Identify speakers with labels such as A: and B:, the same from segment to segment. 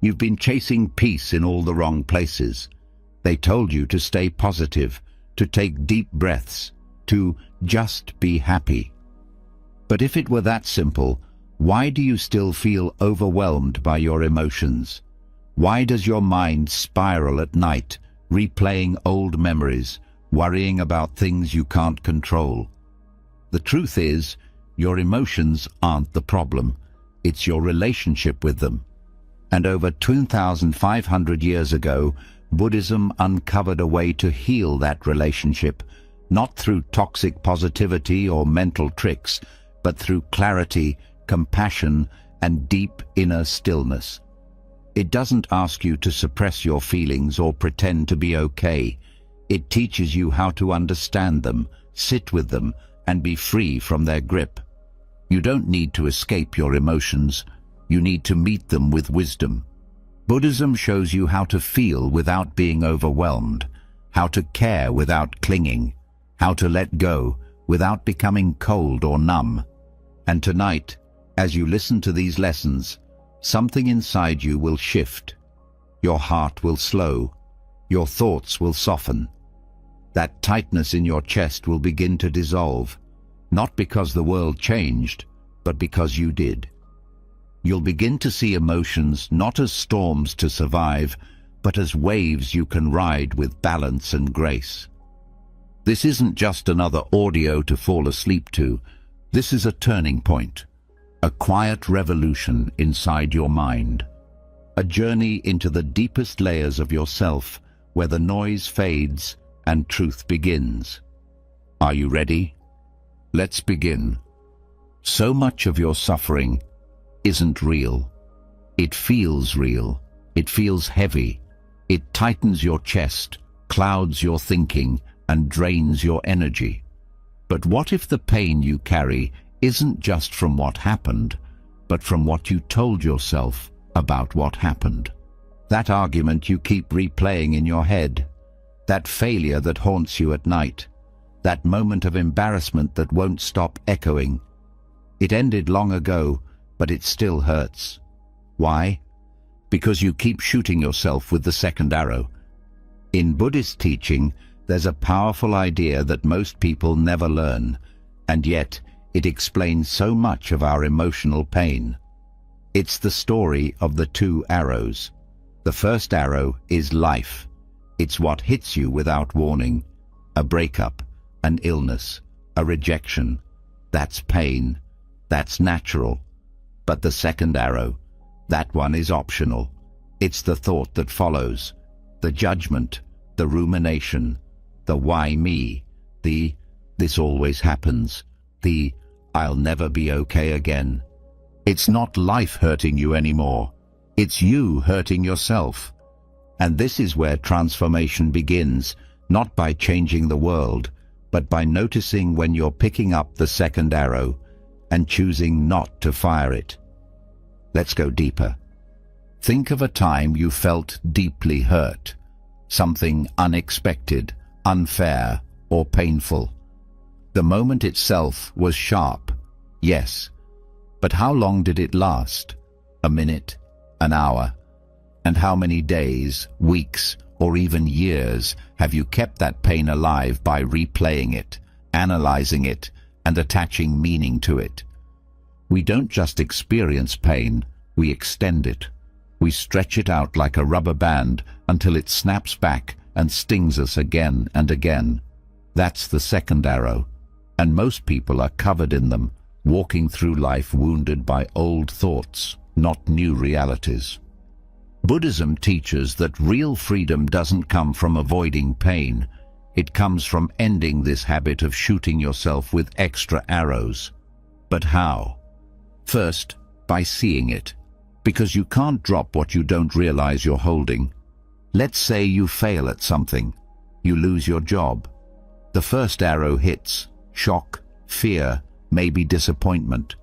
A: You've been chasing peace in all the wrong places. They told you to stay positive, to take deep breaths, to just be happy. But if it were that simple, why do you still feel overwhelmed by your emotions? Why does your mind spiral at night, replaying old memories, worrying about things you can't control? The truth is, your emotions aren't the problem. It's your relationship with them. And over 2,500 years ago, Buddhism uncovered a way to heal that relationship, not through toxic positivity or mental tricks, but through clarity, compassion, and deep inner stillness. It doesn't ask you to suppress your feelings or pretend to be okay. It teaches you how to understand them, sit with them, and be free from their grip. You don't need to escape your emotions. You need to meet them with wisdom. Buddhism shows you how to feel without being overwhelmed, how to care without clinging, how to let go without becoming cold or numb. And tonight, as you listen to these lessons, something inside you will shift. Your heart will slow. Your thoughts will soften. That tightness in your chest will begin to dissolve, not because the world changed, but because you did. You'll begin to see emotions not as storms to survive, but as waves you can ride with balance and grace. This isn't just another audio to fall asleep to. This is a turning point. A quiet revolution inside your mind. A journey into the deepest layers of yourself, where the noise fades and truth begins. Are you ready? Let's begin. So much of your suffering isn't real. It feels real. It feels heavy. It tightens your chest, clouds your thinking, and drains your energy. But what if the pain you carry isn't just from what happened, but from what you told yourself about what happened? That argument you keep replaying in your head, that failure that haunts you at night, that moment of embarrassment that won't stop echoing. It ended long ago, but it still hurts. Why? Because you keep shooting yourself with the second arrow. In Buddhist teaching, there's a powerful idea that most people never learn, and yet it explains so much of our emotional pain. It's the story of the two arrows. The first arrow is life. It's what hits you without warning. A breakup, an illness, a rejection. That's pain. That's natural. But the second arrow, that one is optional. It's the thought that follows, the judgment, the rumination, the why me, the this always happens, the I'll never be okay again. It's not life hurting you anymore. It's you hurting yourself. And this is where transformation begins, not by changing the world, but by noticing when you're picking up the second arrow and choosing not to fire it. Let's go deeper. Think of a time you felt deeply hurt, something unexpected, unfair, or painful. The moment itself was sharp, yes, but how long did it last? A minute? An hour? And how many days, weeks, or even years have you kept that pain alive by replaying it, analyzing it, and attaching meaning to it? We don't just experience pain, we extend it. We stretch it out like a rubber band until it snaps back and stings us again and again. That's the second arrow, and most people are covered in them, walking through life wounded by old thoughts, not new realities. Buddhism teaches that real freedom doesn't come from avoiding pain. It comes from ending this habit of shooting yourself with extra arrows. But how? First, by seeing it, because you can't drop what you don't realize you're holding. Let's say you fail at something. You lose your job. The first arrow hits. Shock, fear, maybe disappointment.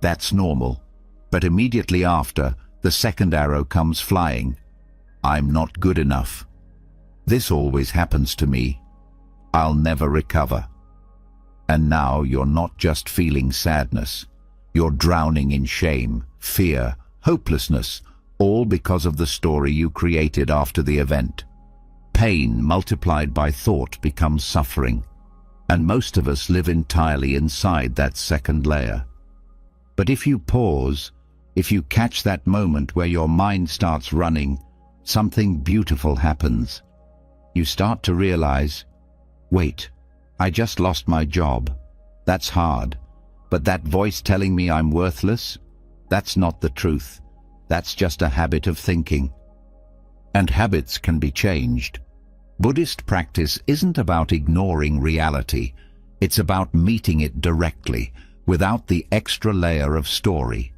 A: That's normal. But immediately after, the second arrow comes flying. I'm not good enough. This always happens to me. I'll never recover. And now you're not just feeling sadness. You're drowning in shame, fear, hopelessness, all because of the story you created after the event. Pain multiplied by thought becomes suffering, and most of us live entirely inside that second layer. But if you pause, if you catch that moment where your mind starts running, something beautiful happens. You start to realize, wait, I just lost my job. That's hard. But that voice telling me I'm worthless? That's not the truth. That's just a habit of thinking. And habits can be changed. Buddhist practice isn't about ignoring reality. It's about meeting it directly, without the extra layer of story.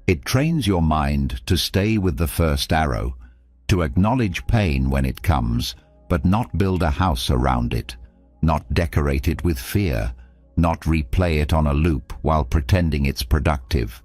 A: It trains your mind to stay with the first arrow, to acknowledge pain when it comes, but not build a house around it, not decorate it with fear, not replay it on a loop while pretending it's productive.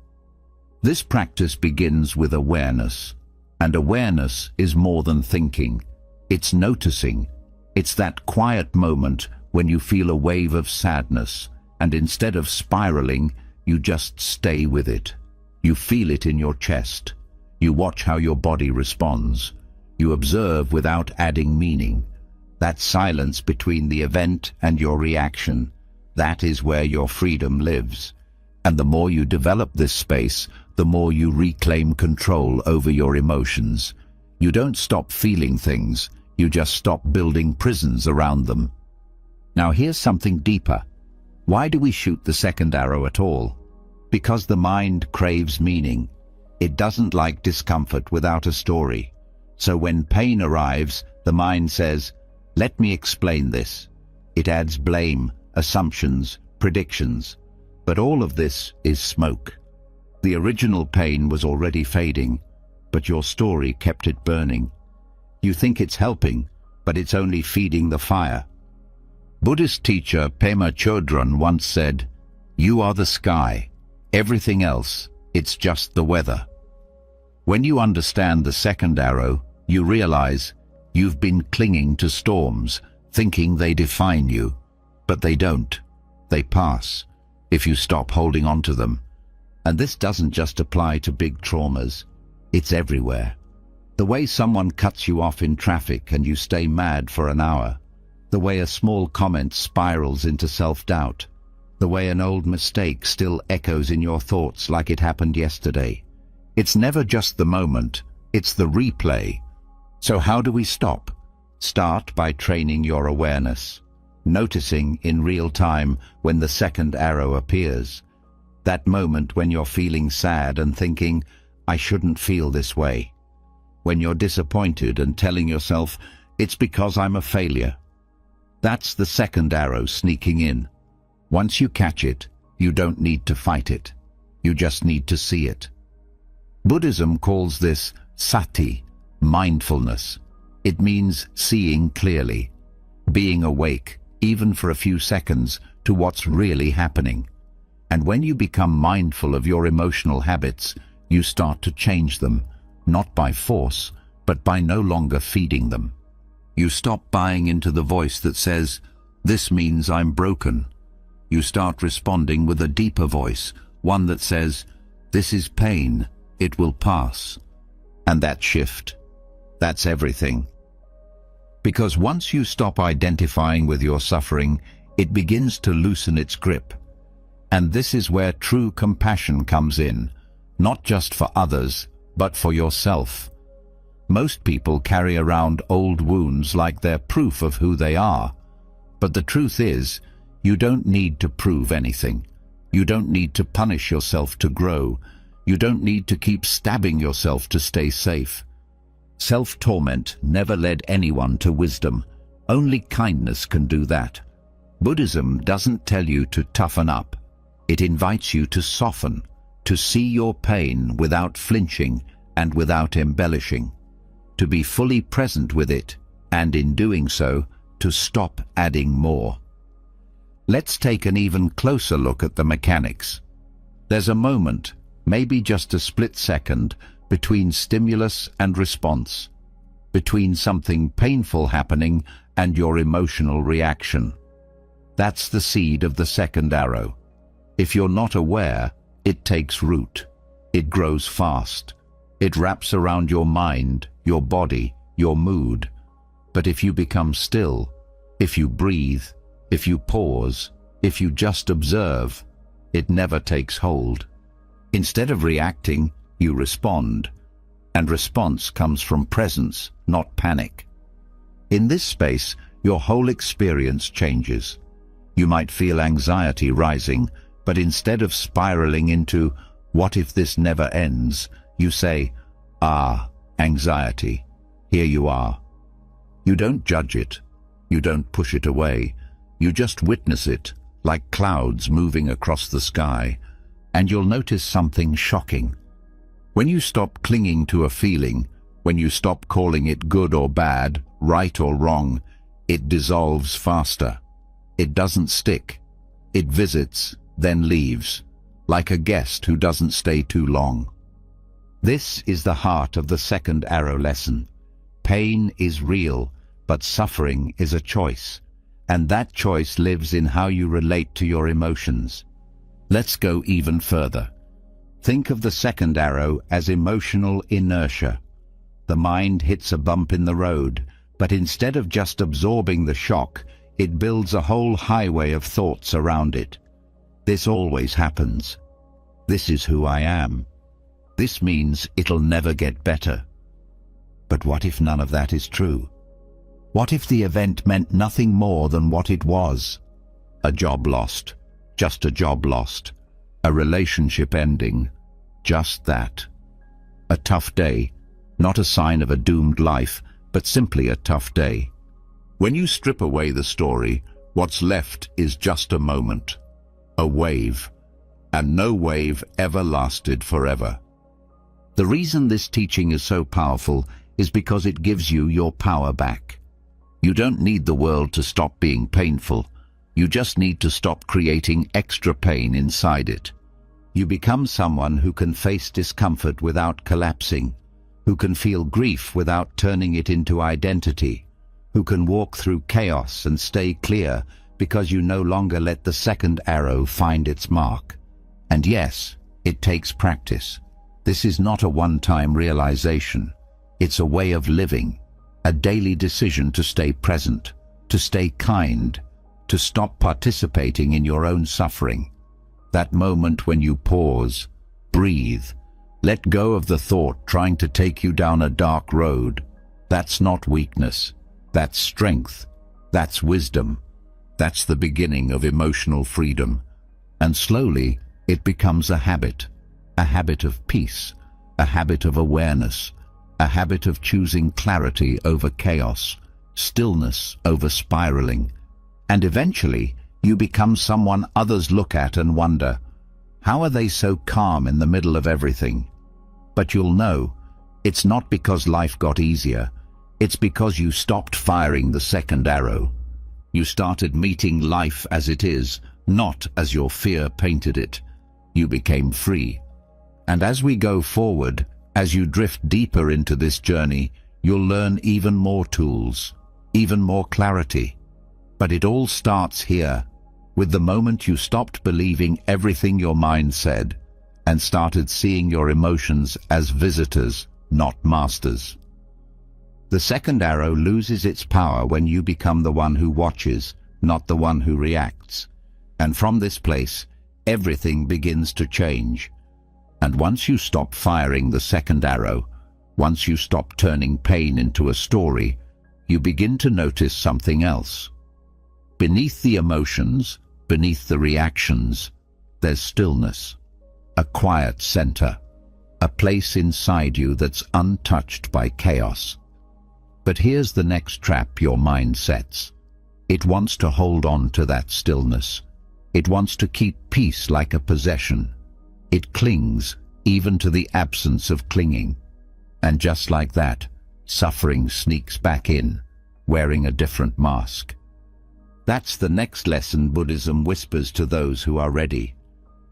A: This practice begins with awareness, and awareness is more than thinking. It's noticing. It's that quiet moment when you feel a wave of sadness, and instead of spiraling, you just stay with it. You feel it in your chest. You watch how your body responds. You observe without adding meaning. That silence between the event and your reaction, that is where your freedom lives. And the more you develop this space, the more you reclaim control over your emotions. You don't stop feeling things, you just stop building prisons around them. Now here's something deeper. Why do we shoot the second arrow at all? Because the mind craves meaning. It doesn't like discomfort without a story. So when pain arrives, the mind says, let me explain this. It adds blame, assumptions, predictions. But all of this is smoke. The original pain was already fading, but your story kept it burning. You think it's helping, but it's only feeding the fire. Buddhist teacher Pema Chodron once said, "You are the sky. Everything else, it's just the weather." When you understand the second arrow, you realize you've been clinging to storms, thinking they define you. But they don't. They pass, if you stop holding on to them. And this doesn't just apply to big traumas. It's everywhere. The way someone cuts you off in traffic and you stay mad for an hour. The way a small comment spirals into self-doubt. The way an old mistake still echoes in your thoughts like it happened yesterday. It's never just the moment, it's the replay. So how do we stop? Start by training your awareness, noticing in real time when the second arrow appears. That moment when you're feeling sad and thinking, I shouldn't feel this way. When you're disappointed and telling yourself, it's because I'm a failure. That's the second arrow sneaking in. Once you catch it, you don't need to fight it. You just need to see it. Buddhism calls this sati, mindfulness. It means seeing clearly, being awake, even for a few seconds, to what's really happening. And when you become mindful of your emotional habits, you start to change them, not by force, but by no longer feeding them. You stop buying into the voice that says, this means I'm broken. You start responding with a deeper voice, one that says, this is pain, it will pass. And that shift, that's everything. Because once you stop identifying with your suffering, it begins to loosen its grip. And this is where true compassion comes in, not just for others, but for yourself. Most people carry around old wounds like they're proof of who they are. But the truth is, you don't need to prove anything. You don't need to punish yourself to grow. You don't need to keep stabbing yourself to stay safe. Self-torment never led anyone to wisdom. Only kindness can do that. Buddhism doesn't tell you to toughen up. It invites you to soften, to see your pain without flinching and without embellishing, to be fully present with it, and in doing so, to stop adding more. Let's take an even closer look at the mechanics. There's a moment, maybe just a split second, between stimulus and response, between something painful happening and your emotional reaction. That's the seed of the second arrow. If you're not aware, it takes root. It grows fast. It wraps around your mind, your body, your mood. But if you become still, if you breathe, if you pause, if you just observe, it never takes hold. Instead of reacting, you respond. And response comes from presence, not panic. In this space, your whole experience changes. You might feel anxiety rising, but instead of spiraling into, "What if this never ends?" you say, "Ah, anxiety, here you are." You don't judge it. You don't push it away. You just witness it, like clouds moving across the sky, and you'll notice something shocking. When you stop clinging to a feeling, when you stop calling it good or bad, right or wrong, it dissolves faster. It doesn't stick. It visits, then leaves, like a guest who doesn't stay too long. This is the heart of the second arrow lesson. Pain is real, but suffering is a choice, and that choice lives in how you relate to your emotions. Let's go even further. Think of the second arrow as emotional inertia. The mind hits a bump in the road, but instead of just absorbing the shock, it builds a whole highway of thoughts around it. This always happens. This is who I am. This means it'll never get better. But what if none of that is true? What if the event meant nothing more than what it was? A job lost. Just a job lost. A relationship ending. Just that. A tough day. Not a sign of a doomed life, but simply a tough day. When you strip away the story, what's left is just a moment. A wave. And no wave ever lasted forever. The reason this teaching is so powerful is because it gives you your power back. You don't need the world to stop being painful. You just need to stop creating extra pain inside it. You become someone who can face discomfort without collapsing, who can feel grief without turning it into identity, who can walk through chaos and stay clear because you no longer let the second arrow find its mark. And yes, it takes practice. This is not a one-time realization. It's a way of living, a daily decision to stay present, to stay kind, to stop participating in your own suffering. That moment when you pause, breathe, let go of the thought trying to take you down a dark road. That's not weakness. That's strength. That's wisdom. That's the beginning of emotional freedom. And slowly, it becomes a habit of peace, a habit of awareness, a habit of choosing clarity over chaos, stillness over spiraling. And eventually, you become someone others look at and wonder, how are they so calm in the middle of everything? But you'll know, it's not because life got easier. It's because you stopped firing the second arrow. You started meeting life as it is, not as your fear painted it. You became free. And as we go forward, as you drift deeper into this journey, you'll learn even more tools, even more clarity. But it all starts here, with the moment you stopped believing everything your mind said and started seeing your emotions as visitors, not masters. The second arrow loses its power when you become the one who watches, not the one who reacts. And from this place, everything begins to change. And once you stop firing the second arrow, once you stop turning pain into a story, you begin to notice something else. Beneath the emotions, beneath the reactions, there's stillness, a quiet center, a place inside you that's untouched by chaos. But here's the next trap your mind sets. It wants to hold on to that stillness. It wants to keep peace like a possession. It clings even to the absence of clinging. And just like that, suffering sneaks back in, wearing a different mask. That's the next lesson Buddhism whispers to those who are ready.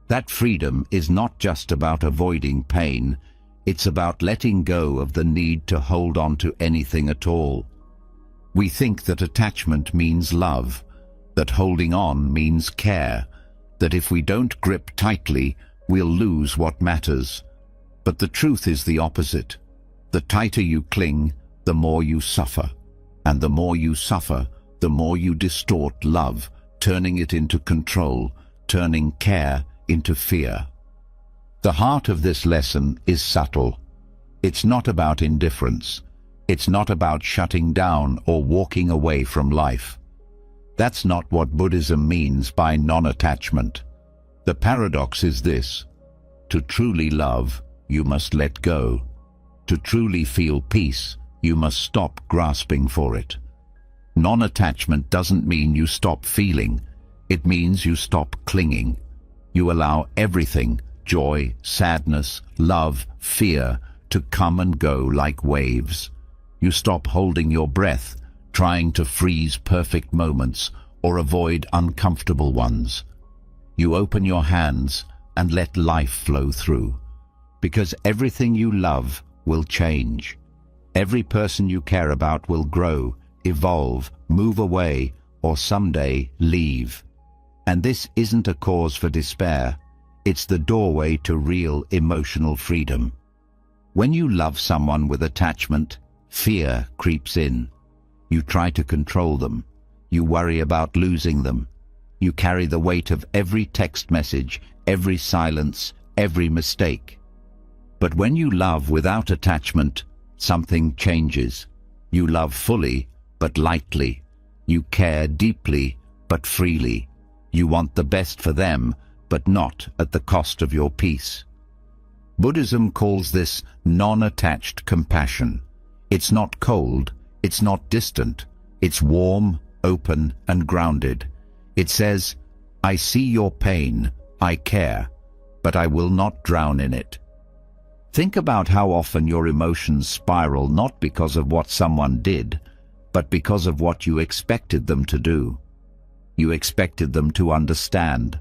A: That freedom is not just about avoiding pain, it's about letting go of the need to hold on to anything at all. We think that attachment means love, that holding on means care, that if we don't grip tightly, we'll lose what matters. But the truth is the opposite. The tighter you cling, the more you suffer. And the more you suffer, the more you distort love, turning it into control, turning care into fear. The heart of this lesson is subtle. It's not about indifference. It's not about shutting down or walking away from life. That's not what Buddhism means by non-attachment. The paradox is this: to truly love, you must let go. To truly feel peace, you must stop grasping for it. Non-attachment doesn't mean you stop feeling. It means you stop clinging. You allow everything, joy, sadness, love, fear, to come and go like waves. You stop holding your breath, trying to freeze perfect moments or avoid uncomfortable ones. You open your hands and let life flow through. Because everything you love will change. Every person you care about will grow, evolve, move away, or someday leave. And this isn't a cause for despair. It's the doorway to real emotional freedom. When you love someone with attachment, fear creeps in. You try to control them. You worry about losing them. You carry the weight of every text message, every silence, every mistake. But when you love without attachment, something changes. You love fully, but lightly. You care deeply, but freely. You want the best for them, but not at the cost of your peace. Buddhism calls this non-attached compassion. It's not cold, it's not distant, it's warm, open, and grounded. It says, I see your pain, I care, but I will not drown in it. Think about how often your emotions spiral not because of what someone did, but because of what you expected them to do. You expected them to understand,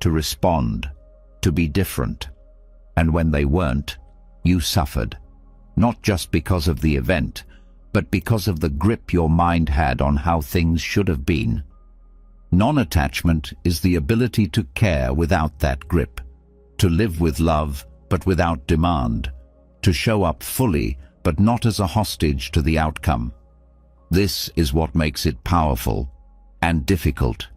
A: to respond, to be different. And when they weren't, you suffered. Not just because of the event, but because of the grip your mind had on how things should have been. Non-attachment is the ability to care without that grip, to live with love but without demand, to show up fully but not as a hostage to the outcome. This is what makes it powerful and difficult,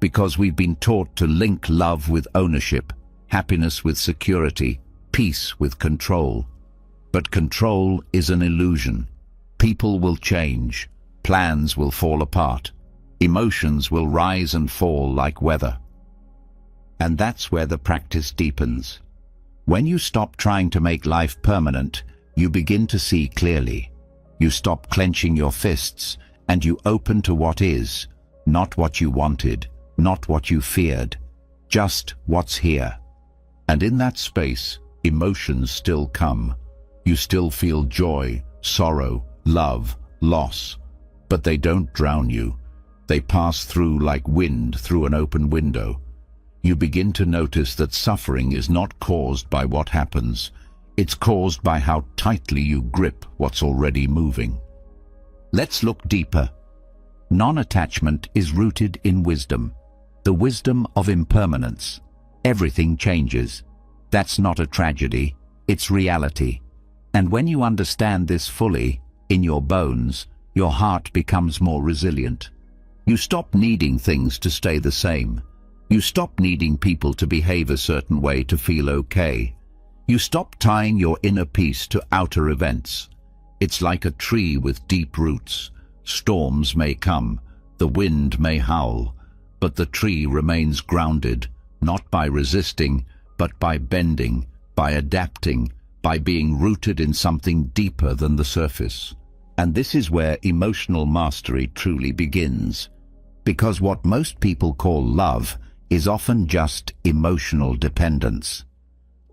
A: because we've been taught to link love with ownership, happiness with security, peace with control. But control is an illusion. People will change, plans will fall apart, emotions will rise and fall like weather. And that's where the practice deepens. When you stop trying to make life permanent, you begin to see clearly. You stop clenching your fists, and you open to what is, not what you wanted, not what you feared, just what's here. And in that space, emotions still come. You still feel joy, sorrow, love, loss, but they don't drown you. They pass through like wind through an open window. You begin to notice that suffering is not caused by what happens. It's caused by how tightly you grip what's already moving. Let's look deeper. Non-attachment is rooted in wisdom, the wisdom of impermanence. Everything changes. That's not a tragedy, it's reality. And when you understand this fully, in your bones, your heart becomes more resilient. You stop needing things to stay the same. You stop needing people to behave a certain way to feel okay. You stop tying your inner peace to outer events. It's like a tree with deep roots. Storms may come, the wind may howl, but the tree remains grounded, not by resisting, but by bending, by adapting, by being rooted in something deeper than the surface. And this is where emotional mastery truly begins. Because what most people call love is often just emotional dependence.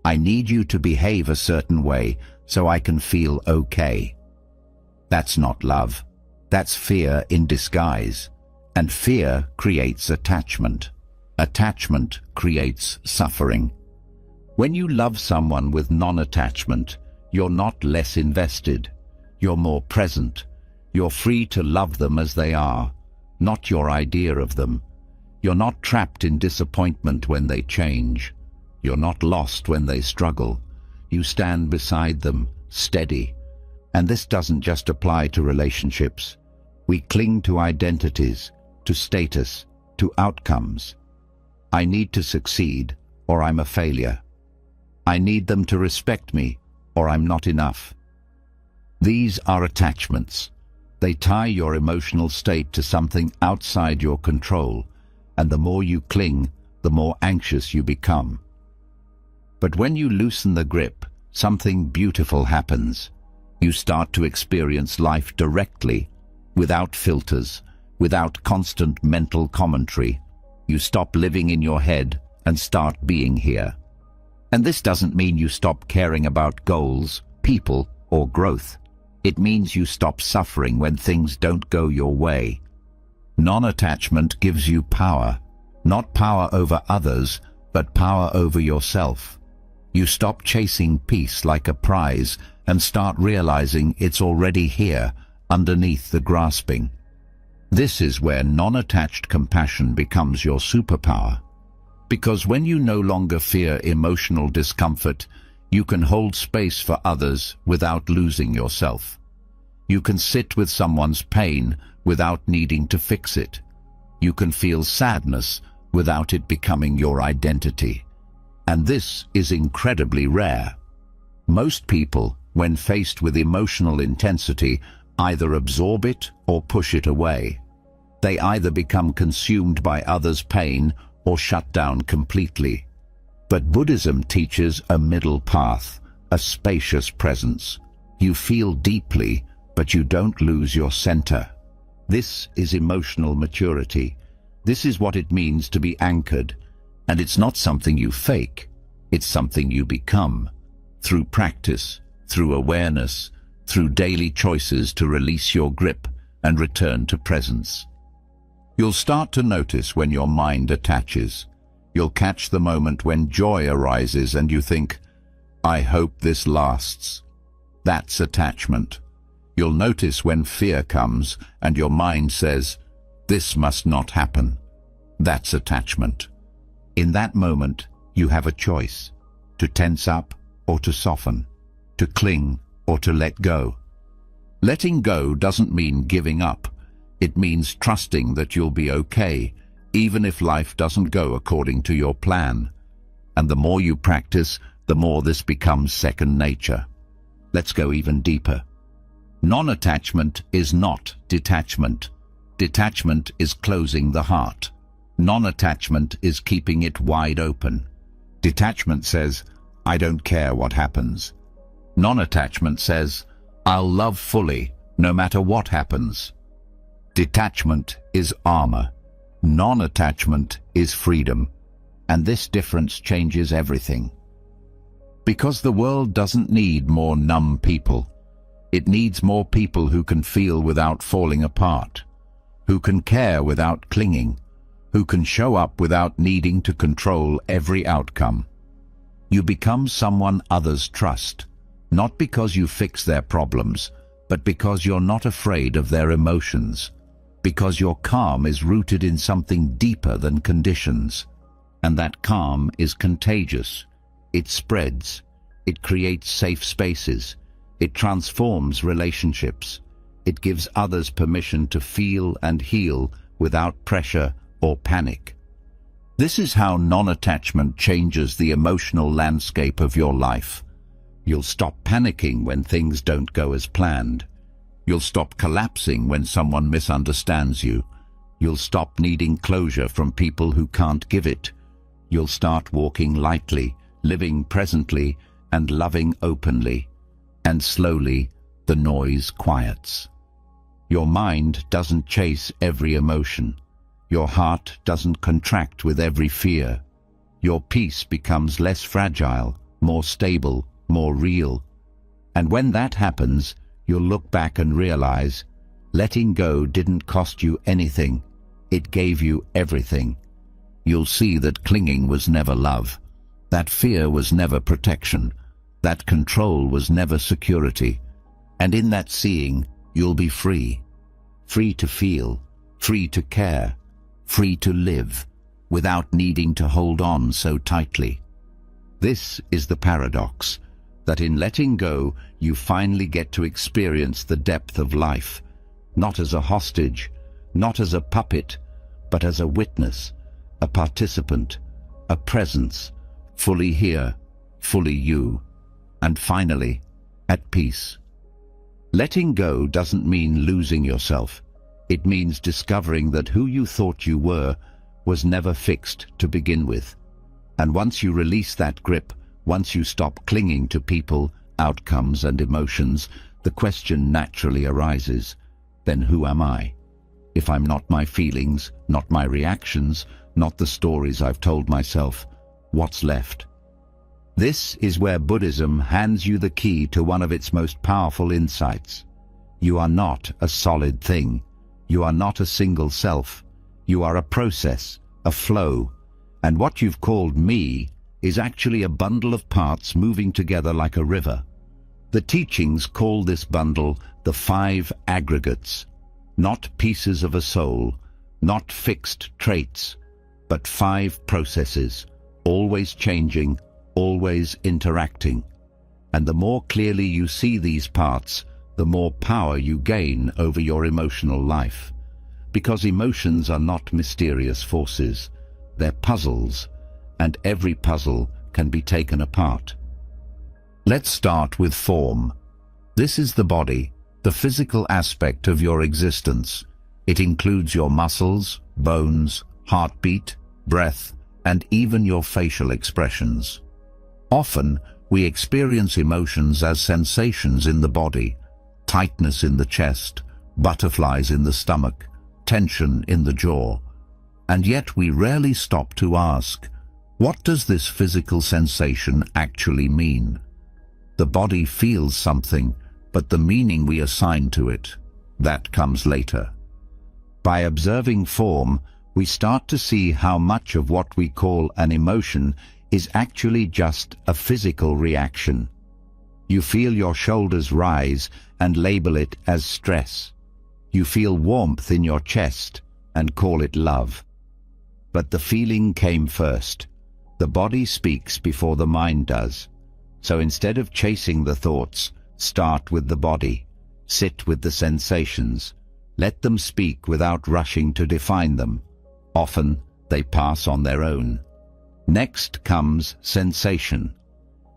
A: I need you to behave a certain way so I can feel okay. That's not love. That's fear in disguise. And fear creates attachment. Attachment creates suffering. When you love someone with non-attachment, you're not less invested. You're more present. You're free to love them as they are, not your idea of them. You're not trapped in disappointment when they change. You're not lost when they struggle. You stand beside them, steady. And this doesn't just apply to relationships. We cling to identities, to status, to outcomes. I need to succeed, or I'm a failure. I need them to respect me, or I'm not enough. These are attachments. They tie your emotional state to something outside your control, and the more you cling, the more anxious you become. But when you loosen the grip, something beautiful happens. You start to experience life directly, without filters, without constant mental commentary. You stop living in your head and start being here. And this doesn't mean you stop caring about goals, people, or growth. It means you stop suffering when things don't go your way. Non-attachment gives you power, not power over others, but power over yourself. You stop chasing peace like a prize and start realizing it's already here, underneath the grasping. This is where non-attached compassion becomes your superpower. Because when you no longer fear emotional discomfort, you can hold space for others without losing yourself. You can sit with someone's pain without needing to fix it. You can feel sadness without it becoming your identity. And this is incredibly rare. Most people, when faced with emotional intensity, either absorb it or push it away. They either become consumed by others' pain or shut down completely. But Buddhism teaches a middle path, a spacious presence. You feel deeply, but you don't lose your center. This is emotional maturity. This is what it means to be anchored. And it's not something you fake. It's something you become. Through practice, through awareness, through daily choices to release your grip and return to presence. You'll start to notice when your mind attaches. You'll catch the moment when joy arises and you think, I hope this lasts. That's attachment. You'll notice when fear comes and your mind says, this must not happen. That's attachment. In that moment, you have a choice, to tense up or to soften, to cling or to let go. Letting go doesn't mean giving up. It means trusting that you'll be okay, even if life doesn't go according to your plan. And the more you practice, the more this becomes second nature. Let's go even deeper. Non-attachment is not detachment. Detachment is closing the heart. Non-attachment is keeping it wide open. Detachment says, I don't care what happens. Non-attachment says, I'll love fully, no matter what happens. Detachment is armor. Non-attachment is freedom. And this difference changes everything. Because the world doesn't need more numb people. It needs more people who can feel without falling apart, who can care without clinging, who can show up without needing to control every outcome. You become someone others trust, not because you fix their problems, but because you're not afraid of their emotions, because your calm is rooted in something deeper than conditions. And that calm is contagious. It spreads. It creates safe spaces. It transforms relationships. It gives others permission to feel and heal without pressure or panic. This is how non-attachment changes the emotional landscape of your life. You'll stop panicking when things don't go as planned. You'll stop collapsing when someone misunderstands you. You'll stop needing closure from people who can't give it. You'll start walking lightly, living presently, and loving openly. And slowly, the noise quiets. Your mind doesn't chase every emotion. Your heart doesn't contract with every fear. Your peace becomes less fragile, more stable, more real. And when that happens, you'll look back and realize, letting go didn't cost you anything. It gave you everything. You'll see that clinging was never love. That fear was never protection. That control was never security. And in that seeing, you'll be free. Free to feel, free to care, free to live, without needing to hold on so tightly. This is the paradox, that in letting go, you finally get to experience the depth of life, not as a hostage, not as a puppet, but as a witness, a participant, a presence, fully here, fully you, and finally, at peace. Letting go doesn't mean losing yourself. It means discovering that who you thought you were was never fixed to begin with. And once you release that grip, once you stop clinging to people, outcomes, and emotions, the question naturally arises, then who am I? If I'm not my feelings, not my reactions, not the stories I've told myself, what's left? This is where Buddhism hands you the key to one of its most powerful insights. You are not a solid thing. You are not a single self. You are a process, a flow, and what you've called me is actually a bundle of parts moving together like a river. The teachings call this bundle the 5 aggregates, not pieces of a soul, not fixed traits, but 5 processes, always changing, always interacting. And the more clearly you see these parts, the more power you gain over your emotional life. Because emotions are not mysterious forces, they're puzzles, and every puzzle can be taken apart. Let's start with form. This is the body, the physical aspect of your existence. It includes your muscles, bones, heartbeat, breath, and even your facial expressions. Often, we experience emotions as sensations in the body, tightness in the chest, butterflies in the stomach, tension in the jaw. And yet we rarely stop to ask, what does this physical sensation actually mean? The body feels something, but the meaning we assign to it, that comes later. By observing form, we start to see how much of what we call an emotion is actually just a physical reaction. You feel your shoulders rise and label it as stress. You feel warmth in your chest and call it love. But the feeling came first. The body speaks before the mind does. So instead of chasing the thoughts, start with the body. Sit with the sensations. Let them speak without rushing to define them. Often, they pass on their own. Next comes sensation.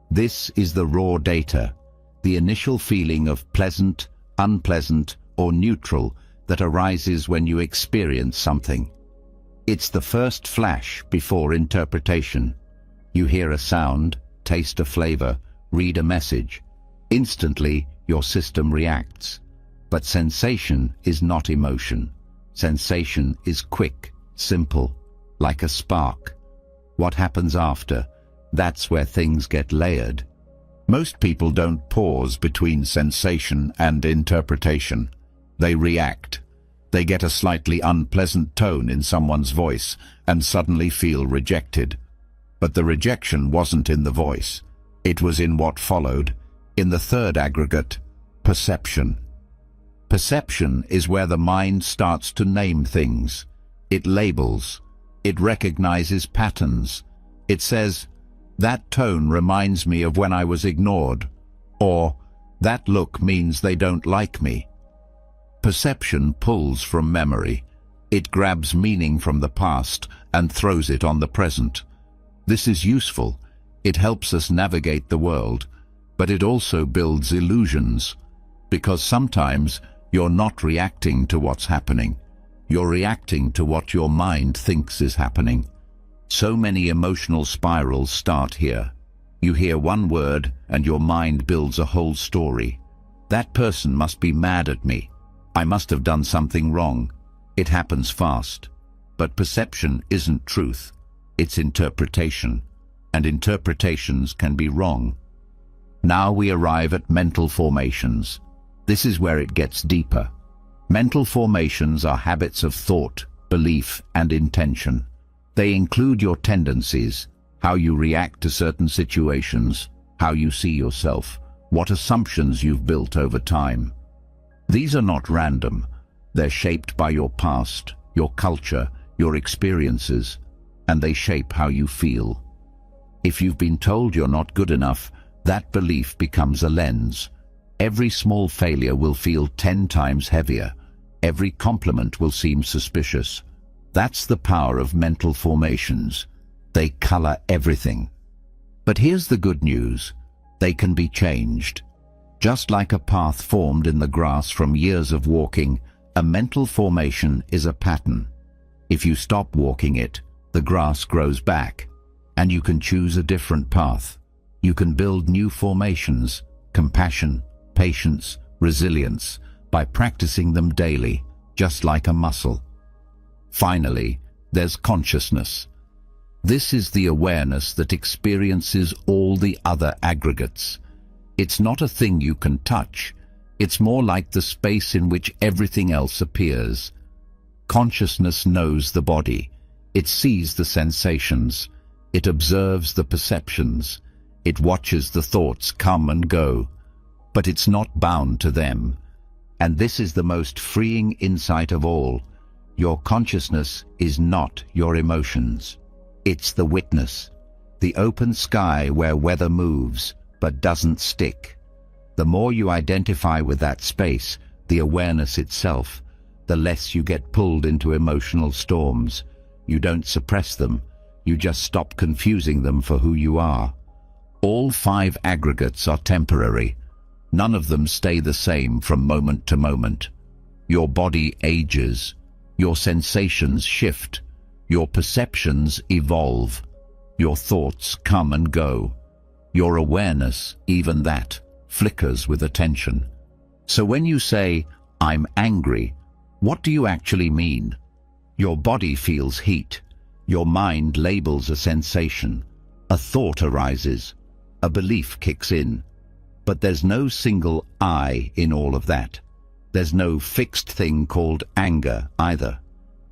A: This is the raw data, the initial feeling of pleasant, unpleasant, or neutral that arises when you experience something. It's the first flash before interpretation. You hear a sound, taste a flavor, read a message. Instantly, your system reacts. But sensation is not emotion. Sensation is quick, simple, like a spark. What happens after? That's where things get layered. Most people don't pause between sensation and interpretation. They react. They get a slightly unpleasant tone in someone's voice and suddenly feel rejected. But the rejection wasn't in the voice. It was in what followed, in the third aggregate, perception. Perception is where the mind starts to name things. It labels. It recognizes patterns. It says, that tone reminds me of when I was ignored, or that look means they don't like me. Perception pulls from memory. It grabs meaning from the past and throws it on the present. This is useful. It helps us navigate the world, but it also builds illusions, because sometimes you're not reacting to what's happening. You're reacting to what your mind thinks is happening. So many emotional spirals start here. You hear one word and your mind builds a whole story. That person must be mad at me. I must have done something wrong. It happens fast. But perception isn't truth. It's interpretation. And interpretations can be wrong. Now we arrive at mental formations. This is where it gets deeper. Mental formations are habits of thought, belief, and intention. They include your tendencies, how you react to certain situations, how you see yourself, what assumptions you've built over time. These are not random. They're shaped by your past, your culture, your experiences, and they shape how you feel. If you've been told you're not good enough, That belief becomes a lens. Every small failure will feel 10 times heavier. Every compliment will seem suspicious. That's the power of mental formations. They color everything. But here's the good news. They can be changed. Just like a path formed in the grass from years of walking, a mental formation is a pattern. If you stop walking it, the grass grows back, and you can choose a different path. You can build new formations, compassion, patience, resilience, by practicing them daily, just like a muscle. Finally, there's consciousness. This is the awareness that experiences all the other aggregates. It's not a thing you can touch. It's more like the space in which everything else appears. Consciousness knows the body. It sees the sensations. It observes the perceptions. It watches the thoughts come and go. But it's not bound to them. And this is the most freeing insight of all. Your consciousness is not your emotions. It's the witness, the open sky where weather moves but doesn't stick. The more you identify with that space, the awareness itself, the less you get pulled into emotional storms. You don't suppress them, you just stop confusing them for who you are. All 5 aggregates are temporary. None of them stay the same from moment to moment. Your body ages, your sensations shift, your perceptions evolve, your thoughts come and go. Your awareness, even that, flickers with attention. So when you say, "I'm angry," what do you actually mean? Your body feels heat. Your mind labels a sensation. A thought arises. A belief kicks in. But there's no single I in all of that. There's no fixed thing called anger either.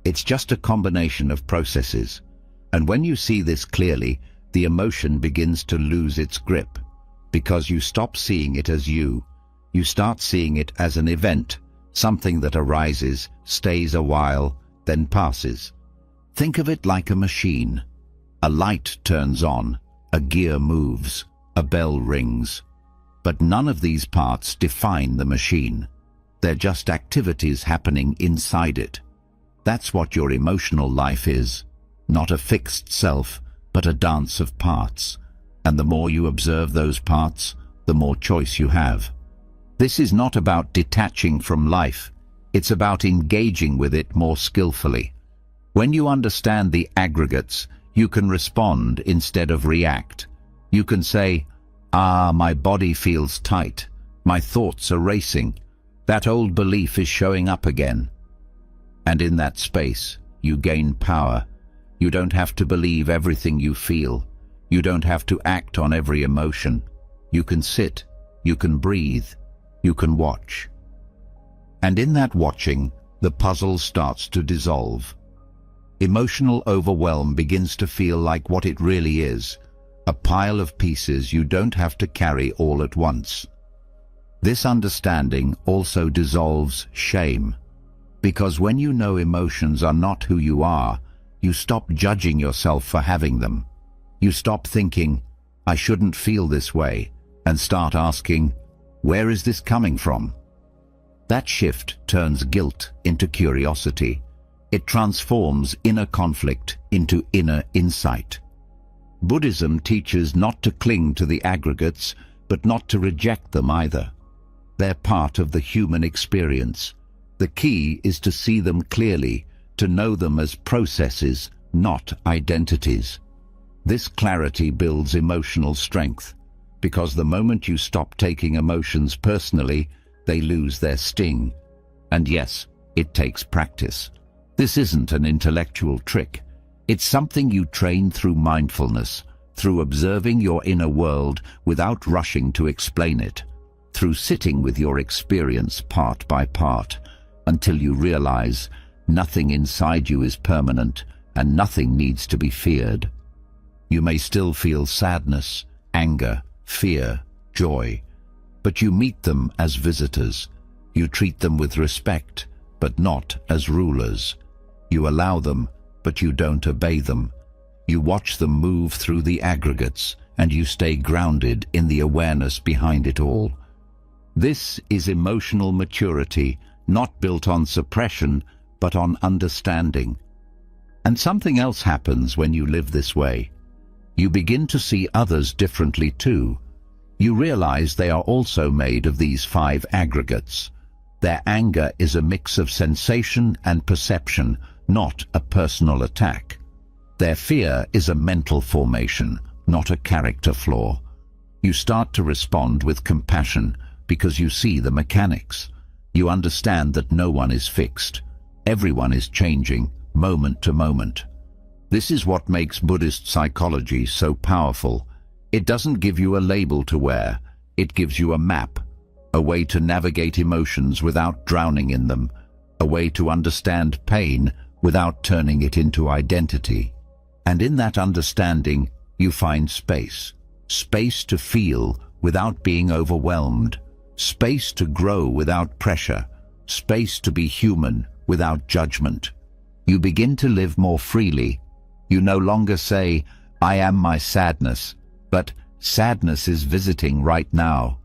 A: It's just a combination of processes. And when you see this clearly, the emotion begins to lose its grip. Because you stop seeing it as you. You start seeing it as an event, something that arises, stays a while, then passes. Think of it like a machine. A light turns on, a gear moves, a bell rings. But none of these parts define the machine. They're just activities happening inside it. That's what your emotional life is. Not a fixed self, but a dance of parts. And the more you observe those parts, the more choice you have. This is not about detaching from life. It's about engaging with it more skillfully. When you understand the aggregates, you can respond instead of react. You can say, my body feels tight. My thoughts are racing. That old belief is showing up again. And in that space, you gain power. You don't have to believe everything you feel. You don't have to act on every emotion. You can sit, you can breathe, you can watch. And in that watching, the puzzle starts to dissolve. Emotional overwhelm begins to feel like what it really is, a pile of pieces you don't have to carry all at once. This understanding also dissolves shame. Because when you know emotions are not who you are, you stop judging yourself for having them. You stop thinking, "I shouldn't feel this way," and start asking, "Where is this coming from?" That shift turns guilt into curiosity. It transforms inner conflict into inner insight. Buddhism teaches not to cling to the aggregates, but not to reject them either. They're part of the human experience. The key is to see them clearly, to know them as processes, not identities. This clarity builds emotional strength, because the moment you stop taking emotions personally, they lose their sting. And yes, it takes practice. This isn't an intellectual trick. It's something you train through mindfulness, through observing your inner world without rushing to explain it, through sitting with your experience part by part, until you realize nothing inside you is permanent and nothing needs to be feared. You may still feel sadness, anger, fear, joy, but you meet them as visitors. You treat them with respect, but not as rulers. You allow them, but you don't obey them. You watch them move through the aggregates, and you stay grounded in the awareness behind it all. This is emotional maturity, not built on suppression, but on understanding. And something else happens when you live this way. You begin to see others differently too. You realize they are also made of these 5 aggregates. Their anger is a mix of sensation and perception, not a personal attack. Their fear is a mental formation, not a character flaw. You start to respond with compassion because you see the mechanics. You understand that no one is fixed. Everyone is changing, moment to moment. This is what makes Buddhist psychology so powerful. It doesn't give you a label to wear. It gives you a map, a way to navigate emotions without drowning in them, a way to understand pain without turning it into identity. And in that understanding, you find space. Space to feel without being overwhelmed. Space to grow without pressure. Space to be human without judgment. You begin to live more freely. You no longer say, "I am my sadness," but "Sadness is visiting right now."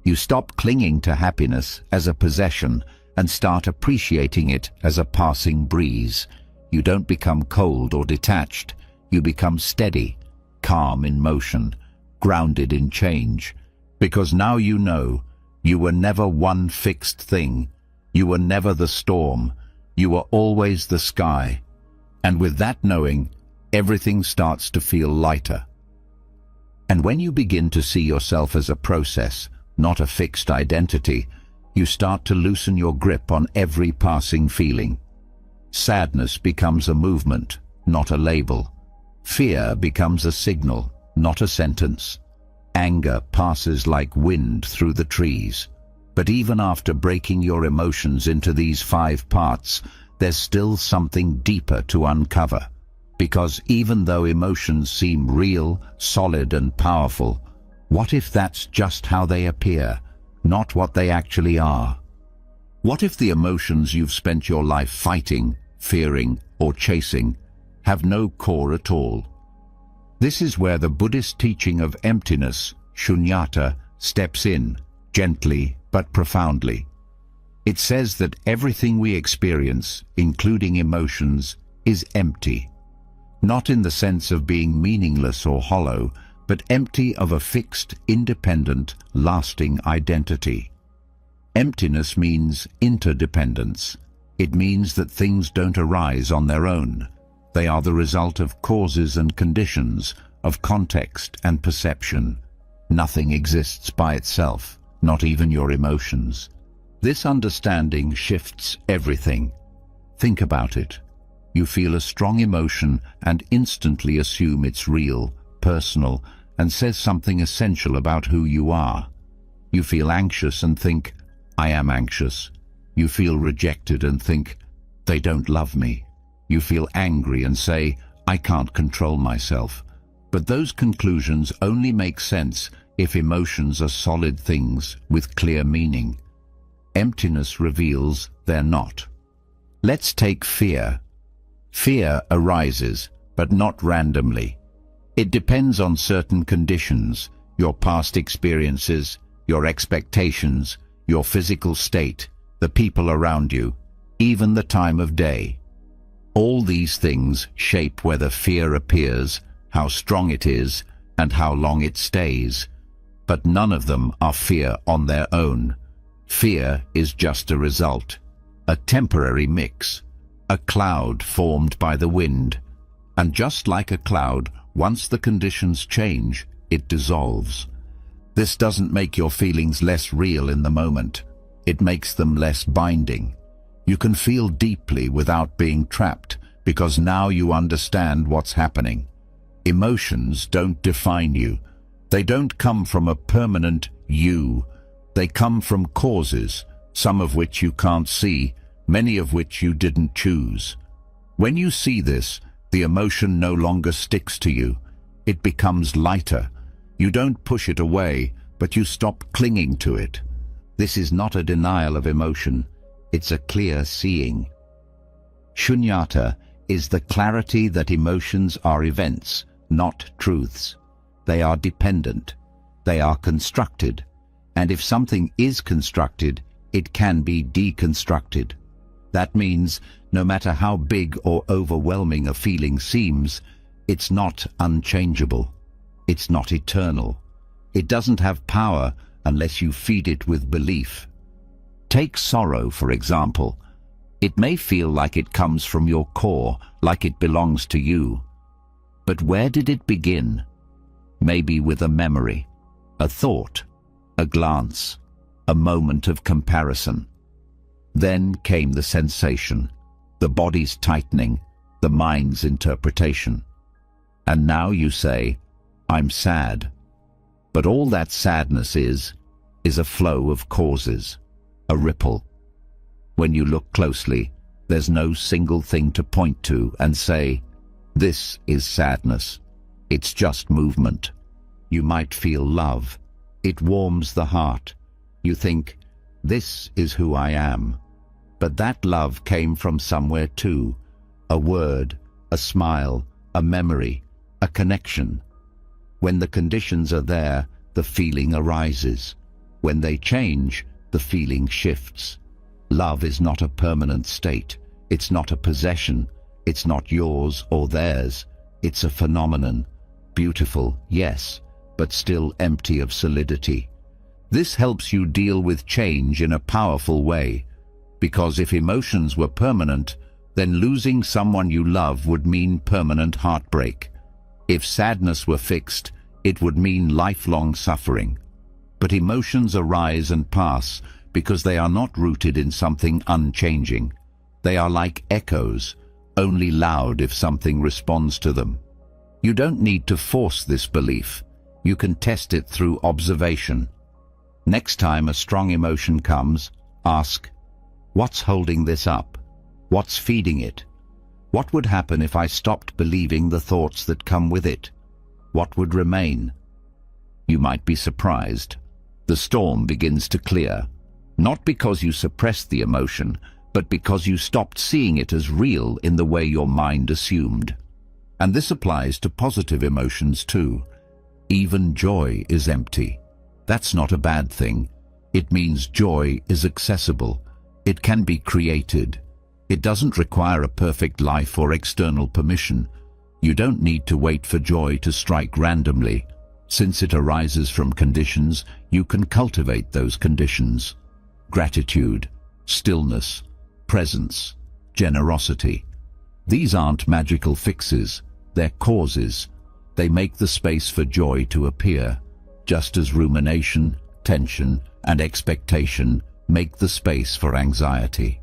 A: You stop clinging to happiness as a possession and start appreciating it as a passing breeze. You don't become cold or detached. You become steady, calm in motion, grounded in change. Because now you know you were never one fixed thing. You were never the storm. You were always the sky. And with that knowing, everything starts to feel lighter. And when you begin to see yourself as a process, not a fixed identity, you start to loosen your grip on every passing feeling. Sadness becomes a movement, not a label. Fear becomes a signal, not a sentence. Anger passes like wind through the trees. But even after breaking your emotions into these 5 parts, there's still something deeper to uncover. Because even though emotions seem real, solid and powerful, what if that's just how they appear, not what they actually are? What if the emotions you've spent your life fighting, fearing, or chasing have no core at all? This is where the Buddhist teaching of emptiness, shunyata, steps in, gently but profoundly. It says that everything we experience, including emotions, is empty. Not in the sense of being meaningless or hollow, but empty of a fixed, independent, lasting identity. Emptiness means interdependence. It means that things don't arise on their own. They are the result of causes and conditions, of context and perception. Nothing exists by itself, not even your emotions. This understanding shifts everything. Think about it. You feel a strong emotion and instantly assume it's real, personal, and says something essential about who you are. You feel anxious and think, "I am anxious." You feel rejected and think, "They don't love me." You feel angry and say, "I can't control myself." But those conclusions only make sense if emotions are solid things with clear meaning. Emptiness reveals they're not. Let's take fear. Fear arises, but not randomly. It depends on certain conditions, your past experiences, your expectations, your physical state, the people around you, even the time of day. All these things shape whether fear appears, how strong it is, and how long it stays. But none of them are fear on their own. Fear is just a result, a temporary mix, a cloud formed by the wind. And just like a cloud, once the conditions change, it dissolves. This doesn't make your feelings less real in the moment. It makes them less binding. You can feel deeply without being trapped, because now you understand what's happening. Emotions don't define you. They don't come from a permanent you. They come from causes, some of which you can't see, many of which you didn't choose. When you see this, the emotion no longer sticks to you. It becomes lighter. You don't push it away, but you stop clinging to it. This is not a denial of emotion. It's a clear seeing. Shunyata is the clarity that emotions are events, not truths. They are dependent. They are constructed. And if something is constructed, it can be deconstructed. That means no matter how big or overwhelming a feeling seems, it's not unchangeable. It's not eternal. It doesn't have power unless you feed it with belief. Take sorrow, for example. It may feel like it comes from your core, like it belongs to you. But where did it begin? Maybe with a memory, a thought, a glance, a moment of comparison. Then came the sensation, the body's tightening, the mind's interpretation. And now you say, I'm sad. But all that sadness is a flow of causes, a ripple. When you look closely, there's no single thing to point to and say, this is sadness. It's just movement. You might feel love. It warms the heart. You think, this is who I am. But that love came from somewhere too. A word, a smile, a memory, a connection. When the conditions are there, the feeling arises. When they change, the feeling shifts. Love is not a permanent state. It's not a possession. It's not yours or theirs. It's a phenomenon. Beautiful, yes, but still empty of solidity. This helps you deal with change in a powerful way, because if emotions were permanent, then losing someone you love would mean permanent heartbreak. If sadness were fixed, it would mean lifelong suffering. But emotions arise and pass because they are not rooted in something unchanging. They are like echoes, only loud if something responds to them. You don't need to force this belief. You can test it through observation. Next time a strong emotion comes, ask, what's holding this up? What's feeding it? What would happen if I stopped believing the thoughts that come with it? What would remain? You might be surprised. The storm begins to clear, not because you suppressed the emotion, but because you stopped seeing it as real in the way your mind assumed. And this applies to positive emotions too. Even joy is empty. That's not a bad thing. It means joy is accessible. It can be created. It doesn't require a perfect life or external permission. You don't need to wait for joy to strike randomly. Since it arises from conditions, you can cultivate those conditions. Gratitude, stillness, presence, generosity. These aren't magical fixes, they're causes. They make the space for joy to appear, just as rumination, tension, and expectation make the space for anxiety.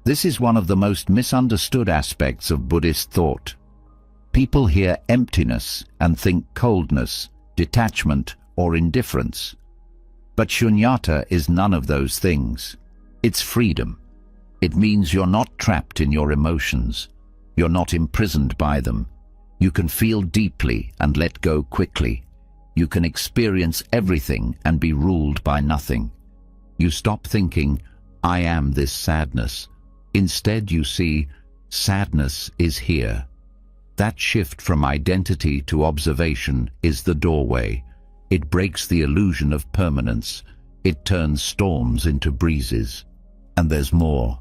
A: This is one of the most misunderstood aspects of Buddhist thought. People hear emptiness and think coldness, detachment, or indifference. But shunyata is none of those things. It's freedom. It means you're not trapped in your emotions. You're not imprisoned by them. You can feel deeply and let go quickly. You can experience everything and be ruled by nothing. You stop thinking, I am this sadness. Instead you see, sadness is here. That shift from identity to observation is the doorway. It breaks the illusion of permanence. It turns storms into breezes. And there's more.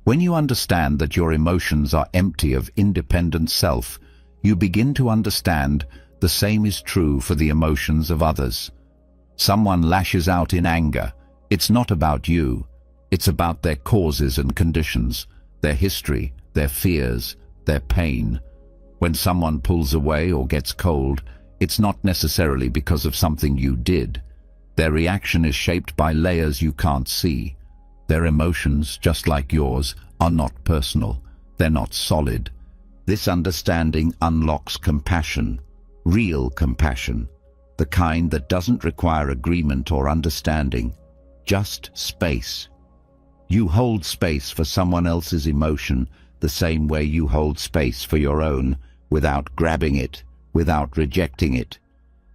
A: When you understand that your emotions are empty of independent self, you begin to understand the same is true for the emotions of others. Someone lashes out in anger. It's not about you. It's about their causes and conditions, their history, their fears, their pain. When someone pulls away or gets cold, it's not necessarily because of something you did. Their reaction is shaped by layers you can't see. Their emotions, just like yours, are not personal. They're not solid. This understanding unlocks compassion, real compassion, the kind that doesn't require agreement or understanding, just space. You hold space for someone else's emotion the same way you hold space for your own, without grabbing it, without rejecting it.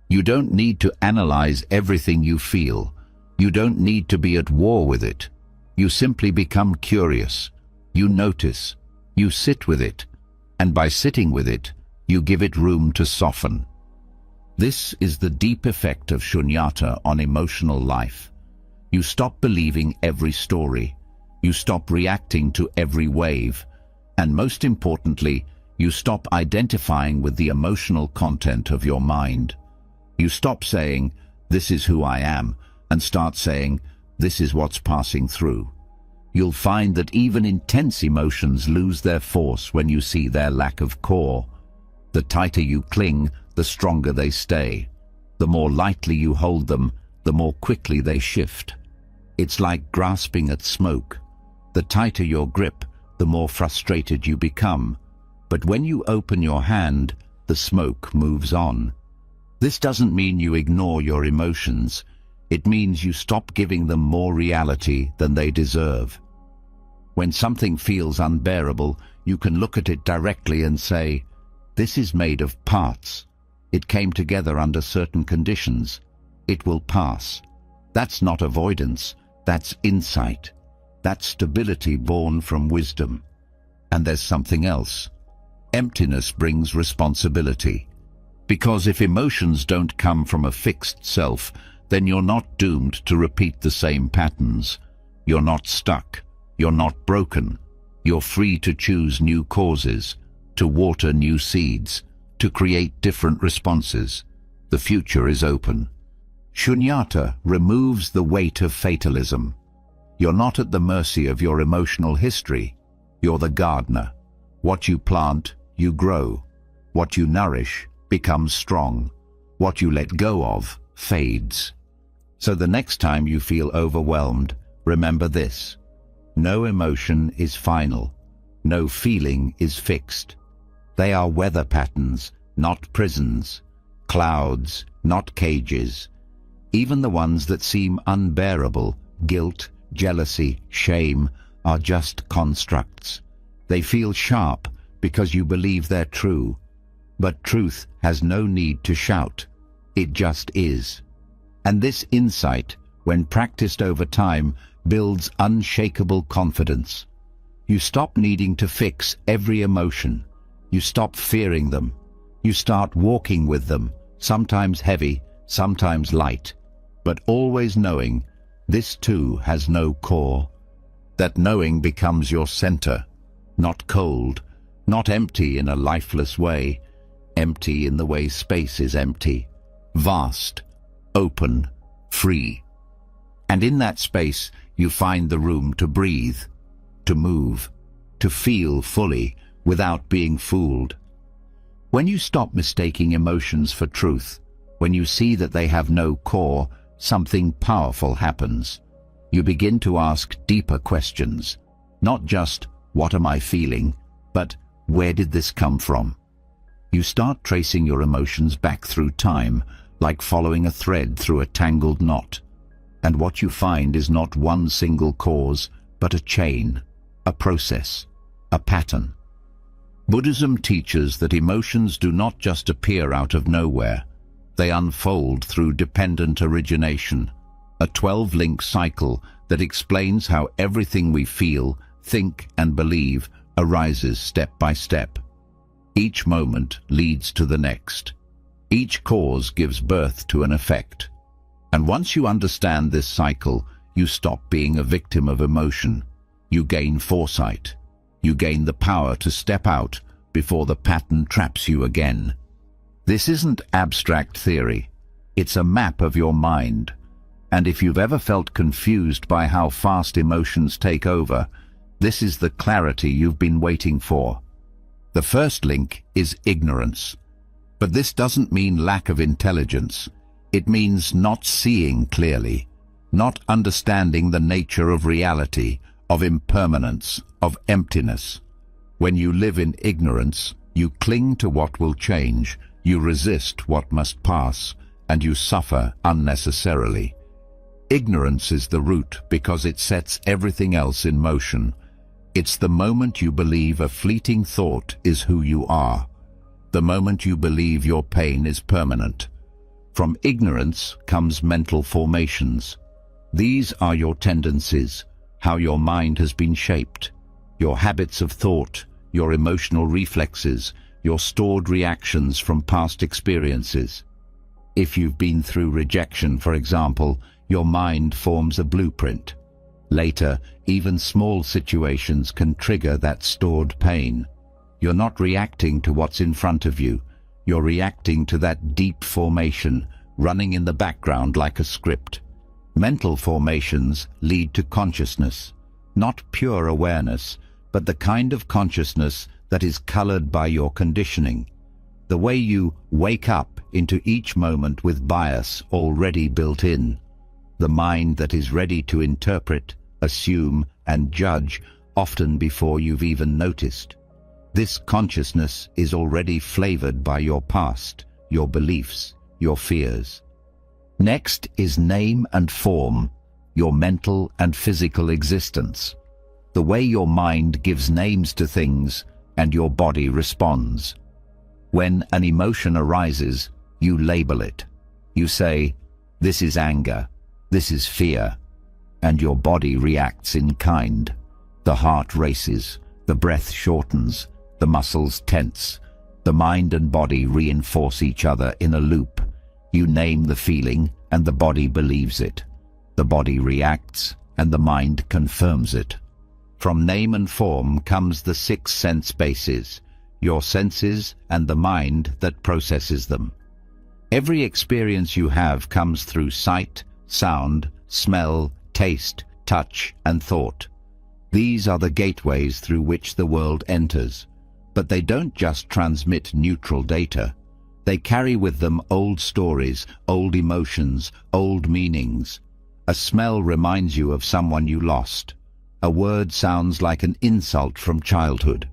A: You don't need to analyze everything you feel. You don't need to be at war with it. You simply become curious. You notice. You sit with it. And by sitting with it, you give it room to soften. This is the deep effect of shunyata on emotional life. You stop believing every story. You stop reacting to every wave. And most importantly, you stop identifying with the emotional content of your mind. You stop saying, "This is who I am," and start saying, "This is what's passing through." You'll find that even intense emotions lose their force when you see their lack of core. The tighter you cling, the stronger they stay. The more lightly you hold them, the more quickly they shift. It's like grasping at smoke. The tighter your grip, the more frustrated you become. But when you open your hand, the smoke moves on. This doesn't mean you ignore your emotions. It means you stop giving them more reality than they deserve. When something feels unbearable, you can look at it directly and say, "This is made of parts. It came together under certain conditions. It will pass." That's not avoidance, that's insight. That's stability born from wisdom. And there's something else. Emptiness brings responsibility. Because if emotions don't come from a fixed self, then you're not doomed to repeat the same patterns. You're not stuck. You're not broken. You're free to choose new causes, to water new seeds, to create different responses. The future is open. Shunyata removes the weight of fatalism. You're not at the mercy of your emotional history. You're the gardener. What you plant, you grow. What you nourish becomes strong. What you let go of fades. So the next time you feel overwhelmed, remember this. No emotion is final. No feeling is fixed. They are weather patterns, not prisons. Clouds, not cages. Even the ones that seem unbearable, guilt, jealousy, shame, are just constructs. They feel sharp because you believe they're true. But truth has no need to shout. It just is. And this insight, when practiced over time, builds unshakable confidence. You stop needing to fix every emotion. You stop fearing them. You start walking with them, sometimes heavy, sometimes light, but always knowing this too has no core. That knowing becomes your center, not cold, not empty in a lifeless way, empty in the way space is empty, vast, open, free. And in that space, you find the room to breathe, to move, to feel fully without being fooled. When you stop mistaking emotions for truth, when you see that they have no core, something powerful happens. You begin to ask deeper questions. Not just, what am I feeling, but where did this come from? You start tracing your emotions back through time, like following a thread through a tangled knot. And what you find is not one single cause, but a chain, a process, a pattern. Buddhism teaches that emotions do not just appear out of nowhere. They unfold through dependent origination, a 12-link cycle that explains how everything we feel, think, and believe arises step by step. Each moment leads to the next. Each cause gives birth to an effect. And once you understand this cycle, you stop being a victim of emotion. You gain foresight. You gain the power to step out before the pattern traps you again. This isn't abstract theory. It's a map of your mind. And if you've ever felt confused by how fast emotions take over, this is the clarity you've been waiting for. The first link is ignorance. But this doesn't mean lack of intelligence. It means not seeing clearly, not understanding the nature of reality, of impermanence, of emptiness. When you live in ignorance, you cling to what will change, you resist what must pass, and you suffer unnecessarily. Ignorance is the root because it sets everything else in motion. It's the moment you believe a fleeting thought is who you are, the moment you believe your pain is permanent. From ignorance comes mental formations. These are your tendencies, how your mind has been shaped, your habits of thought, your emotional reflexes, your stored reactions from past experiences. If you've been through rejection, for example, your mind forms a blueprint. Later, even small situations can trigger that stored pain. You're not reacting to what's in front of you. You're reacting to that deep formation, running in the background like a script. Mental formations lead to consciousness, not pure awareness, but the kind of consciousness that is colored by your conditioning. The way you wake up into each moment with bias already built in. The mind that is ready to interpret, assume, and judge often before you've even noticed. This consciousness is already flavored by your past, your beliefs, your fears. Next is name and form, your mental and physical existence. The way your mind gives names to things and your body responds. When an emotion arises, you label it. You say, "This is anger, this is fear," and your body reacts in kind. The heart races, the breath shortens, the muscles tense. The mind and body reinforce each other in a loop. You name the feeling, and the body believes it. The body reacts, and the mind confirms it. From name and form comes the 6 sense bases, your senses and the mind that processes them. Every experience you have comes through sight, sound, smell, taste, touch, and thought. These are the gateways through which the world enters. But they don't just transmit neutral data. They carry with them old stories, old emotions, old meanings. A smell reminds you of someone you lost. A word sounds like an insult from childhood.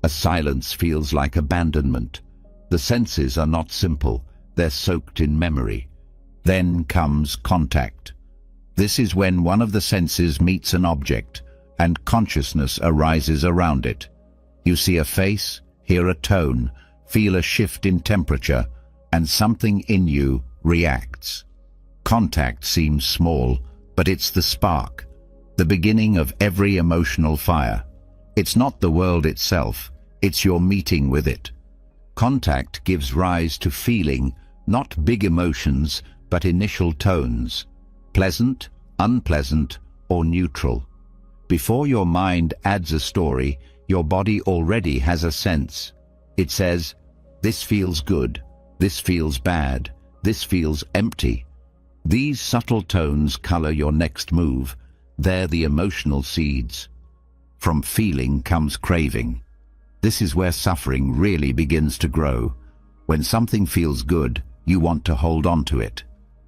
A: A silence feels like abandonment. The senses are not simple, they're soaked in memory. Then comes contact. This is when one of the senses meets an object, and consciousness arises around it. You see a face, hear a tone, feel a shift in temperature, and something in you reacts. Contact seems small, but it's the spark, the beginning of every emotional fire. It's not the world itself, it's your meeting with it. Contact gives rise to feeling, not big emotions, but initial tones, pleasant, unpleasant, or neutral. Before your mind adds a story, your body already has a sense. It says, "This feels good, this feels bad, this feels empty." These subtle tones color your next move. They're the emotional seeds. From feeling comes craving. This is where suffering really begins to grow. When something feels good, you want to hold on to it.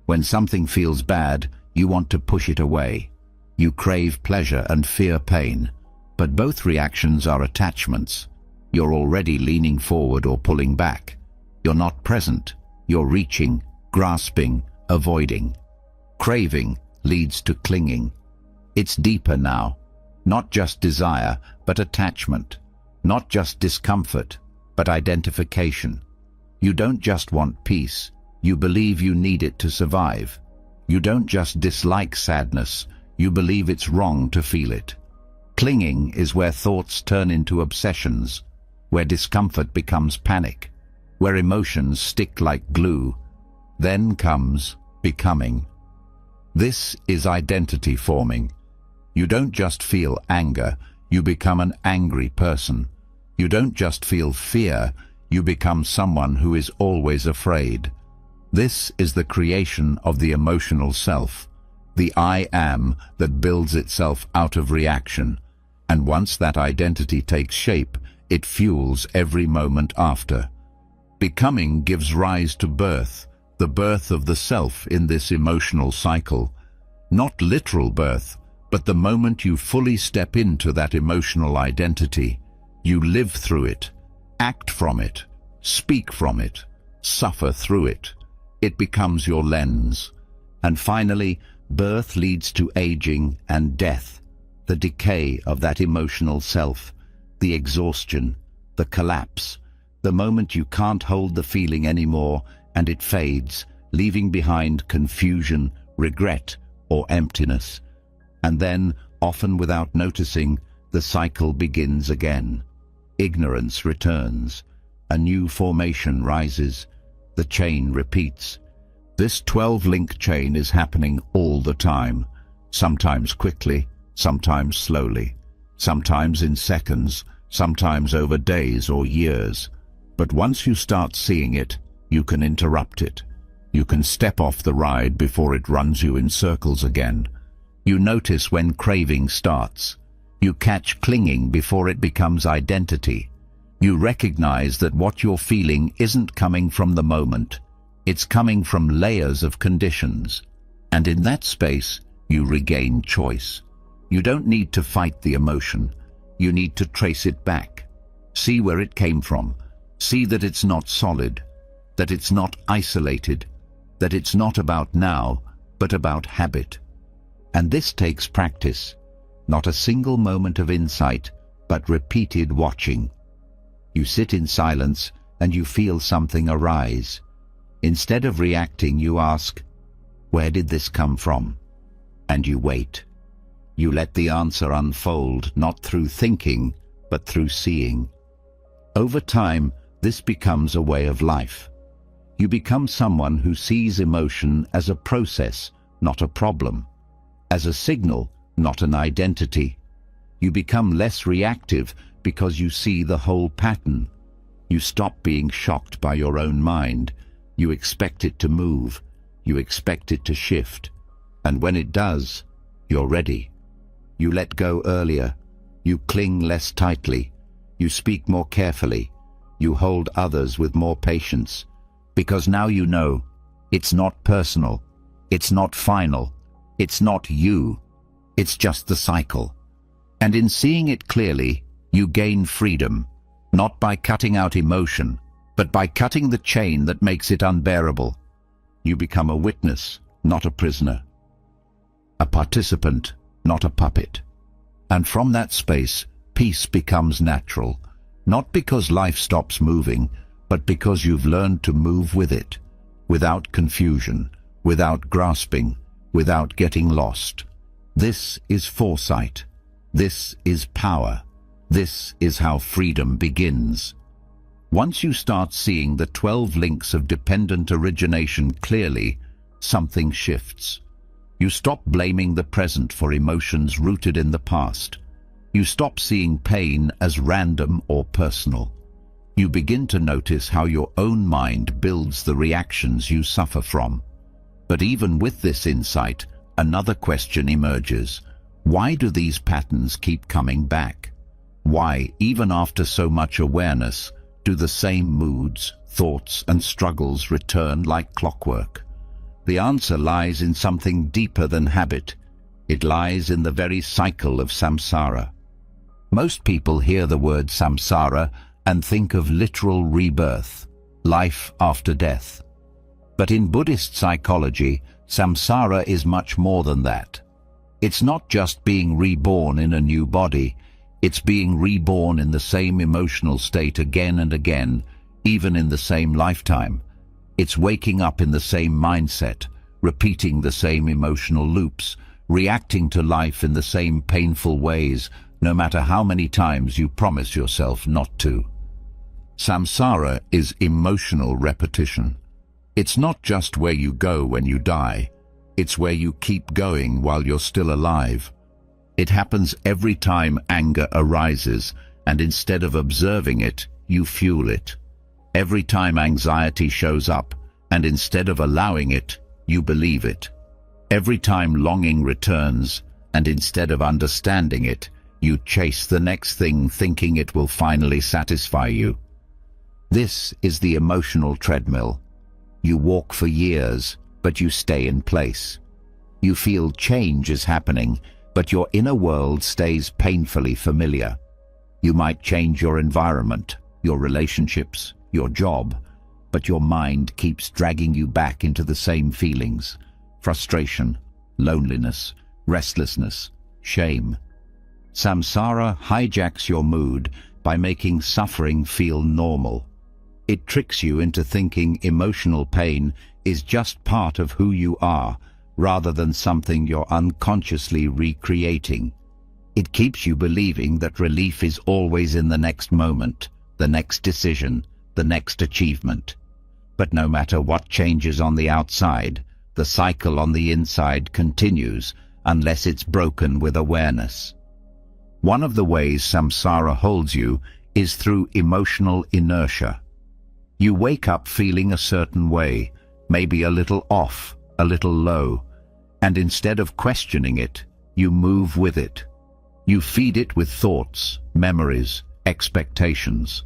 A: When something feels bad, you want to push it away. You crave pleasure and fear pain. But both reactions are attachments. You're already leaning forward or pulling back. You're not present. You're reaching, grasping, avoiding. Craving leads to clinging. It's deeper now. Not just desire, but attachment. Not just discomfort, but identification. You don't just want peace. You believe you need it to survive. You don't just dislike sadness. You believe it's wrong to feel it. Clinging is where thoughts turn into obsessions, where discomfort becomes panic, where emotions stick like glue. Then comes becoming. This is identity forming. You don't just feel anger, you become an angry person. You don't just feel fear, you become someone who is always afraid. This is the creation of the emotional self, the I am that builds itself out of reaction. And once that identity takes shape, it fuels every moment after. Becoming gives rise to birth, the birth of the self in this emotional cycle. Not literal birth, but the moment you fully step into that emotional identity. You live through it, act from it, speak from it, suffer through it. It becomes your lens. And finally, birth leads to aging and death, the decay of that emotional self, the exhaustion, the collapse, the moment you can't hold the feeling anymore and it fades, leaving behind confusion, regret, or emptiness. And then, often without noticing, the cycle begins again. Ignorance returns. A new formation rises. The chain repeats. This 12-link chain is happening all the time, sometimes quickly, sometimes slowly, sometimes in seconds, sometimes over days or years. But once you start seeing it, you can interrupt it. You can step off the ride before it runs you in circles again. You notice when craving starts. You catch clinging before it becomes identity. You recognize that what you're feeling isn't coming from the moment. It's coming from layers of conditions. And in that space, you regain choice. You don't need to fight the emotion. You need to trace it back. See where it came from. See that it's not solid, that it's not isolated, that it's not about now, but about habit. And this takes practice, not a single moment of insight, but repeated watching. You sit in silence and you feel something arise. Instead of reacting, you ask, where did this come from? And you wait. You let the answer unfold, not through thinking, but through seeing. Over time, this becomes a way of life. You become someone who sees emotion as a process, not a problem, as a signal, not an identity. You become less reactive because you see the whole pattern. You stop being shocked by your own mind. You expect it to move. You expect it to shift. And when it does, you're ready. You let go earlier. You cling less tightly. You speak more carefully. You hold others with more patience. Because now you know, it's not personal, it's not final, it's not you, it's just the cycle. And in seeing it clearly, you gain freedom, not by cutting out emotion, but by cutting the chain that makes it unbearable. You become a witness, not a prisoner. A participant, not a puppet. And from that space, peace becomes natural, not because life stops moving, but because you've learned to move with it, without confusion, without grasping, without getting lost. This is foresight. This is power. This is how freedom begins. Once you start seeing the 12 links of dependent origination clearly, something shifts. You stop blaming the present for emotions rooted in the past. You stop seeing pain as random or personal. You begin to notice how your own mind builds the reactions you suffer from. But even with this insight, another question emerges. Why do these patterns keep coming back? Why, even after so much awareness, do the same moods, thoughts, and struggles return like clockwork? The answer lies in something deeper than habit. It lies in the very cycle of samsara. Most people hear the word samsara and think of literal rebirth, life after death. But in Buddhist psychology, samsara is much more than that. It's not just being reborn in a new body, it's being reborn in the same emotional state again and again, even in the same lifetime. It's waking up in the same mindset, repeating the same emotional loops, reacting to life in the same painful ways, no matter how many times you promise yourself not to. Samsara is emotional repetition. It's not just where you go when you die. It's where you keep going while you're still alive. It happens every time anger arises, and instead of observing it, you fuel it. Every time anxiety shows up, and instead of allowing it, you believe it. Every time longing returns, and instead of understanding it, you chase the next thing thinking it will finally satisfy you. This is the emotional treadmill. You walk for years, but you stay in place. You feel change is happening, but your inner world stays painfully familiar. You might change your environment, your relationships, your job, but your mind keeps dragging you back into the same feelings: frustration, loneliness, restlessness, shame. Samsara hijacks your mood by making suffering feel normal. It tricks you into thinking emotional pain is just part of who you are, rather than something you're unconsciously recreating. It keeps you believing that relief is always in the next moment, the next decision, the next achievement. But no matter what changes on the outside, the cycle on the inside continues unless it's broken with awareness. One of the ways samsara holds you is through emotional inertia. You wake up feeling a certain way, maybe a little off, a little low, and instead of questioning it, you move with it. You feed it with thoughts, memories, expectations.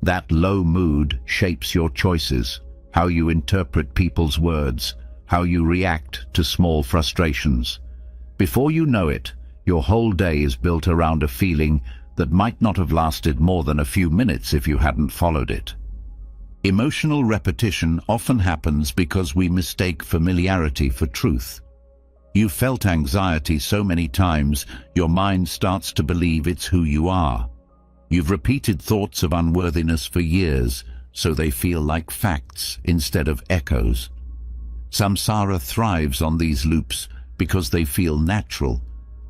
A: That low mood shapes your choices, how you interpret people's words, how you react to small frustrations. Before you know it, your whole day is built around a feeling that might not have lasted more than a few minutes if you hadn't followed it. Emotional repetition often happens because we mistake familiarity for truth. You've felt anxiety so many times, your mind starts to believe it's who you are. You've repeated thoughts of unworthiness for years, so they feel like facts instead of echoes. Samsara thrives on these loops because they feel natural.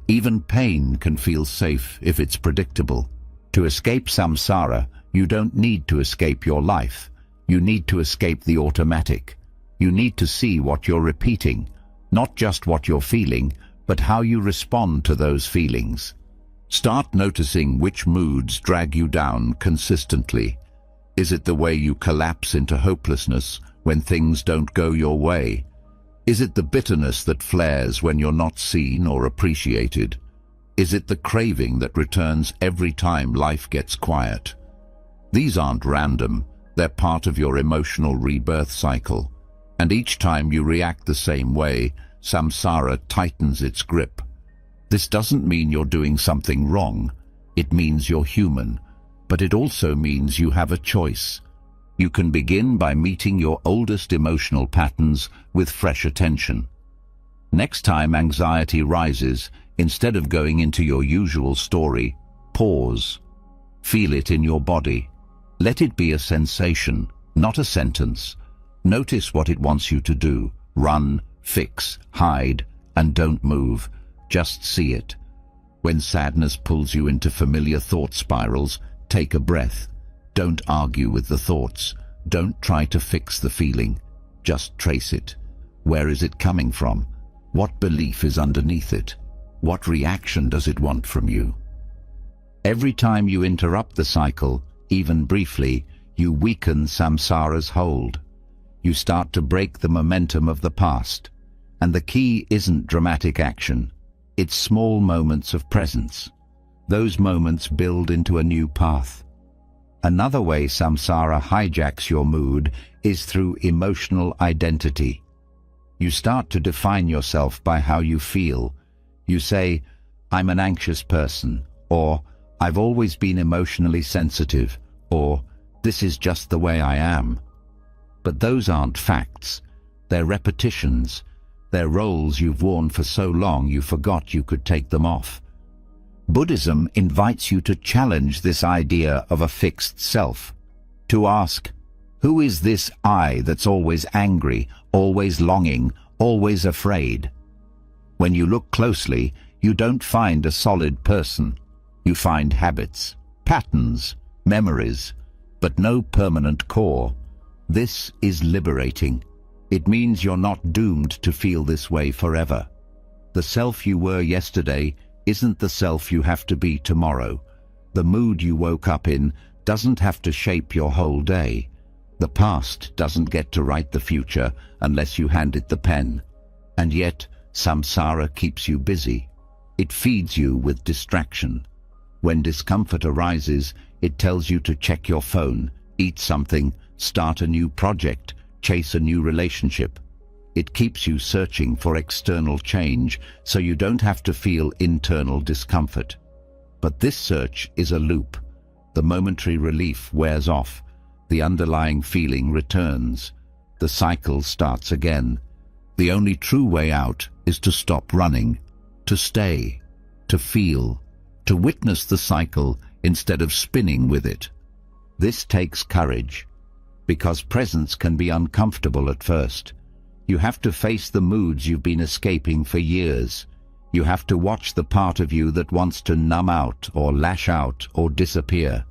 A: Even pain can feel safe if it's predictable. To escape samsara, you don't need to escape your life. You need to escape the automatic. You need to see what you're repeating, not just what you're feeling, but how you respond to those feelings. Start noticing which moods drag you down consistently. Is it the way you collapse into hopelessness when things don't go your way? Is it the bitterness that flares when you're not seen or appreciated? Is it the craving that returns every time life gets quiet? These aren't random, they're part of your emotional rebirth cycle. And each time you react the same way, samsara tightens its grip. This doesn't mean you're doing something wrong. It means you're human. But it also means you have a choice. You can begin by meeting your oldest emotional patterns with fresh attention. Next time anxiety rises, instead of going into your usual story, pause. Feel it in your body. Let it be a sensation, not a sentence. Notice what it wants you to do. Run, fix, hide, and don't move. Just see it. When sadness pulls you into familiar thought spirals, take a breath. Don't argue with the thoughts. Don't try to fix the feeling. Just trace it. Where is it coming from? What belief is underneath it? What reaction does it want from you? Every time you interrupt the cycle, even briefly, you weaken samsara's hold. You start to break the momentum of the past. And the key isn't dramatic action. It's small moments of presence. Those moments build into a new path. Another way samsara hijacks your mood is through emotional identity. You start to define yourself by how you feel. You say, I'm an anxious person, or I've always been emotionally sensitive, or this is just the way I am. But those aren't facts. They're repetitions. They're roles you've worn for so long you forgot you could take them off. Buddhism invites you to challenge this idea of a fixed self, to ask, who is this I that's always angry, always longing, always afraid? When you look closely, you don't find a solid person. You find habits, patterns, memories, but no permanent core. This is liberating. It means you're not doomed to feel this way forever. The self you were yesterday isn't the self you have to be tomorrow. The mood you woke up in doesn't have to shape your whole day. The past doesn't get to write the future unless you hand it the pen. And yet, samsara keeps you busy. It feeds you with distraction. When discomfort arises, it tells you to check your phone, eat something, start a new project, chase a new relationship. It keeps you searching for external change so you don't have to feel internal discomfort. But this search is a loop. The momentary relief wears off. The underlying feeling returns. The cycle starts again. The only true way out is to stop running, to stay, to feel, to witness the cycle instead of spinning with it. This takes courage, because presence can be uncomfortable at first. You have to face the moods you've been escaping for years. You have to watch the part of you that wants to numb out or lash out or disappear.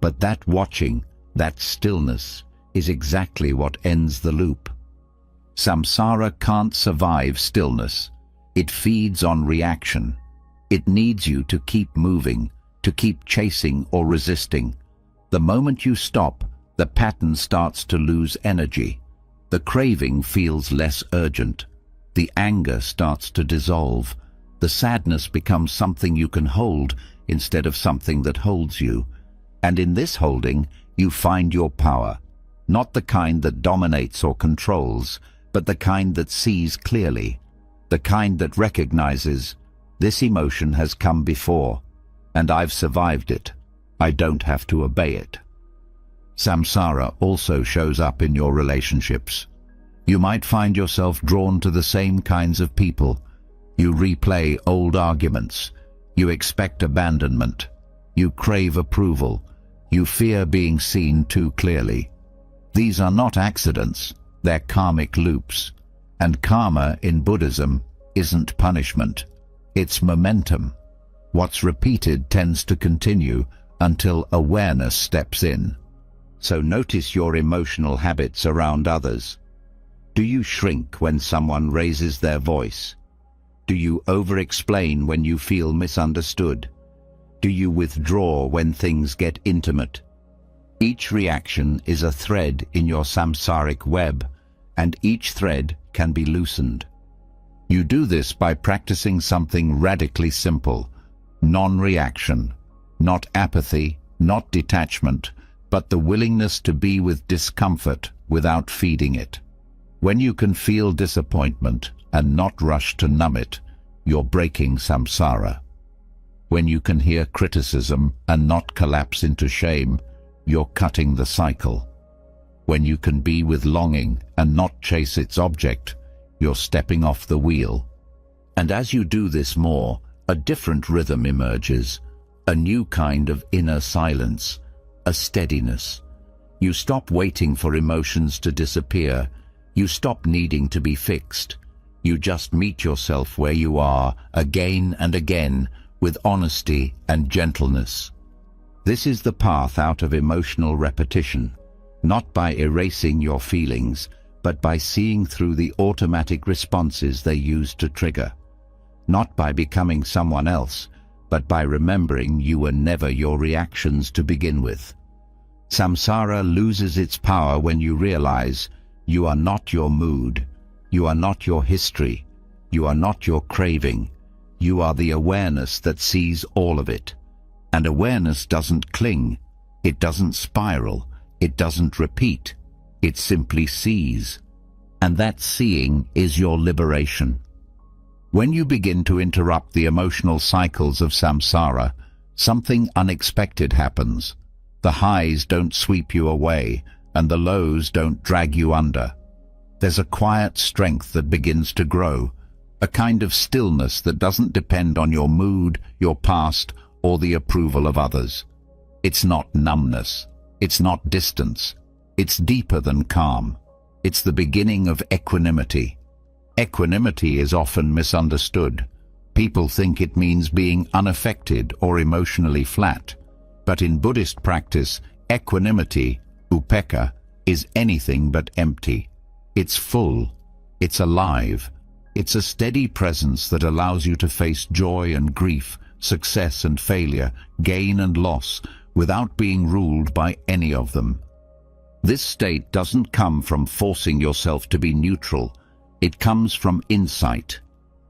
A: But that watching, that stillness, is exactly what ends the loop. Samsara can't survive stillness. It feeds on reaction. It needs you to keep moving, to keep chasing or resisting. The moment you stop, the pattern starts to lose energy. The craving feels less urgent. The anger starts to dissolve. The sadness becomes something you can hold instead of something that holds you. And in this holding, you find your power. Not the kind that dominates or controls, but the kind that sees clearly. The kind that recognizes, this emotion has come before, and I've survived it. I don't have to obey it. Samsara also shows up in your relationships. You might find yourself drawn to the same kinds of people. You replay old arguments. You expect abandonment. You crave approval. You fear being seen too clearly. These are not accidents. They're karmic loops. And karma in Buddhism isn't punishment. It's momentum. What's repeated tends to continue until awareness steps in. So notice your emotional habits around others. Do you shrink when someone raises their voice? Do you over-explain when you feel misunderstood? Do you withdraw when things get intimate? Each reaction is a thread in your samsaric web, and each thread can be loosened. You do this by practicing something radically simple: non-reaction, not apathy, not detachment, but the willingness to be with discomfort without feeding it. When you can feel disappointment and not rush to numb it, you're breaking samsara. When you can hear criticism and not collapse into shame, you're cutting the cycle. When you can be with longing and not chase its object, you're stepping off the wheel. And as you do this more, a different rhythm emerges, a new kind of inner silence, a steadiness. You stop waiting for emotions to disappear. You stop needing to be fixed. You just meet yourself where you are, again and again, with honesty and gentleness. This is the path out of emotional repetition, not by erasing your feelings, but by seeing through the automatic responses they use to trigger. Not by becoming someone else, but by remembering you were never your reactions to begin with. Samsara loses its power when you realize you are not your mood, you are not your history, you are not your craving. You are the awareness that sees all of it. And awareness doesn't cling, it doesn't spiral, it doesn't repeat, it simply sees. And that seeing is your liberation. When you begin to interrupt the emotional cycles of samsara, something unexpected happens. The highs don't sweep you away, and the lows don't drag you under. There's a quiet strength that begins to grow, a kind of stillness that doesn't depend on your mood, your past, or the approval of others. It's not numbness. It's not distance. It's deeper than calm. It's the beginning of equanimity. Equanimity is often misunderstood. People think it means being unaffected or emotionally flat. But in Buddhist practice, equanimity, upekkha, is anything but empty. It's full. It's alive. It's a steady presence that allows you to face joy and grief, success and failure, gain and loss, without being ruled by any of them. This state doesn't come from forcing yourself to be neutral. It comes from insight.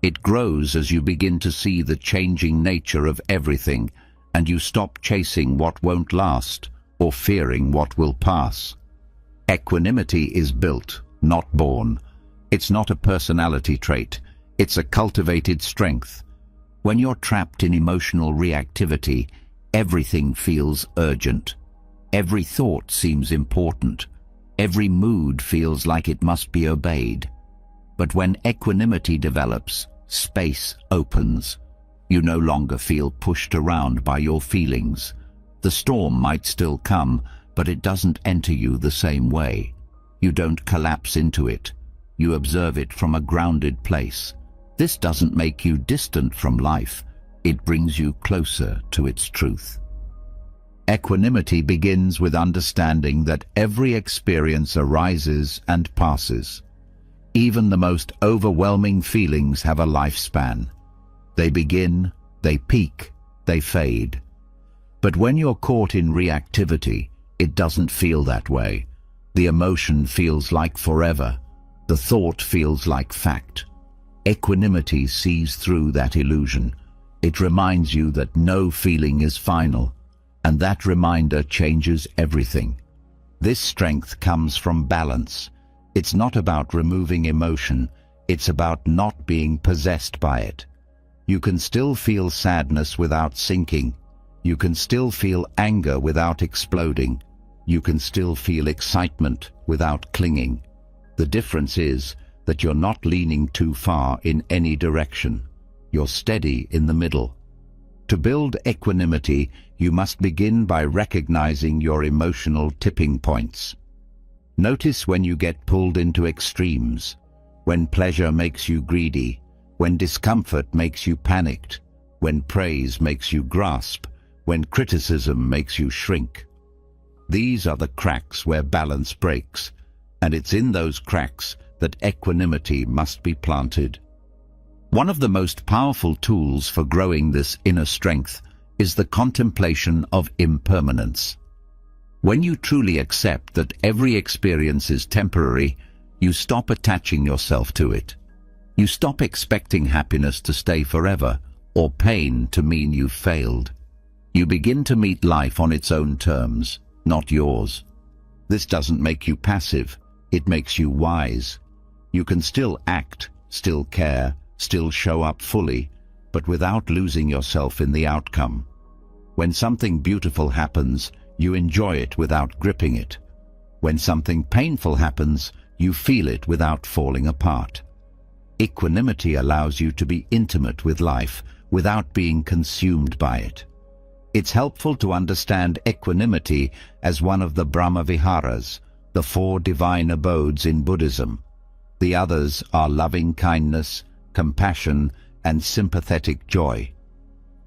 A: It grows as you begin to see the changing nature of everything, and you stop chasing what won't last or fearing what will pass. Equanimity is built, not born. It's not a personality trait. It's a cultivated strength. When you're trapped in emotional reactivity, everything feels urgent. Every thought seems important. Every mood feels like it must be obeyed. But when equanimity develops, space opens. You no longer feel pushed around by your feelings. The storm might still come, but it doesn't enter you the same way. You don't collapse into it. You observe it from a grounded place. This doesn't make you distant from life. It brings you closer to its truth. Equanimity begins with understanding that every experience arises and passes. Even the most overwhelming feelings have a lifespan. They begin, they peak, they fade. But when you're caught in reactivity, it doesn't feel that way. The emotion feels like forever. The thought feels like fact. Equanimity sees through that illusion. It reminds you that no feeling is final, and that reminder changes everything. This strength comes from balance. It's not about removing emotion, it's about not being possessed by it. You can still feel sadness without sinking. You can still feel anger without exploding. You can still feel excitement without clinging. The difference is that you're not leaning too far in any direction. You're steady in the middle. To build equanimity, you must begin by recognizing your emotional tipping points. Notice when you get pulled into extremes, when pleasure makes you greedy, when discomfort makes you panicked, when praise makes you grasp, when criticism makes you shrink. These are the cracks where balance breaks, and it's in those cracks that equanimity must be planted. One of the most powerful tools for growing this inner strength is the contemplation of impermanence. When you truly accept that every experience is temporary, you stop attaching yourself to it. You stop expecting happiness to stay forever, or pain to mean you've failed. You begin to meet life on its own terms, not yours. This doesn't make you passive, it makes you wise. You can still act, still care, still show up fully, but without losing yourself in the outcome. When something beautiful happens, you enjoy it without gripping it. When something painful happens, you feel it without falling apart. Equanimity allows you to be intimate with life without being consumed by it. It's helpful to understand equanimity as one of the Brahma Viharas, the 4 divine abodes in Buddhism. The others are loving kindness, compassion, and sympathetic joy.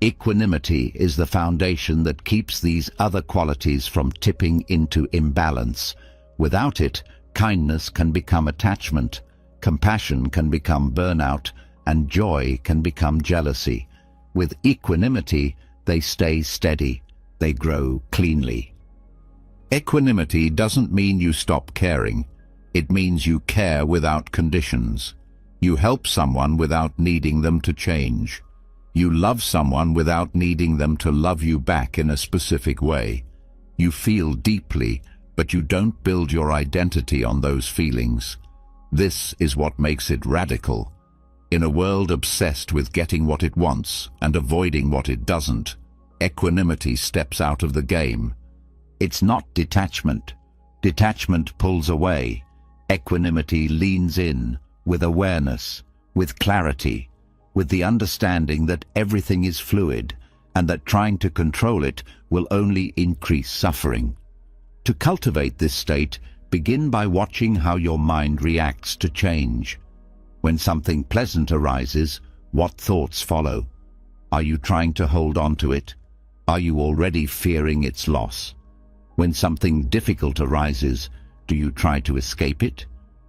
A: Equanimity is the foundation that keeps these other qualities from tipping into imbalance. Without it, kindness can become attachment, compassion can become burnout, and joy can become jealousy. With equanimity, they stay steady, they grow cleanly. Equanimity doesn't mean you stop caring. It means you care without conditions. You help someone without needing them to change. You love someone without needing them to love you back in a specific way. You feel deeply, but you don't build your identity on those feelings. This is what makes it radical. In a world obsessed with getting what it wants and avoiding what it doesn't, equanimity steps out of the game. It's not detachment. Detachment pulls away. Equanimity leans in, with awareness, with clarity, with the understanding that everything is fluid and that trying to control it will only increase suffering. To cultivate this state, begin by watching how your mind reacts to change. When something pleasant arises, what thoughts follow? Are you trying to hold on to it? Are you already fearing its loss? When something difficult arises, do you try to escape it?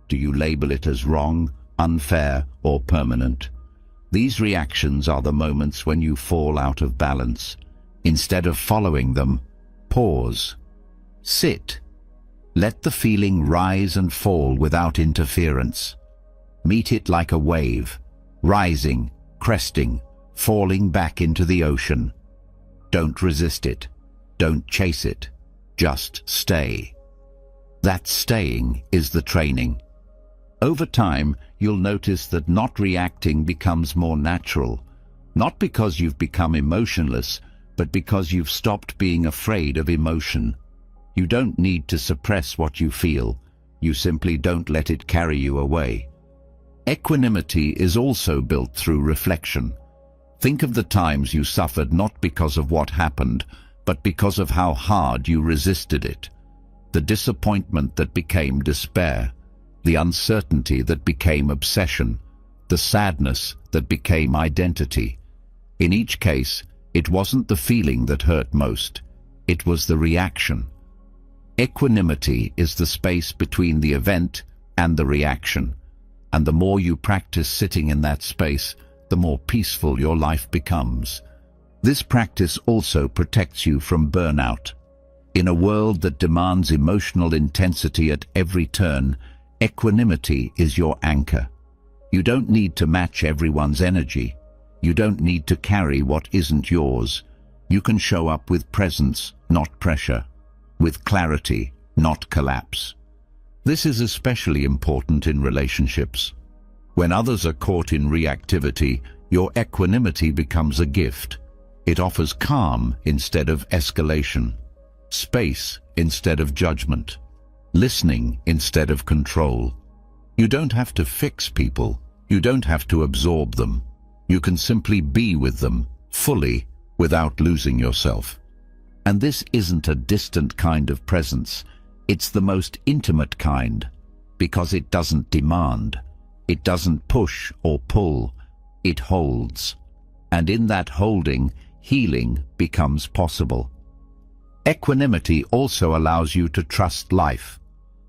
A: Do you label it as wrong, unfair, or permanent? These reactions are the moments when you fall out of balance. Instead of following them, pause. Sit. Let the feeling rise and fall without interference. Meet it like a wave, rising, cresting, falling back into the ocean. Don't resist it. Don't chase it. Just stay. That staying is the training. Over time, you'll notice that not reacting becomes more natural, not because you've become emotionless, but because you've stopped being afraid of emotion. You don't need to suppress what you feel. You simply don't let it carry you away. Equanimity is also built through reflection. Think of the times you suffered not because of what happened, but because of how hard you resisted it. The disappointment that became despair, the uncertainty that became obsession, the sadness that became identity. In each case, it wasn't the feeling that hurt most. it was the reaction. Equanimity is the space between the event and the reaction, and the more you practice sitting in that space, the more peaceful your life becomes. This practice also protects you from burnout. In a world that demands emotional intensity at every turn, equanimity is your anchor. You don't need to match everyone's energy. You don't need to carry what isn't yours. You can show up with presence, not pressure, with clarity, not collapse. This is especially important in relationships. When others are caught in reactivity, your equanimity becomes a gift. It offers calm instead of escalation, space instead of judgment, listening instead of control. You don't have to fix people. You don't have to absorb them. You can simply be with them, fully, without losing yourself. And this isn't a distant kind of presence. It's the most intimate kind, because it doesn't demand. It doesn't push or pull. It holds. And in that holding, healing becomes possible. Equanimity also allows you to trust life,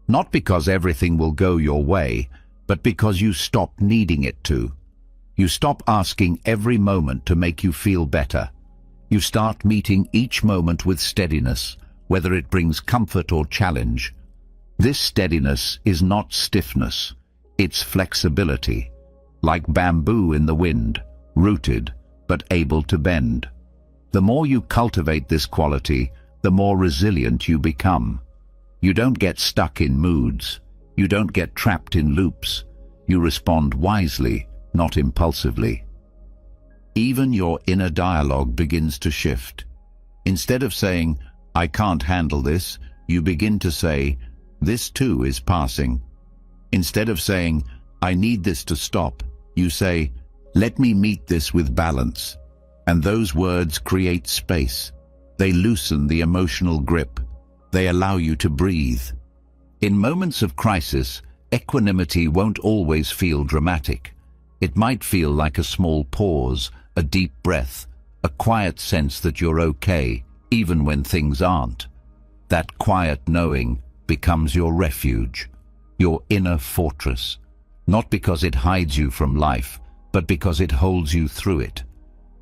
A: not because everything will go your way, but because you stop needing it to. You stop asking every moment to make you feel better. You start meeting each moment with steadiness, whether it brings comfort or challenge. This steadiness is not stiffness, it's flexibility, like bamboo in the wind, rooted but able to bend. The more you cultivate this quality, the more resilient you become. You don't get stuck in moods. You don't get trapped in loops. You respond wisely, not impulsively. Even your inner dialogue begins to shift. Instead of saying, "I can't handle this," you begin to say, "This too is passing." Instead of saying, "I need this to stop," you say, "Let me meet this with balance." And those words create space. They loosen the emotional grip. They allow you to breathe. In moments of crisis, equanimity won't always feel dramatic. It might feel like a small pause, a deep breath, a quiet sense that you're okay, even when things aren't. That quiet knowing becomes your refuge, your inner fortress, not because it hides you from life, but because it holds you through it.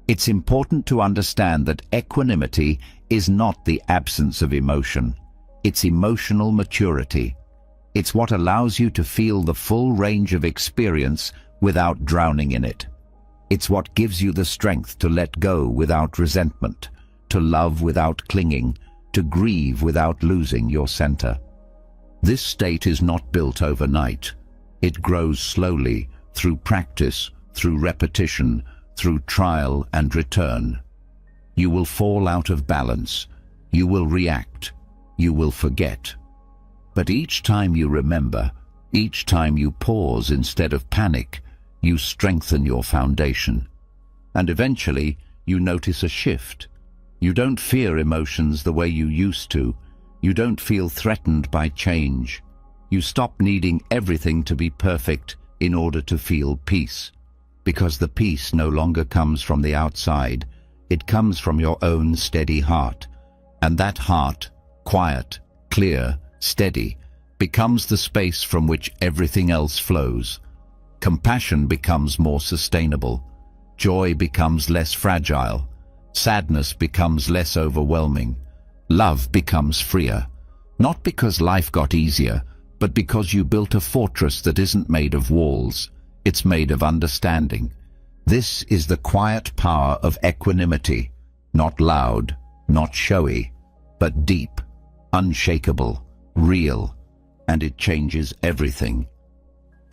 A: It's important to understand that equanimity is not the absence of emotion. It's emotional maturity. It's what allows you to feel the full range of experience without drowning in it. It's what gives you the strength to let go without resentment, to love without clinging, to grieve without losing your center. This state is not built overnight. It grows slowly, through practice, through repetition, through trial and return. You will fall out of balance. You will react. You will forget. But each time you remember, each time you pause instead of panic, you strengthen your foundation. And eventually, you notice a shift. You don't fear emotions the way you used to. You don't feel threatened by change. You stop needing everything to be perfect in order to feel peace. Because the peace no longer comes from the outside. It comes from your own steady heart. And that heart, quiet, clear, steady, becomes the space from which everything else flows. Compassion becomes more sustainable. Joy becomes less fragile. Sadness becomes less overwhelming. Love becomes freer. Not because life got easier, but because you built a fortress that isn't made of walls. It's made of understanding. This is the quiet power of equanimity. Not loud, not showy, but deep, unshakable, real, and it changes everything.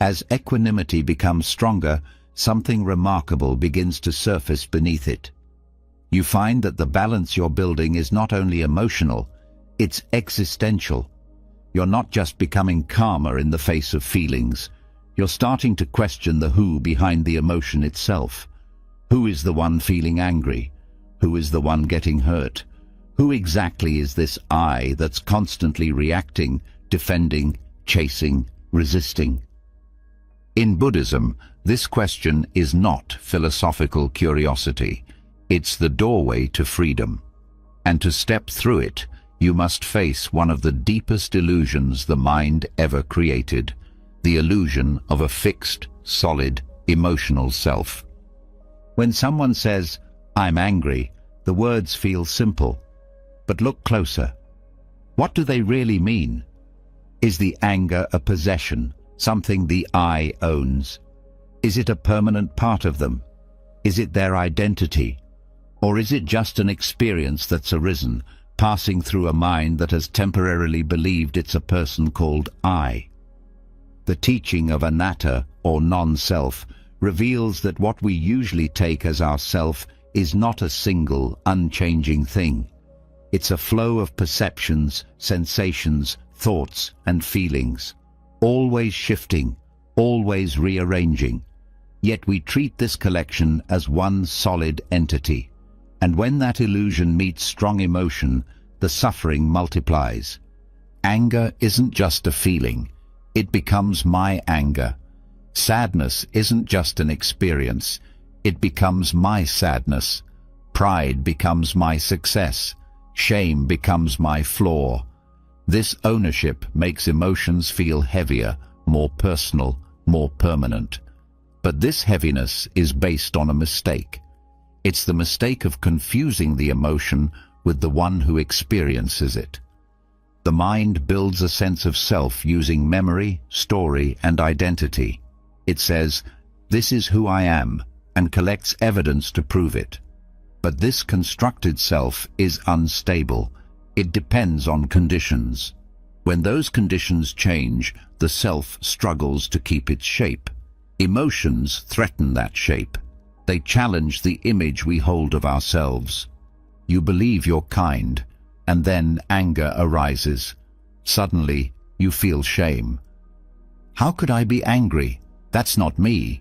A: As equanimity becomes stronger, something remarkable begins to surface beneath it. You find that the balance you're building is not only emotional, it's existential. You're not just becoming calmer in the face of feelings. You're starting to question the who behind the emotion itself. Who is the one feeling angry? Who is the one getting hurt? Who exactly is this I that's constantly reacting, defending, chasing, resisting? In Buddhism, this question is not philosophical curiosity. It's the doorway to freedom. And to step through it, you must face one of the deepest illusions the mind ever created, the illusion of a fixed, solid, emotional self. When someone says, "I'm angry," the words feel simple. But look closer. What do they really mean? Is the anger a possession, something the I owns? Is it a permanent part of them? Is it their identity? Or is it just an experience that's arisen, passing through a mind that has temporarily believed it's a person called I? The teaching of anatta, or non-self, reveals that what we usually take as our self is not a single, unchanging thing. It's a flow of perceptions, sensations, thoughts, and feelings, always shifting, always rearranging. Yet we treat this collection as one solid entity. And when that illusion meets strong emotion, the suffering multiplies. Anger isn't just a feeling, it becomes my anger. Sadness isn't just an experience, it becomes my sadness. Pride becomes my success. Shame becomes my flaw. This ownership makes emotions feel heavier, more personal, more permanent. But this heaviness is based on a mistake. It's the mistake of confusing the emotion with the one who experiences it. The mind builds a sense of self using memory, story, and identity. It says, "This is who I am," and collects evidence to prove it. But this constructed self is unstable. It depends on conditions. When those conditions change, the self struggles to keep its shape. Emotions threaten that shape. They challenge the image we hold of ourselves. You believe you're kind, and then anger arises. Suddenly, you feel shame. How could I be angry? That's not me.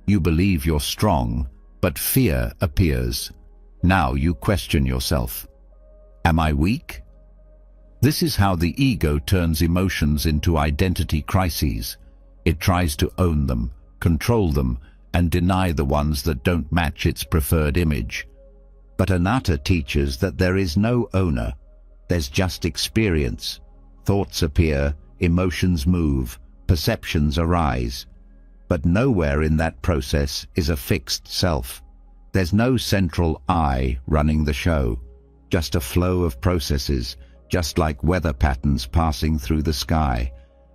A: You believe you're strong, but fear appears. Now you question yourself. Am I weak? This is how the ego turns emotions into identity crises. It tries to own them, control them, and deny the ones that don't match its preferred image. But anatta teaches that there is no owner. There's just experience. Thoughts appear, emotions move, perceptions arise. But nowhere in that process is a fixed self. There's no central I running the show. Just a flow of processes, just like weather patterns passing through the sky.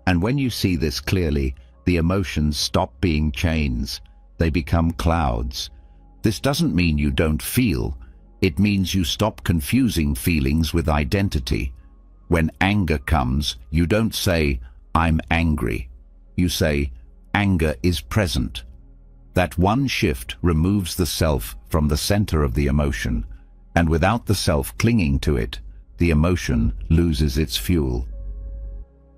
A: And when you see this clearly, the emotions stop being chains. They become clouds. This doesn't mean you don't feel. It means you stop confusing feelings with identity. When anger comes, you don't say, "I'm angry." You say, "Anger is present." That one shift removes the self from the center of the emotion, and without the self clinging to it, the emotion loses its fuel.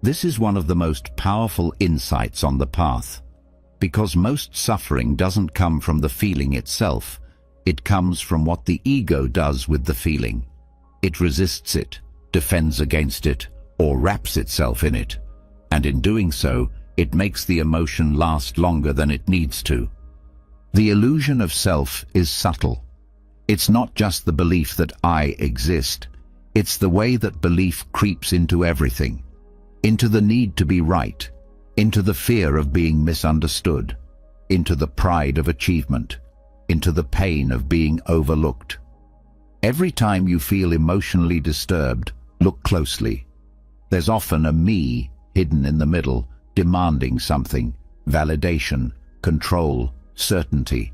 A: This is one of the most powerful insights on the path, because most suffering doesn't come from the feeling itself. It comes from what the ego does with the feeling. It resists it, defends against it, or wraps itself in it. And in doing so, it makes the emotion last longer than it needs to. The illusion of self is subtle. It's not just the belief that I exist. It's the way that belief creeps into everything. Into the need to be right. Into the fear of being misunderstood. Into the pride of achievement. Into the pain of being overlooked. Every time you feel emotionally disturbed, look closely. There's often a me hidden in the middle, demanding something, validation, control, certainty.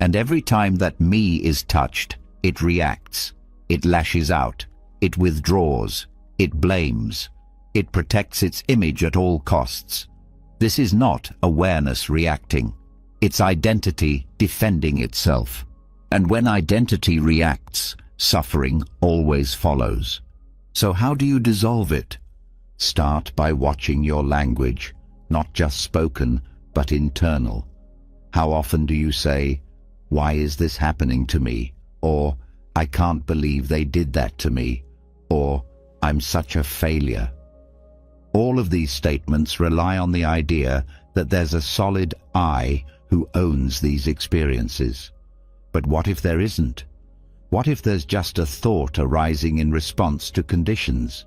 A: And every time that me is touched, it reacts, it lashes out, it withdraws, it blames, it protects its image at all costs. This is not awareness reacting. It's identity defending itself. And when identity reacts, suffering always follows. So how do you dissolve it? Start by watching your language, not just spoken, but internal. How often do you say, "Why is this happening to me?" Or, "I can't believe they did that to me." Or, "I'm such a failure." All of these statements rely on the idea that there's a solid I who owns these experiences. But what if there isn't? What if there's just a thought arising in response to conditions?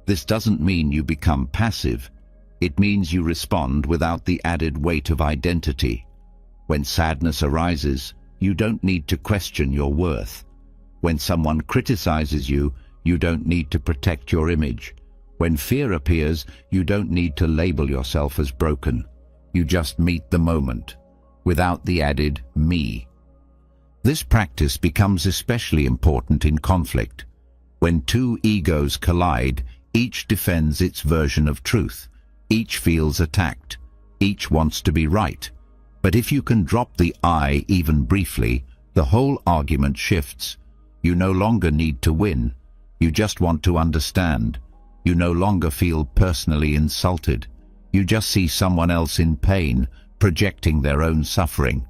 A: This doesn't mean you become passive. It means you respond without the added weight of identity. When sadness arises, you don't need to question your worth. When someone criticizes you, you don't need to protect your image. When fear appears, you don't need to label yourself as broken. You just meet the moment, without the added me. This practice becomes especially important in conflict. When two egos collide, each defends its version of truth. Each feels attacked. Each wants to be right. But if you can drop the I even briefly, the whole argument shifts. You no longer need to win. You just want to understand. You no longer feel personally insulted. You just see someone else in pain, projecting their own suffering.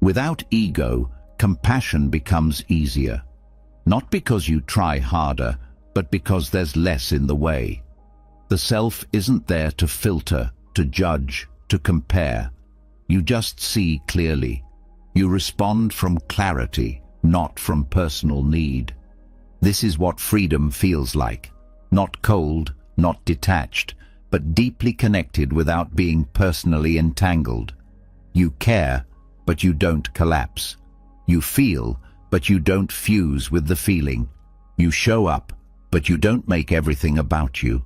A: Without ego, compassion becomes easier. Not because you try harder, but because there's less in the way. The self isn't there to filter, to judge, to compare. You just see clearly. You respond from clarity, not from personal need. This is what freedom feels like. Not cold, not detached, but deeply connected without being personally entangled. You care, but you don't collapse. You feel, but you don't fuse with the feeling. You show up, but you don't make everything about you.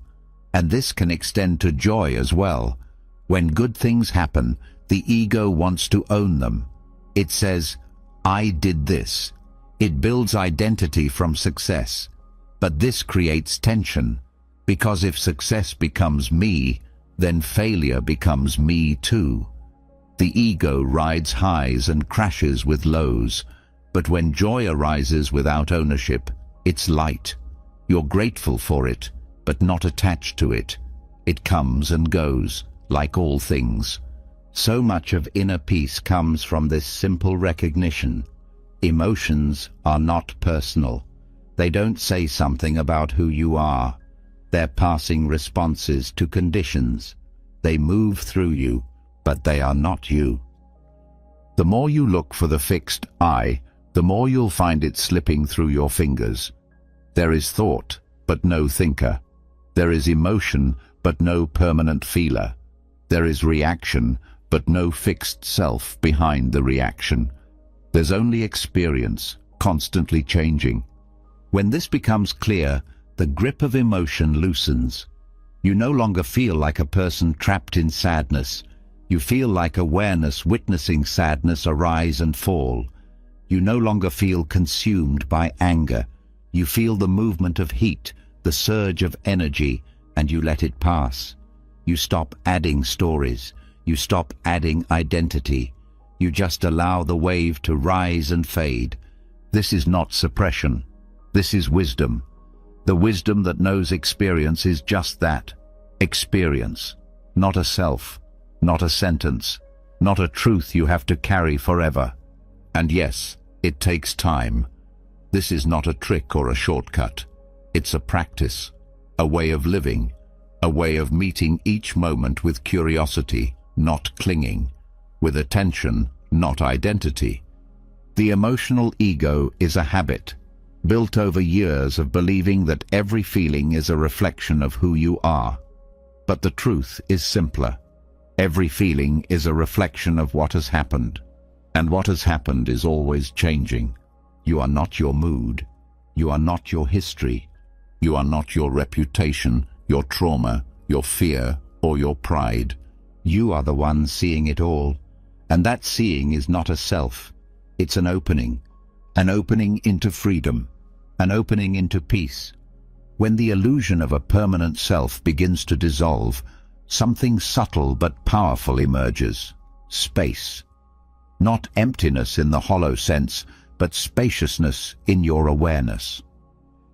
A: And this can extend to joy as well. When good things happen, the ego wants to own them. It says, I did this. It builds identity from success. But this creates tension, because if success becomes me, then failure becomes me too. The ego rides highs and crashes with lows, but when joy arises without ownership, it's light. You're grateful for it, but not attached to it. It comes and goes, like all things. So much of inner peace comes from this simple recognition. Emotions are not personal. They don't say something about who you are. They're passing responses to conditions. They move through you, but they are not you. The more you look for the fixed I, the more you'll find it slipping through your fingers. There is thought, but no thinker. There is emotion, but no permanent feeler. There is reaction, but no fixed self behind the reaction. There's only experience, constantly changing. When this becomes clear, the grip of emotion loosens. You no longer feel like a person trapped in sadness. You feel like awareness witnessing sadness arise and fall. You no longer feel consumed by anger. You feel the movement of heat, the surge of energy, and you let it pass. You stop adding stories. You stop adding identity. You just allow the wave to rise and fade. This is not suppression. This is wisdom. The wisdom that knows experience is just that. Experience. Not a self. Not a sentence. Not a truth you have to carry forever. And yes, it takes time. This is not a trick or a shortcut. It's a practice. A way of living. A way of meeting each moment with curiosity, not clinging. With attention, not identity. The emotional ego is a habit, built over years of believing that every feeling is a reflection of who you are. But the truth is simpler. Every feeling is a reflection of what has happened. And what has happened is always changing. You are not your mood. You are not your history. You are not your reputation, your trauma, your fear, or your pride. You are the one seeing it all. And that seeing is not a self. It's an opening into freedom, an opening into peace. When the illusion of a permanent self begins to dissolve, something subtle but powerful emerges. Space. Not emptiness in the hollow sense, but spaciousness in your awareness.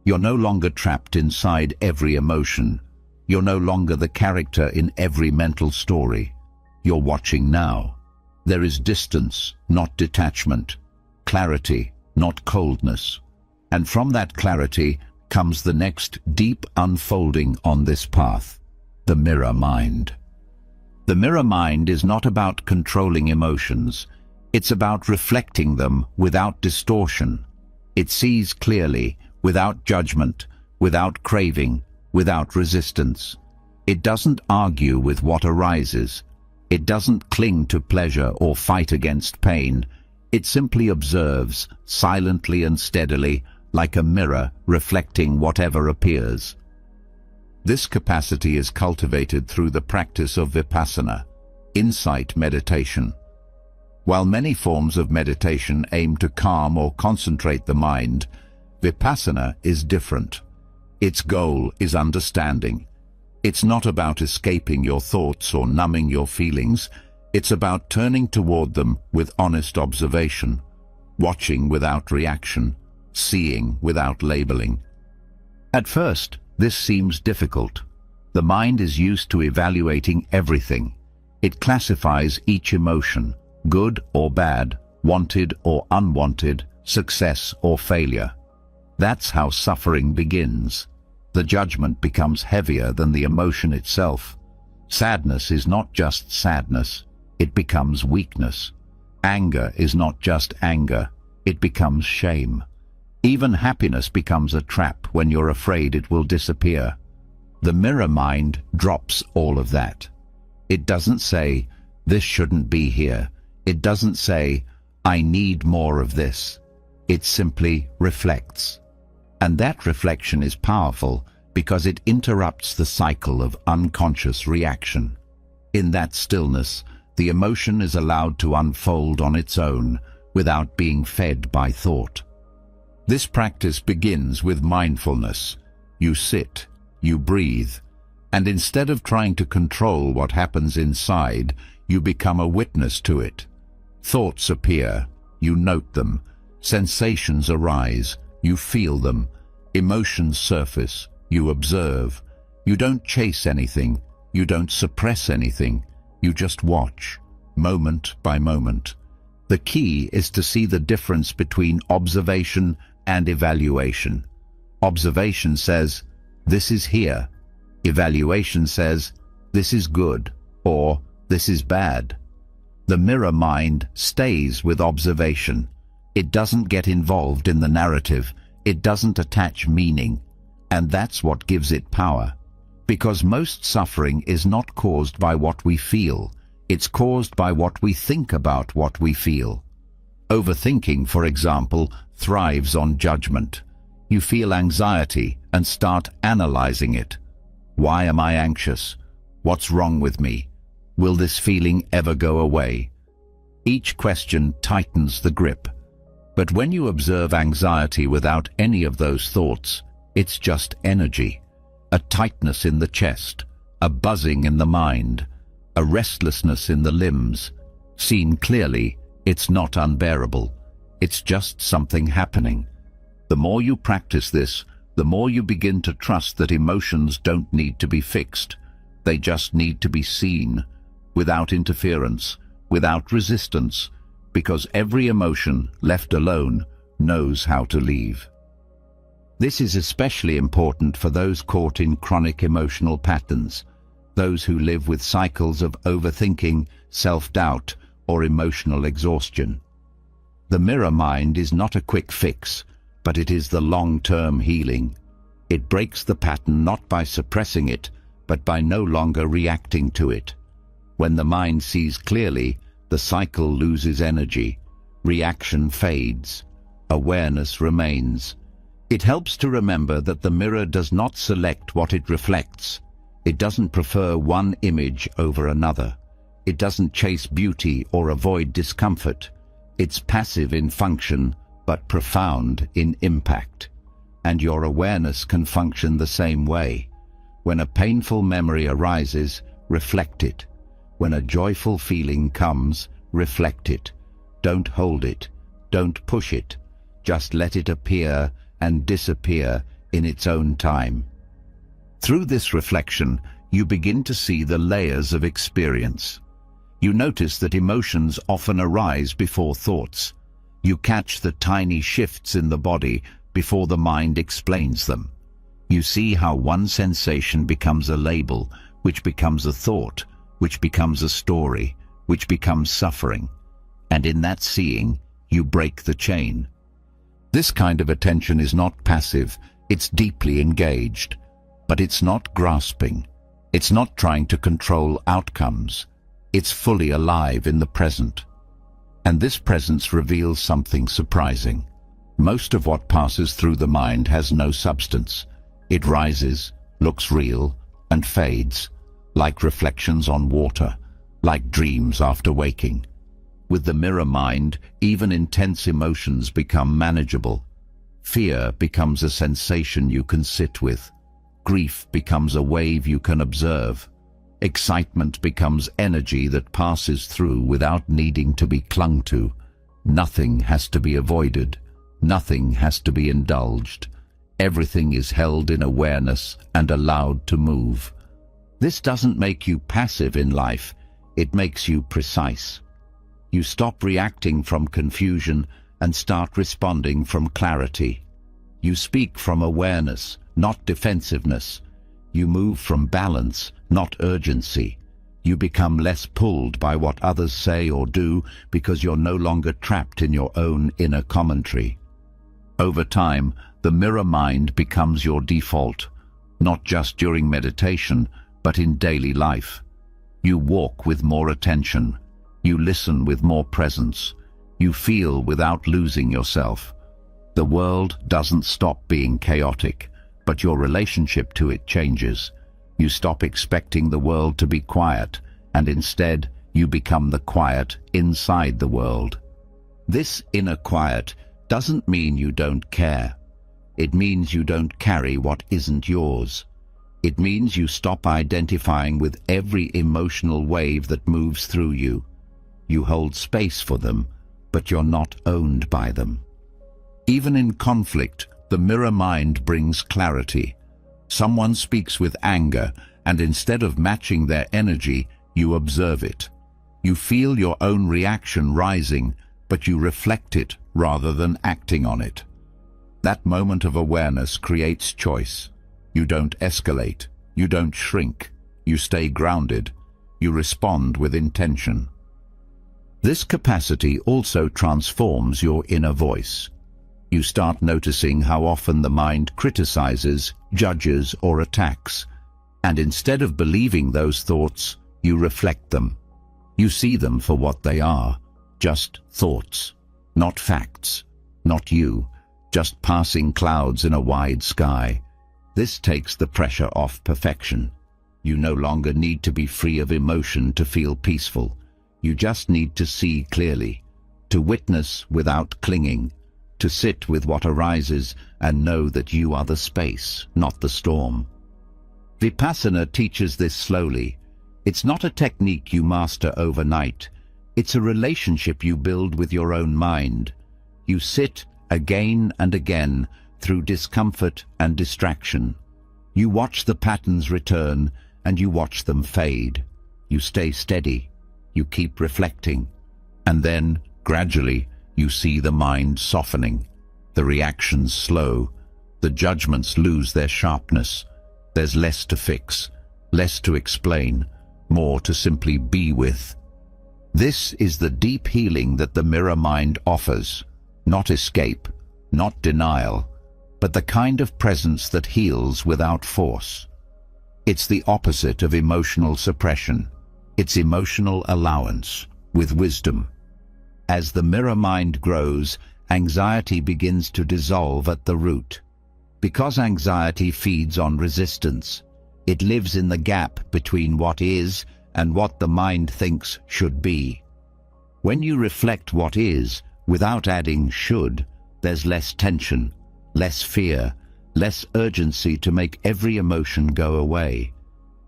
A: You're no longer trapped inside every emotion. You're no longer the character in every mental story. You're watching now. There is distance, not detachment. Clarity, not coldness. And from that clarity comes the next deep unfolding on this path, the mirror mind. The mirror mind is not about controlling emotions. It's about reflecting them without distortion. It sees clearly, without judgment, without craving, without resistance. It doesn't argue with what arises. It doesn't cling to pleasure or fight against pain. It simply observes, silently and steadily, like a mirror reflecting whatever appears. This capacity is cultivated through the practice of vipassana, insight meditation. While many forms of meditation aim to calm or concentrate the mind, vipassana is different. Its goal is understanding. It's not about escaping your thoughts or numbing your feelings. It's about turning toward them with honest observation, watching without reaction, seeing without labeling. At first, this seems difficult. The mind is used to evaluating everything. It classifies each emotion, good or bad, wanted or unwanted, success or failure. That's how suffering begins. The judgment becomes heavier than the emotion itself. Sadness is not just sadness, it becomes weakness. Anger is not just anger, it becomes shame. Even happiness becomes a trap when you're afraid it will disappear. The mirror mind drops all of that. It doesn't say, "This shouldn't be here." It doesn't say, "I need more of this." It simply reflects. And that reflection is powerful because it interrupts the cycle of unconscious reaction. In that stillness, the emotion is allowed to unfold on its own without being fed by thought. This practice begins with mindfulness. You sit, you breathe, and instead of trying to control what happens inside, you become a witness to it. Thoughts appear, you note them. Sensations arise, you feel them. Emotions surface, you observe. You don't chase anything, you don't suppress anything, you just watch, moment by moment. The key is to see the difference between observation and evaluation. Observation says, "This is here." Evaluation says, "This is good," or "This is bad." The mirror mind stays with observation. It doesn't get involved in the narrative. It doesn't attach meaning. And that's what gives it power. Because most suffering is not caused by what we feel. It's caused by what we think about what we feel. Overthinking, for example, thrives on judgment. You feel anxiety and start analyzing it. Why am I anxious? What's wrong with me? Will this feeling ever go away? Each question tightens the grip. But when you observe anxiety without any of those thoughts, it's just energy. A tightness in the chest, a buzzing in the mind, a restlessness in the limbs. Seen clearly, it's not unbearable. It's just something happening. The more you practice this, the more you begin to trust that emotions don't need to be fixed. They just need to be seen, without interference, without resistance, because every emotion, left alone, knows how to leave. This is especially important for those caught in chronic emotional patterns, those who live with cycles of overthinking, self-doubt, or emotional exhaustion. The mirror mind is not a quick fix, but it is the long-term healing. It breaks the pattern not by suppressing it, but by no longer reacting to it. When the mind sees clearly, the cycle loses energy. Reaction fades. Awareness remains. It helps to remember that the mirror does not select what it reflects. It doesn't prefer one image over another. It doesn't chase beauty or avoid discomfort. It's passive in function, but profound in impact. And your awareness can function the same way. When a painful memory arises, reflect it. When a joyful feeling comes, reflect it. Don't hold it. Don't push it. Just let it appear and disappear in its own time. Through this reflection, you begin to see the layers of experience. You notice that emotions often arise before thoughts. You catch the tiny shifts in the body before the mind explains them. You see how one sensation becomes a label, which becomes a thought, which becomes a story, which becomes suffering. And in that seeing, you break the chain. This kind of attention is not passive, it's deeply engaged. But it's not grasping. It's not trying to control outcomes. It's fully alive in the present. And this presence reveals something surprising. Most of what passes through the mind has no substance. It rises, looks real, and fades, like reflections on water, like dreams after waking. With the mirror mind, even intense emotions become manageable. Fear becomes a sensation you can sit with. Grief becomes a wave you can observe. Excitement becomes energy that passes through without needing to be clung to. Nothing has to be avoided. Nothing has to be indulged. Everything is held in awareness and allowed to move. This doesn't make you passive in life. It makes you precise. You stop reacting from confusion and start responding from clarity. You speak from awareness, not defensiveness. You move from balance, not urgency. You become less pulled by what others say or do because you're no longer trapped in your own inner commentary. Over time, the mirror mind becomes your default, not just during meditation, but in daily life. You walk with more attention. You listen with more presence. You feel without losing yourself. The world doesn't stop being chaotic, but your relationship to it changes. You stop expecting the world to be quiet, and instead you become the quiet inside the world. This inner quiet doesn't mean you don't care. It means you don't carry what isn't yours. It means you stop identifying with every emotional wave that moves through you. You hold space for them, but you're not owned by them. Even in conflict, the mirror mind brings clarity. Someone speaks with anger, and instead of matching their energy, you observe it. You feel your own reaction rising, but you reflect it rather than acting on it. That moment of awareness creates choice. You don't escalate. You don't shrink. You stay grounded. You respond with intention. This capacity also transforms your inner voice. You start noticing how often the mind criticizes, judges, or attacks. And instead of believing those thoughts, you reflect them. You see them for what they are, just thoughts, not facts, not you, just passing clouds in a wide sky. This takes the pressure off perfection. You no longer need to be free of emotion to feel peaceful. You just need to see clearly, to witness without clinging, to sit with what arises and know that you are the space, not the storm. Vipassana teaches this slowly. It's not a technique you master overnight. It's a relationship you build with your own mind. You sit again and again through discomfort and distraction. You watch the patterns return and you watch them fade. You stay steady. You keep reflecting. And then, gradually, you see the mind softening. The reactions slow. The judgments lose their sharpness. There's less to fix, less to explain, more to simply be with. This is the deep healing that the mirror mind offers. Not escape, not denial, but the kind of presence that heals without force. It's the opposite of emotional suppression. It's emotional allowance, with wisdom. As the mirror mind grows, anxiety begins to dissolve at the root. Because anxiety feeds on resistance, it lives in the gap between what is and what the mind thinks should be. When you reflect what is, without adding should, there's less tension, less fear, less urgency to make every emotion go away.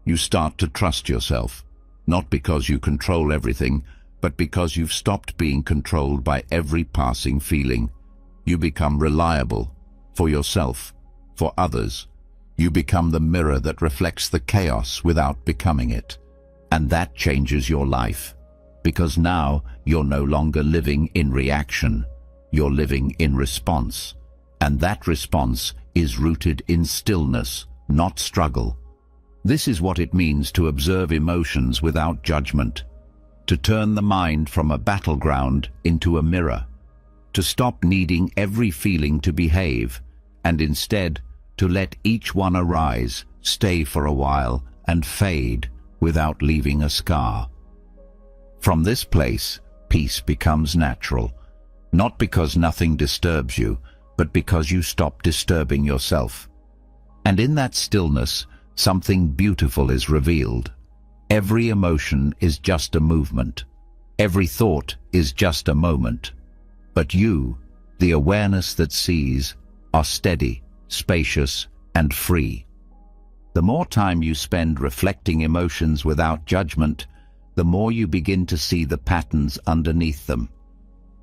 A: You start to trust yourself, not because you control everything, but because you've stopped being controlled by every passing feeling. You become reliable, for yourself, for others. You become the mirror that reflects the chaos without becoming it. And that changes your life, because now you're no longer living in reaction. You're living in response. And that response is rooted in stillness, not struggle. This is what it means to observe emotions without judgment, to turn the mind from a battleground into a mirror. to stop needing every feeling to behave, and instead to let each one arise, stay for a while, and fade without leaving a scar. From this place, peace becomes natural, not because nothing disturbs you, but because you stop disturbing yourself. And in that stillness, something beautiful is revealed. Every emotion is just a movement. Every thought is just a moment. But you, the awareness that sees, are steady, spacious, and free. The more time you spend reflecting emotions without judgment, the more you begin to see the patterns underneath them.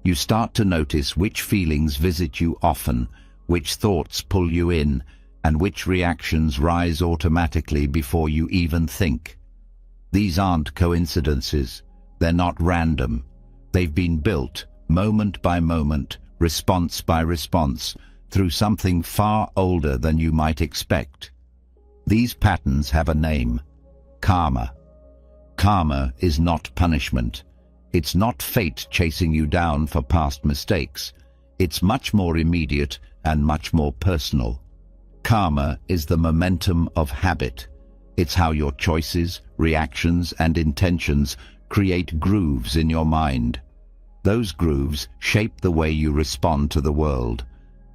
A: You start to notice which feelings visit you often, which thoughts pull you in, and which reactions rise automatically before you even think. These aren't coincidences. They're not random. They've been built, moment by moment, response by response, through something far older than you might expect. These patterns have a name: karma. Karma is not punishment. It's not fate chasing you down for past mistakes. It's much more immediate and much more personal. Karma is the momentum of habit. It's how your choices, reactions, and intentions create grooves in your mind. Those grooves shape the way you respond to the world,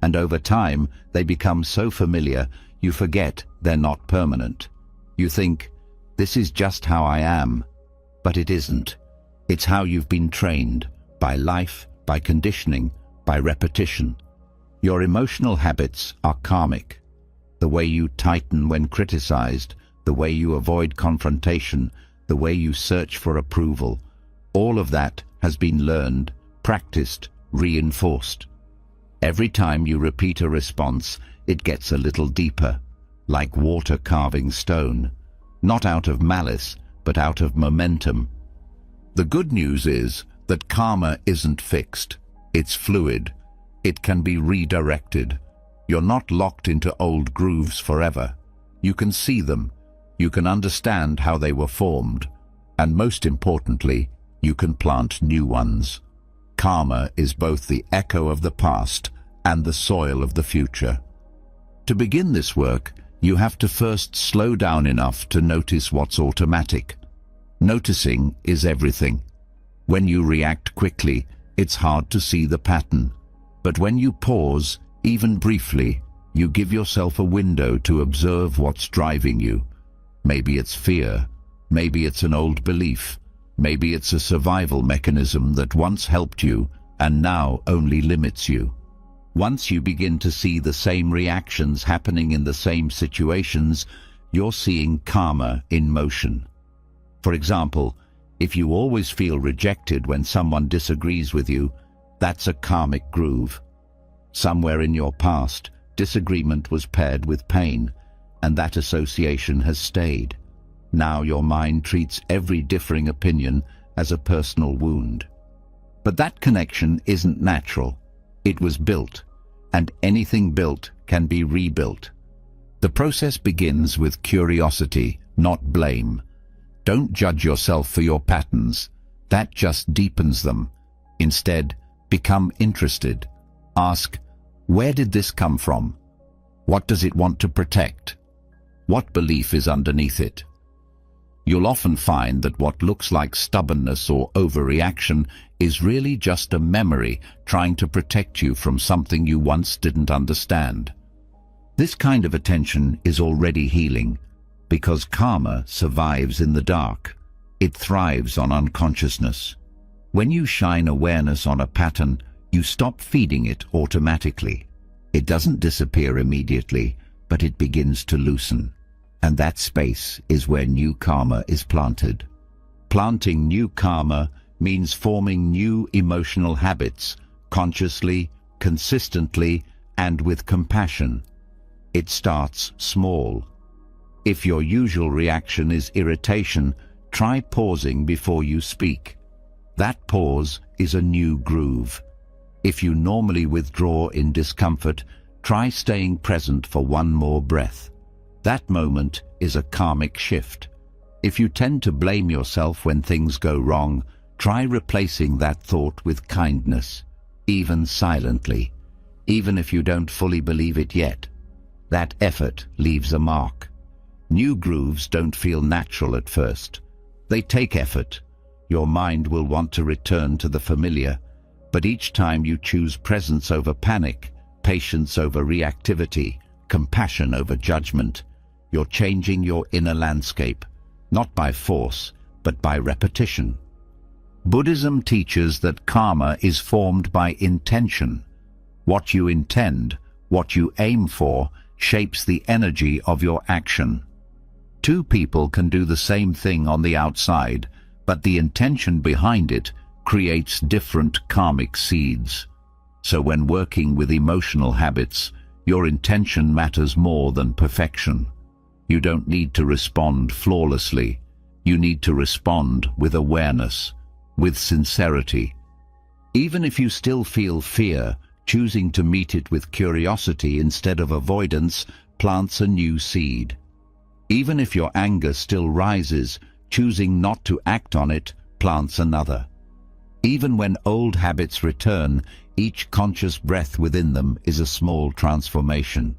A: and over time they become so familiar you forget they're not permanent. You think, this is just how I am, but it isn't. It's how you've been trained, by life, by conditioning, by repetition. Your emotional habits are karmic. The way you tighten when criticized, the way you avoid confrontation, the way you search for approval, all of that has been learned, practiced, reinforced. Every time you repeat a response, it gets a little deeper, like water carving stone, not out of malice, but out of momentum. The good news is that karma isn't fixed. It's fluid. It can be redirected. You're not locked into old grooves forever. You can see them. You can understand how they were formed. And most importantly, you can plant new ones. Karma is both the echo of the past and the soil of the future. To begin this work, you have to first slow down enough to notice what's automatic. Noticing is everything. When you react quickly, it's hard to see the pattern. But when you pause, even briefly, you give yourself a window to observe what's driving you. Maybe it's fear. Maybe it's an old belief. Maybe it's a survival mechanism that once helped you and now only limits you. Once you begin to see the same reactions happening in the same situations, you're seeing karma in motion. For example, if you always feel rejected when someone disagrees with you, that's a karmic groove. Somewhere in your past, disagreement was paired with pain, and that association has stayed. Now your mind treats every differing opinion as a personal wound. But that connection isn't natural. It was built, and anything built can be rebuilt. The process begins with curiosity, not blame. Don't judge yourself for your patterns. That just deepens them. Instead, become interested. Ask, where did this come from? What does it want to protect? What belief is underneath it? You'll often find that what looks like stubbornness or overreaction is really just a memory trying to protect you from something you once didn't understand. This kind of attention is already healing, because karma survives in the dark. It thrives on unconsciousness. When you shine awareness on a pattern, you stop feeding it automatically. It doesn't disappear immediately, but it begins to loosen. And that space is where new karma is planted. Planting new karma means forming new emotional habits, consciously, consistently, and with compassion. It starts small. If your usual reaction is irritation, try pausing before you speak. That pause is a new groove. If you normally withdraw in discomfort, try staying present for one more breath. That moment is a karmic shift. If you tend to blame yourself when things go wrong, try replacing that thought with kindness. even silently, even if you don't fully believe it yet. That effort leaves a mark. New grooves don't feel natural at first. They take effort. Your mind will want to return to the familiar, but each time you choose presence over panic, patience over reactivity, compassion over judgment, you're changing your inner landscape, not by force, but by repetition. Buddhism teaches that karma is formed by intention. What you intend, what you aim for, shapes the energy of your action. Two people can do the same thing on the outside, but the intention behind it creates different karmic seeds. So when working with emotional habits, your intention matters more than perfection. You don't need to respond flawlessly. You need to respond with awareness, with sincerity. Even if you still feel fear, choosing to meet it with curiosity instead of avoidance plants a new seed. Even if your anger still rises, choosing not to act on it plants another. Even when old habits return, each conscious breath within them is a small transformation.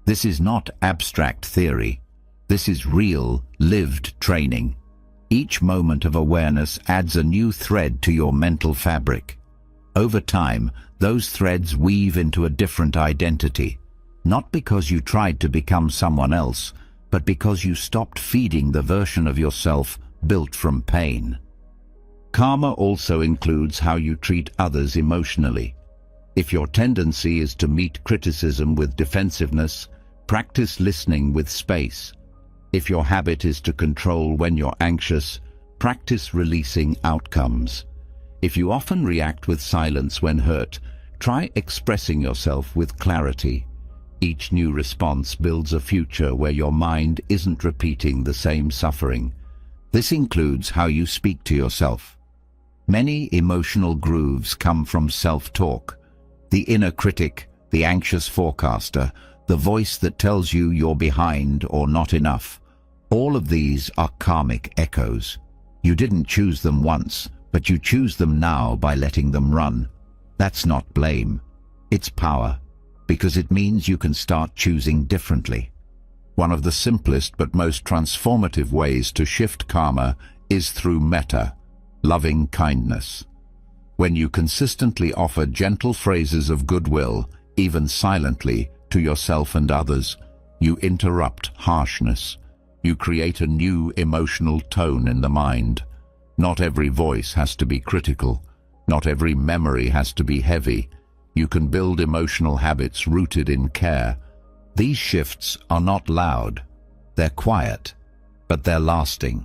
A: This is not abstract theory. This is real, lived training. Each moment of awareness adds a new thread to your mental fabric. Over time, those threads weave into a different identity, not because you tried to become someone else, but because you stopped feeding the version of yourself built from pain. Karma also includes how you treat others emotionally. If your tendency is to meet criticism with defensiveness, practice listening with space. If your habit is to control when you're anxious, practice releasing outcomes. If you often react with silence when hurt, try expressing yourself with clarity. Each new response builds a future where your mind isn't repeating the same suffering. This includes how you speak to yourself. Many emotional grooves come from self-talk. The inner critic, the anxious forecaster, the voice that tells you you're behind or not enough. All of these are karmic echoes. You didn't choose them once, but you choose them now by letting them run. That's not blame. It's power, because it means you can start choosing differently. One of the simplest but most transformative ways to shift karma is through metta, loving kindness. When you consistently offer gentle phrases of goodwill, even silently, to yourself and others, you interrupt harshness. You create a new emotional tone in the mind. Not every voice has to be critical. Not every memory has to be heavy. You can build emotional habits rooted in care. These shifts are not loud. They're quiet, but they're lasting.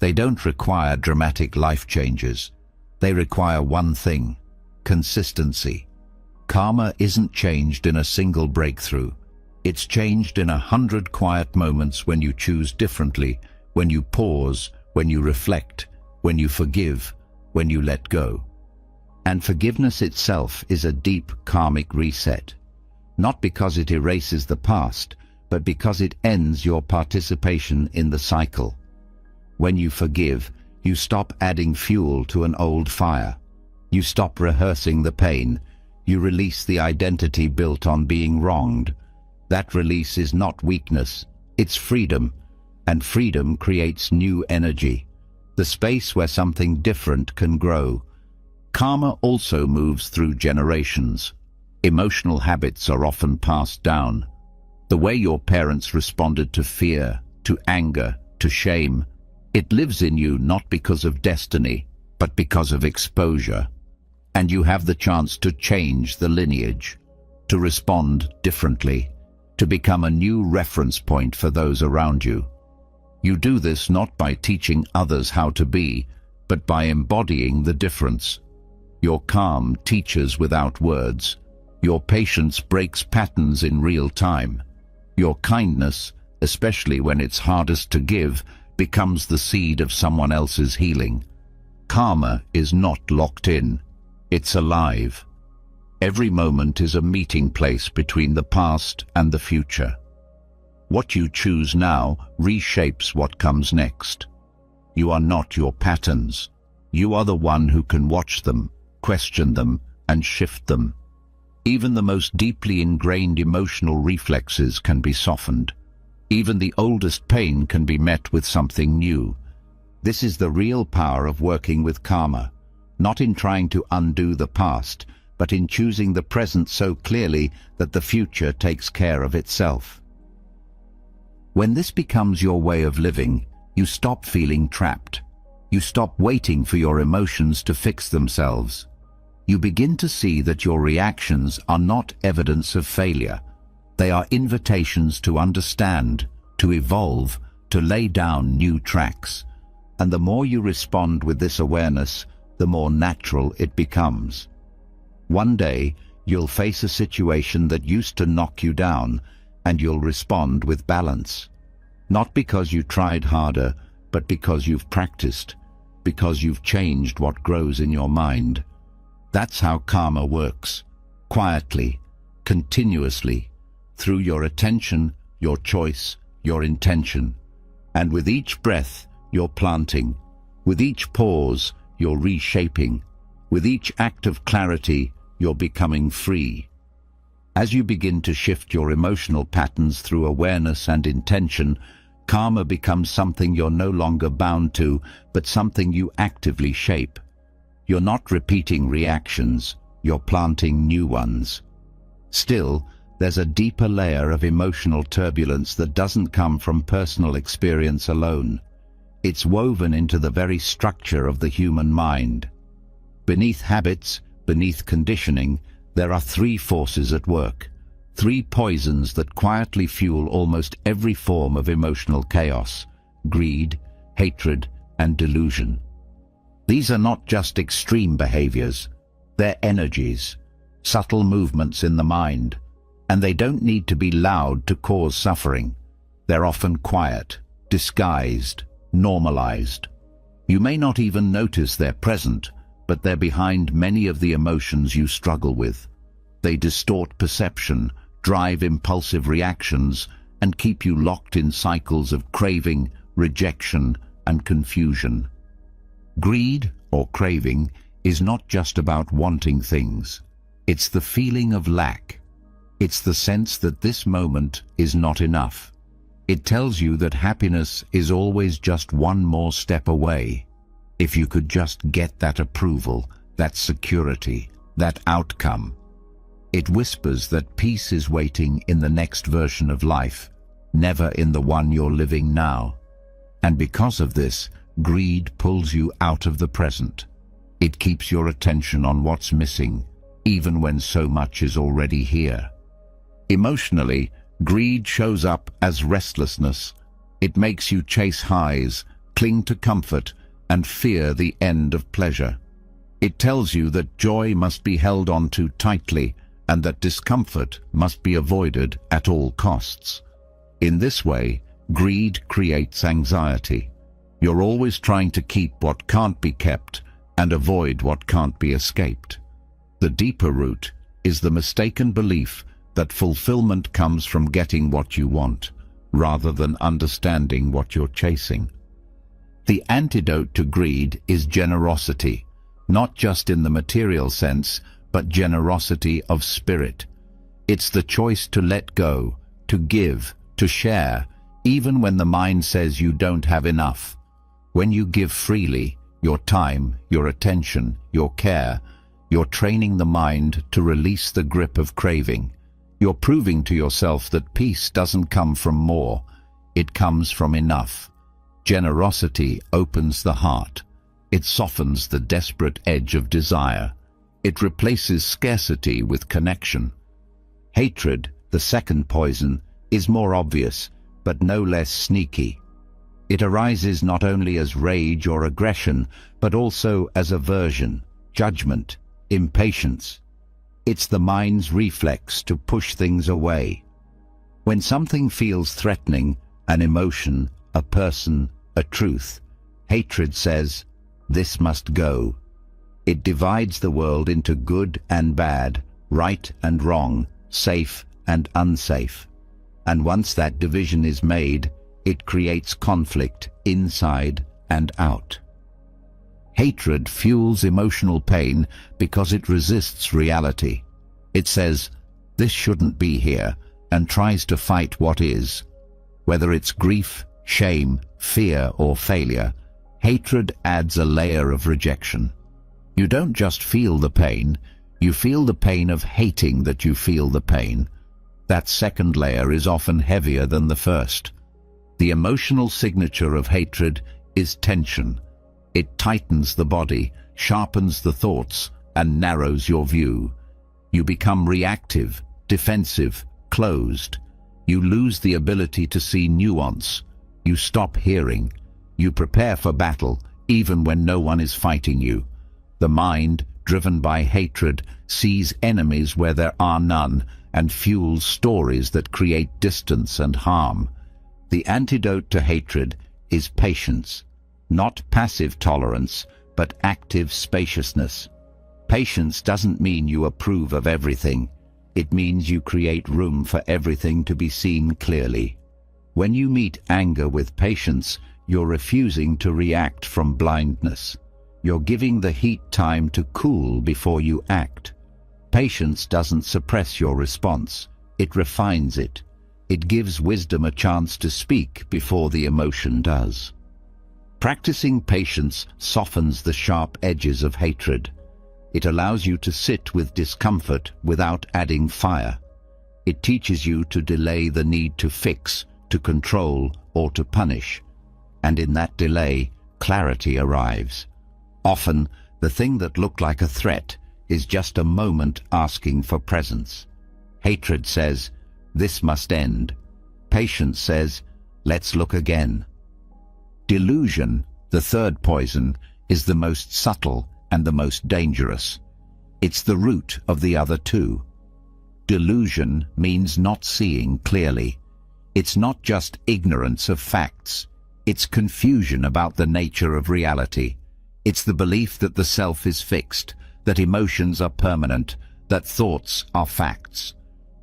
A: They don't require dramatic life changes. They require one thing: consistency. Karma isn't changed in a single breakthrough. It's changed in 100 quiet moments when you choose differently, when you pause, when you reflect, when you forgive, when you let go. And forgiveness itself is a deep karmic reset. Not because it erases the past, but because it ends your participation in the cycle. When you forgive, you stop adding fuel to an old fire. You stop rehearsing the pain. You release the identity built on being wronged. That release is not weakness, it's freedom, and freedom creates new energy, the space where something different can grow. Karma also moves through generations. Emotional habits are often passed down. The way your parents responded to fear, to anger, to shame, it lives in you not because of destiny, but because of exposure. And you have the chance to change the lineage, to respond differently, to become a new reference point for those around you. You do this not by teaching others how to be, but by embodying the difference. Your calm teaches without words. Your patience breaks patterns in real time. Your kindness, especially when it's hardest to give, becomes the seed of someone else's healing. Karma is not locked in. It's alive. Every moment is a meeting place between the past and the future. What you choose now reshapes what comes next. You are not your patterns. You are the one who can watch them, question them, and shift them. Even the most deeply ingrained emotional reflexes can be softened. Even the oldest pain can be met with something new. This is the real power of working with karma, not in trying to undo the past, but in choosing the present so clearly that the future takes care of itself. When this becomes your way of living, you stop feeling trapped. You stop waiting for your emotions to fix themselves. You begin to see that your reactions are not evidence of failure. They are invitations to understand, to evolve, to lay down new tracks. And the more you respond with this awareness, the more natural it becomes. One day, you'll face a situation that used to knock you down, and you'll respond with balance. Not because you tried harder, but because you've practiced, because you've changed what grows in your mind. That's how karma works, quietly, continuously, through your attention, your choice, your intention. And with each breath, you're planting. With each pause, you're reshaping. With each act of clarity, you're becoming free. As you begin to shift your emotional patterns through awareness and intention, karma becomes something you're no longer bound to, but something you actively shape. You're not repeating reactions, you're planting new ones. Still, there's a deeper layer of emotional turbulence that doesn't come from personal experience alone. It's woven into the very structure of the human mind. Beneath habits, beneath conditioning, there are three forces at work. Three poisons that quietly fuel almost every form of emotional chaos: greed, hatred, and delusion. These are not just extreme behaviors, they're energies, subtle movements in the mind, and they don't need to be loud to cause suffering. They're often quiet, disguised, normalized. You may not even notice they're present, but they're behind many of the emotions you struggle with. They distort perception, drive impulsive reactions, and keep you locked in cycles of craving, rejection, and confusion. Greed, or craving, is not just about wanting things. It's the feeling of lack. It's the sense that this moment is not enough. It tells you that happiness is always just one more step away. If you could just get that approval, that security, that outcome. It whispers that peace is waiting in the next version of life, never in the one you're living now. And because of this, greed pulls you out of the present. It keeps your attention on what's missing, even when so much is already here. Emotionally, greed shows up as restlessness. It makes you chase highs, cling to comfort, and fear the end of pleasure. It tells you that joy must be held on to tightly, and that discomfort must be avoided at all costs. In this way, greed creates anxiety. You're always trying to keep what can't be kept and avoid what can't be escaped. The deeper root is the mistaken belief that fulfillment comes from getting what you want, rather than understanding what you're chasing. The antidote to greed is generosity, not just in the material sense, but generosity of spirit. It's the choice to let go, to give, to share, even when the mind says you don't have enough. When you give freely, your time, your attention, your care, you're training the mind to release the grip of craving. You're proving to yourself that peace doesn't come from more, it comes from enough. Generosity opens the heart. It softens the desperate edge of desire. It replaces scarcity with connection. Hatred, the second poison, is more obvious, but no less sneaky. It arises not only as rage or aggression, but also as aversion, judgment, impatience. It's the mind's reflex to push things away. When something feels threatening, an emotion, a person, a truth, hatred says, "This must go." It divides the world into good and bad, right and wrong, safe and unsafe. And once that division is made, it creates conflict inside and out. Hatred fuels emotional pain because it resists reality. It says, "This shouldn't be here," and tries to fight what is. Whether it's grief, shame, fear, or failure, hatred adds a layer of rejection. You don't just feel the pain, you feel the pain of hating that you feel the pain. That second layer is often heavier than the first. The emotional signature of hatred is tension. It tightens the body, sharpens the thoughts, and narrows your view. You become reactive, defensive, closed. You lose the ability to see nuance. You stop hearing. You prepare for battle, even when no one is fighting you. The mind, driven by hatred, sees enemies where there are none and fuels stories that create distance and harm. The antidote to hatred is patience. Not passive tolerance, but active spaciousness. Patience doesn't mean you approve of everything. It means you create room for everything to be seen clearly. When you meet anger with patience, you're refusing to react from blindness. You're giving the heat time to cool before you act. Patience doesn't suppress your response. It refines it. It gives wisdom a chance to speak before the emotion does. Practicing patience softens the sharp edges of hatred. It allows you to sit with discomfort without adding fire. It teaches you to delay the need to fix, to control, or to punish. And in that delay, clarity arrives. Often, the thing that looked like a threat is just a moment asking for presence. Hatred says, "This must end." Patience says, "Let's look again." Delusion, the third poison, is the most subtle and the most dangerous. It's the root of the other two. Delusion means not seeing clearly. It's not just ignorance of facts. It's confusion about the nature of reality. It's the belief that the self is fixed, that emotions are permanent, that thoughts are facts.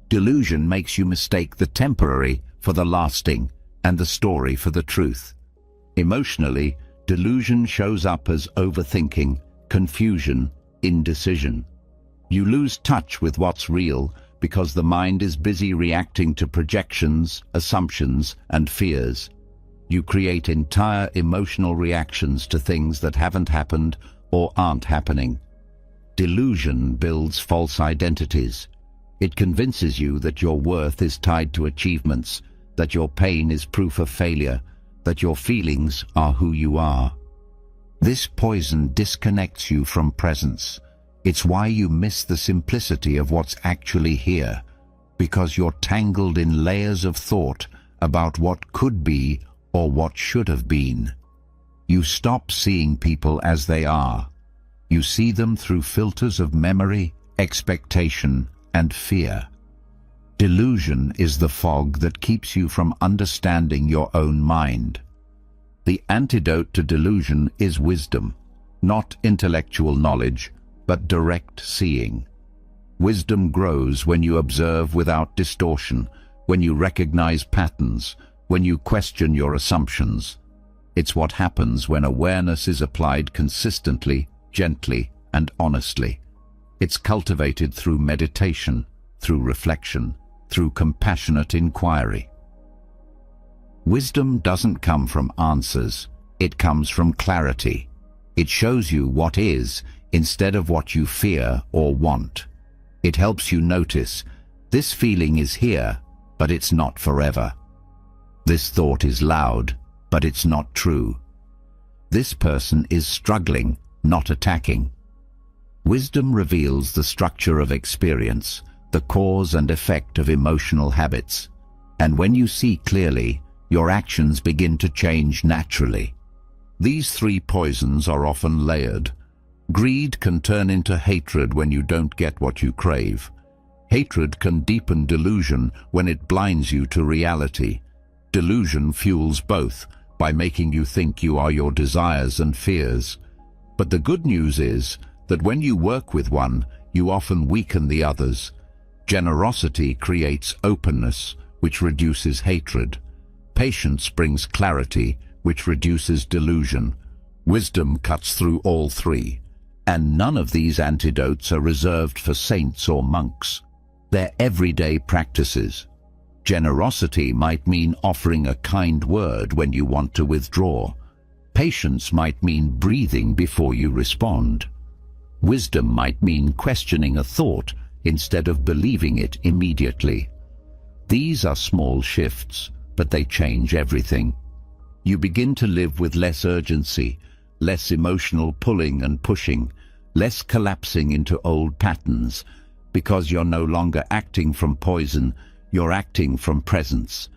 A: Delusion makes you mistake the temporary for the lasting and the story for the truth. Emotionally, delusion shows up as overthinking, confusion, indecision. You lose touch with what's real because the mind is busy reacting to projections, assumptions, and fears. You create entire emotional reactions to things that haven't happened or aren't happening. Delusion builds false identities. It convinces you that your worth is tied to achievements, that your pain is proof of failure, that your feelings are who you are. This poison disconnects you from presence. It's why you miss the simplicity of what's actually here, because you're tangled in layers of thought about what could be or what should have been. You stop seeing people as they are. You see them through filters of memory, expectation, and fear. Delusion is the fog that keeps you from understanding your own mind. The antidote to delusion is wisdom, not intellectual knowledge, but direct seeing. Wisdom grows when you observe without distortion, when you recognize patterns, when you question your assumptions. It's what happens when awareness is applied consistently, gently, and honestly. It's cultivated through meditation, through reflection, through compassionate inquiry. Wisdom doesn't come from answers, it comes from clarity. It shows you what is instead of what you fear or want. It helps you notice, this feeling is here, but it's not forever. This thought is loud, but it's not true. This person is struggling, not attacking. Wisdom reveals the structure of experience, the cause and effect of emotional habits. And when you see clearly, your actions begin to change naturally. These three poisons are often layered. Greed can turn into hatred when you don't get what you crave. Hatred can deepen delusion when it blinds you to reality. Delusion fuels both by making you think you are your desires and fears. But the good news is that when you work with one, you often weaken the others. Generosity creates openness, which reduces hatred. Patience brings clarity, which reduces delusion. Wisdom cuts through all three, and none of these antidotes are reserved for saints or monks. They're everyday practices. Generosity might mean offering a kind word when you want to withdraw. Patience might mean breathing before you respond. Wisdom might mean questioning a thought instead of believing it immediately. These are small shifts, but they change everything. You begin to live with less urgency, less emotional pulling and pushing, less collapsing into old patterns, because you're no longer acting from poison, you're acting from presence.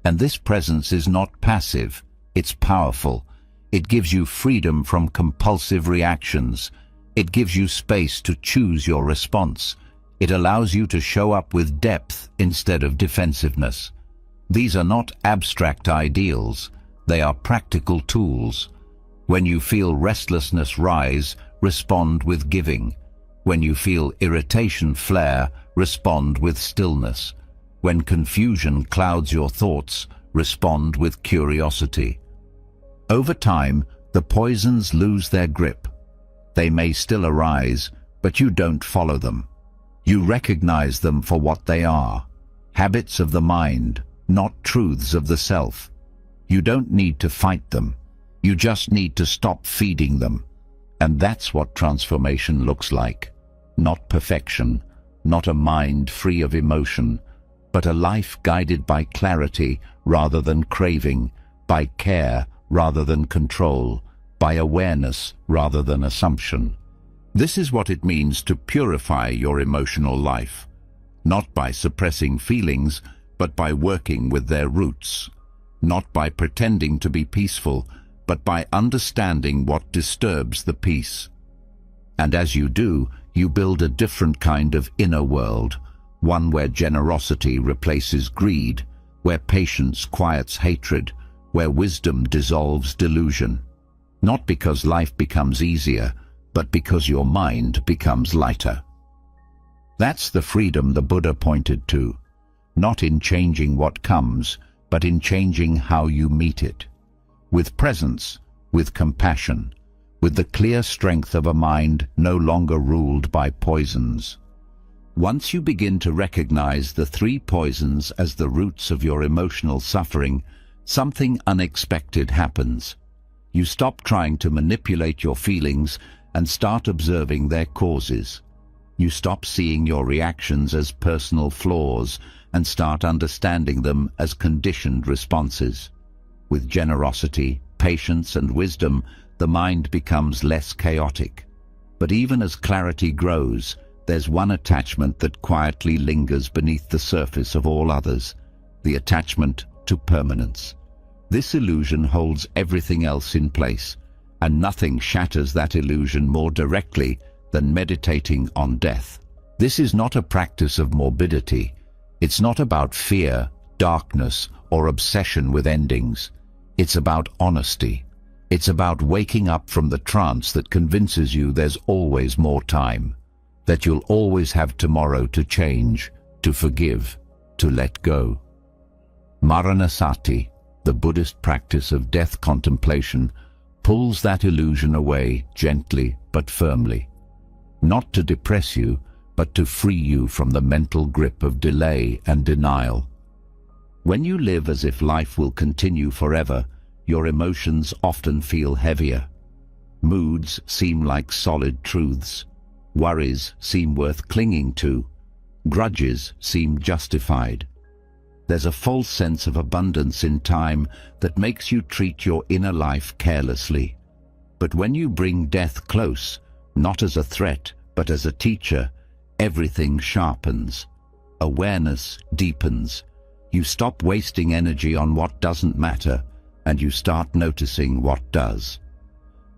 A: And this presence is not passive, it's powerful. It gives you freedom from compulsive reactions. It gives you space to choose your response. It allows you to show up with depth instead of defensiveness. These are not abstract ideals, they are practical tools. When you feel restlessness rise, respond with giving. When you feel irritation flare, respond with stillness. When confusion clouds your thoughts, respond with curiosity. Over time, the poisons lose their grip. They may still arise, but you don't follow them. You recognize them for what they are, habits of the mind, not truths of the self. You don't need to fight them. You just need to stop feeding them. And that's what transformation looks like. Not perfection, not a mind free of emotion, but a life guided by clarity rather than craving, by care rather than control, by awareness rather than assumption. This is what it means to purify your emotional life, not by suppressing feelings, but by working with their roots, not by pretending to be peaceful, but by understanding what disturbs the peace. And as you do, you build a different kind of inner world, one where generosity replaces greed, where patience quiets hatred, where wisdom dissolves delusion. Not because life becomes easier, but because your mind becomes lighter. That's the freedom the Buddha pointed to, not in changing what comes, but in changing how you meet it. With presence, with compassion, with the clear strength of a mind no longer ruled by poisons. Once you begin to recognize the three poisons as the roots of your emotional suffering, something unexpected happens. You stop trying to manipulate your feelings and start observing their causes. You stop seeing your reactions as personal flaws and start understanding them as conditioned responses. With generosity, patience, and wisdom, the mind becomes less chaotic. But even as clarity grows, there's one attachment that quietly lingers beneath the surface of all others, the attachment to permanence. This illusion holds everything else in place, and nothing shatters that illusion more directly than meditating on death. This is not a practice of morbidity. It's not about fear, darkness, or obsession with endings. It's about honesty. It's about waking up from the trance that convinces you there's always more time, that you'll always have tomorrow to change, to forgive, to let go. Maranasati, the Buddhist practice of death contemplation, pulls that illusion away gently but firmly, not to depress you, but to free you from the mental grip of delay and denial. When you live as if life will continue forever, your emotions often feel heavier. Moods seem like solid truths. Worries seem worth clinging to. Grudges seem justified. There's a false sense of abundance in time that makes you treat your inner life carelessly. But when you bring death close, not as a threat, but as a teacher, everything sharpens. Awareness deepens. You stop wasting energy on what doesn't matter, and you start noticing what does.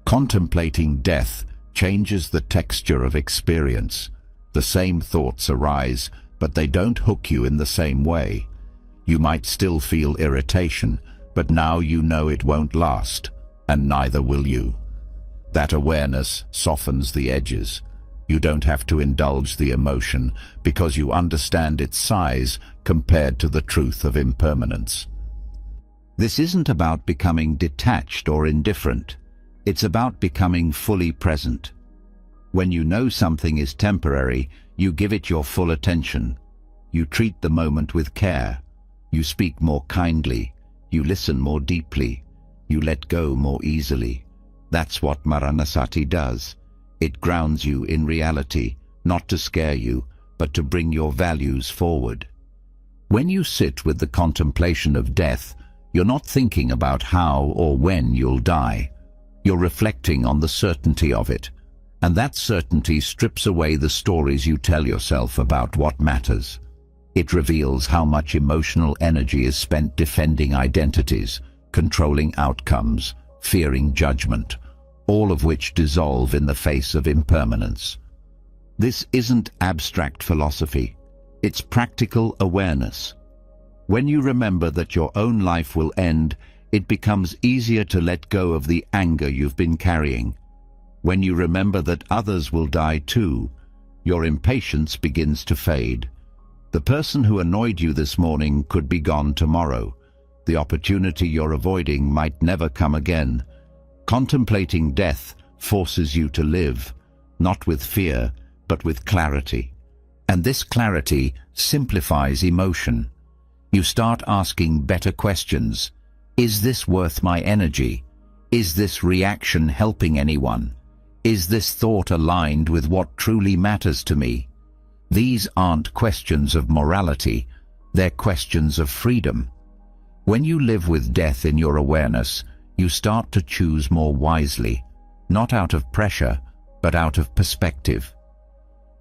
A: Contemplating death changes the texture of experience. The same thoughts arise, but they don't hook you in the same way. You might still feel irritation, but now you know it won't last, and neither will you. That awareness softens the edges. You don't have to indulge the emotion because you understand its size compared to the truth of impermanence. This isn't about becoming detached or indifferent. It's about becoming fully present. When you know something is temporary, you give it your full attention. You treat the moment with care. You speak more kindly. You listen more deeply. You let go more easily. That's what Maranasati does. It grounds you in reality, not to scare you, but to bring your values forward. When you sit with the contemplation of death, you're not thinking about how or when you'll die. You're reflecting on the certainty of it, and that certainty strips away the stories you tell yourself about what matters. It reveals how much emotional energy is spent defending identities, controlling outcomes, fearing judgment, all of which dissolve in the face of impermanence. This isn't abstract philosophy. It's practical awareness. When you remember that your own life will end, it becomes easier to let go of the anger you've been carrying. When you remember that others will die too, your impatience begins to fade. The person who annoyed you this morning could be gone tomorrow. The opportunity you're avoiding might never come again. Contemplating death forces you to live, not with fear, but with clarity. And this clarity simplifies emotion. You start asking better questions. Is this worth my energy? Is this reaction helping anyone? Is this thought aligned with what truly matters to me? These aren't questions of morality, they're questions of freedom. When you live with death in your awareness, you start to choose more wisely, not out of pressure, but out of perspective.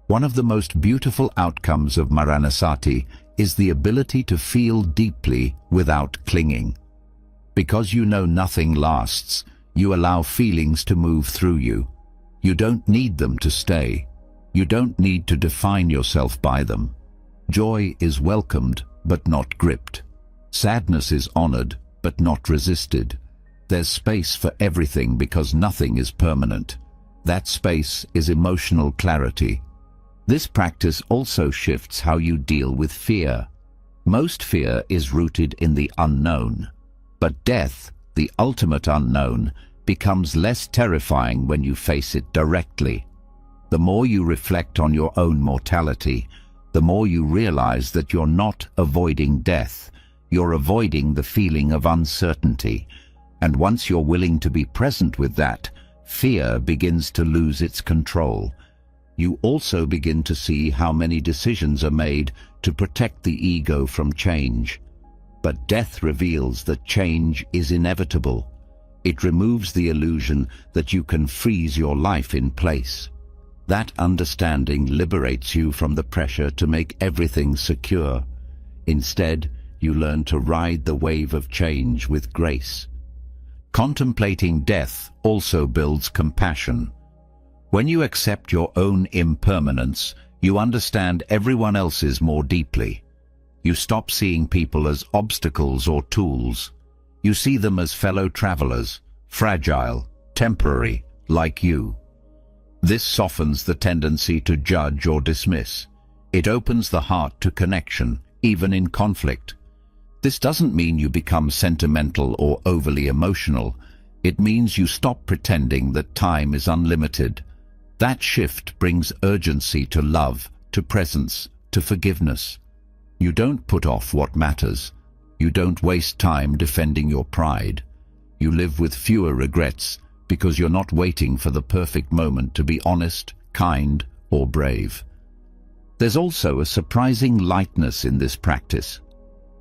A: One of the most beautiful outcomes of Maranasati is the ability to feel deeply without clinging. Because you know nothing lasts, you allow feelings to move through you. You don't need them to stay. You don't need to define yourself by them. Joy is welcomed, but not gripped. Sadness is honored, but not resisted. There's space for everything because nothing is permanent. That space is emotional clarity. This practice also shifts how you deal with fear. Most fear is rooted in the unknown. But death, the ultimate unknown, becomes less terrifying when you face it directly. The more you reflect on your own mortality, the more you realize that you're not avoiding death. You're avoiding the feeling of uncertainty. And once you're willing to be present with that, fear begins to lose its control. You also begin to see how many decisions are made to protect the ego from change. But death reveals that change is inevitable. It removes the illusion that you can freeze your life in place. That understanding liberates you from the pressure to make everything secure. Instead, you learn to ride the wave of change with grace. Contemplating death also builds compassion. When you accept your own impermanence, you understand everyone else's more deeply. You stop seeing people as obstacles or tools. You see them as fellow travelers, fragile, temporary, like you. This softens the tendency to judge or dismiss. It opens the heart to connection, even in conflict. This doesn't mean you become sentimental or overly emotional. It means you stop pretending that time is unlimited. That shift brings urgency to love, to presence, to forgiveness. You don't put off what matters. You don't waste time defending your pride. You live with fewer regrets because you're not waiting for the perfect moment to be honest, kind, or brave. There's also a surprising lightness in this practice.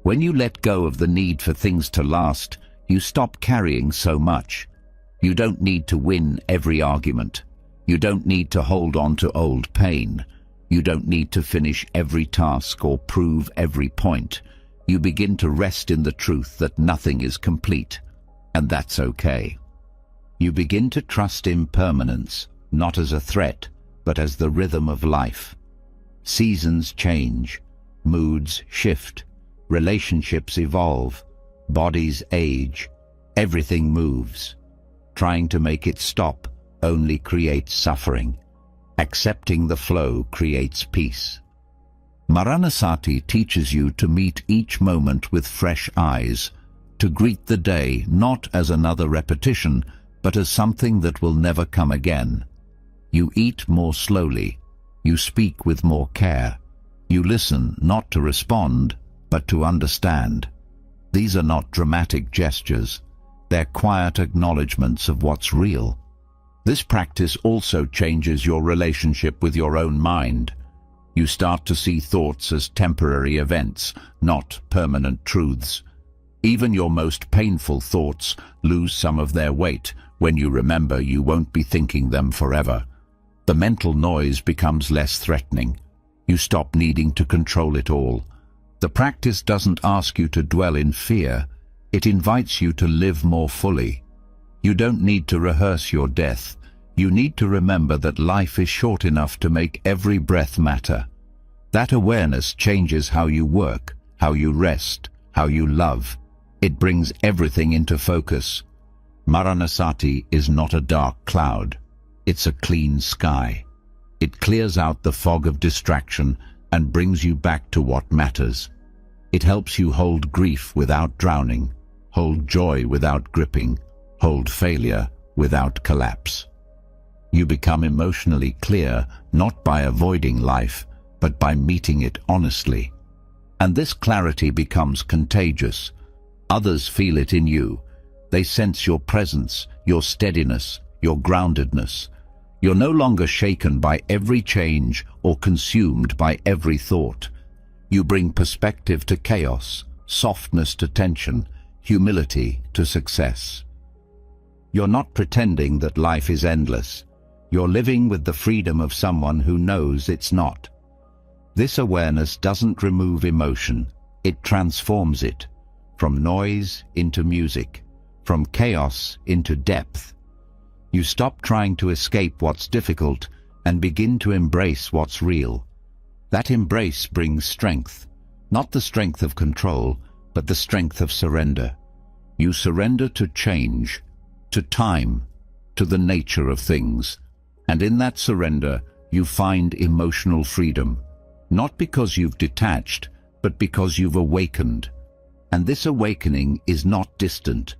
A: When you let go of the need for things to last, you stop carrying so much. You don't need to win every argument. You don't need to hold on to old pain. You don't need to finish every task or prove every point. You begin to rest in the truth that nothing is complete, and that's okay. You begin to trust impermanence, not as a threat, but as the rhythm of life. Seasons change, moods shift, relationships evolve, bodies age, everything moves. Trying to make it stop only creates suffering. Accepting the flow creates peace. Maranasati teaches you to meet each moment with fresh eyes, to greet the day not as another repetition, but as something that will never come again. You eat more slowly. You speak with more care. You listen not to respond, but to understand. These are not dramatic gestures. They're quiet acknowledgements of what's real. This practice also changes your relationship with your own mind. You start to see thoughts as temporary events, not permanent truths. Even your most painful thoughts lose some of their weight when you remember you won't be thinking them forever. The mental noise becomes less threatening. You stop needing to control it all. The practice doesn't ask you to dwell in fear. It invites you to live more fully. You don't need to rehearse your death. You need to remember that life is short enough to make every breath matter. That awareness changes how you work, how you rest, how you love. It brings everything into focus. Maranasati is not a dark cloud. It's a clean sky. It clears out the fog of distraction and brings you back to what matters. It helps you hold grief without drowning, hold joy without gripping, hold failure without collapse. You become emotionally clear not by avoiding life, but by meeting it honestly. And this clarity becomes contagious. Others feel it in you. They sense your presence, your steadiness, your groundedness. You're no longer shaken by every change or consumed by every thought. You bring perspective to chaos, softness to tension, humility to success. You're not pretending that life is endless. You're living with the freedom of someone who knows it's not. This awareness doesn't remove emotion, it transforms it, from noise into music, from chaos into depth. You stop trying to escape what's difficult and begin to embrace what's real. That embrace brings strength, not the strength of control, but the strength of surrender. You surrender to change, to time, to the nature of things. And in that surrender, you find emotional freedom, not because you've detached, but because you've awakened. And this awakening is not distant.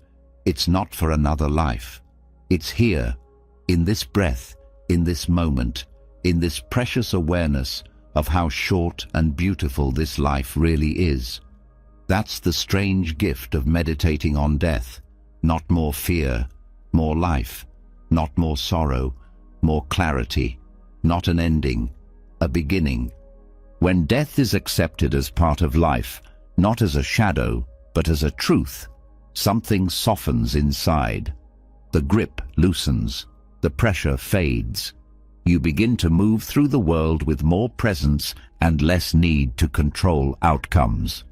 A: It's not for another life. It's here, in this breath, in this moment, in this precious awareness of how short and beautiful this life really is. That's the strange gift of meditating on death. Not more fear, more life. Not more sorrow, more clarity. Not an ending, a beginning. When death is accepted as part of life, not as a shadow, but as a truth, something softens inside. The grip loosens, the pressure fades. You begin to move through the world with more presence and less need to control outcomes.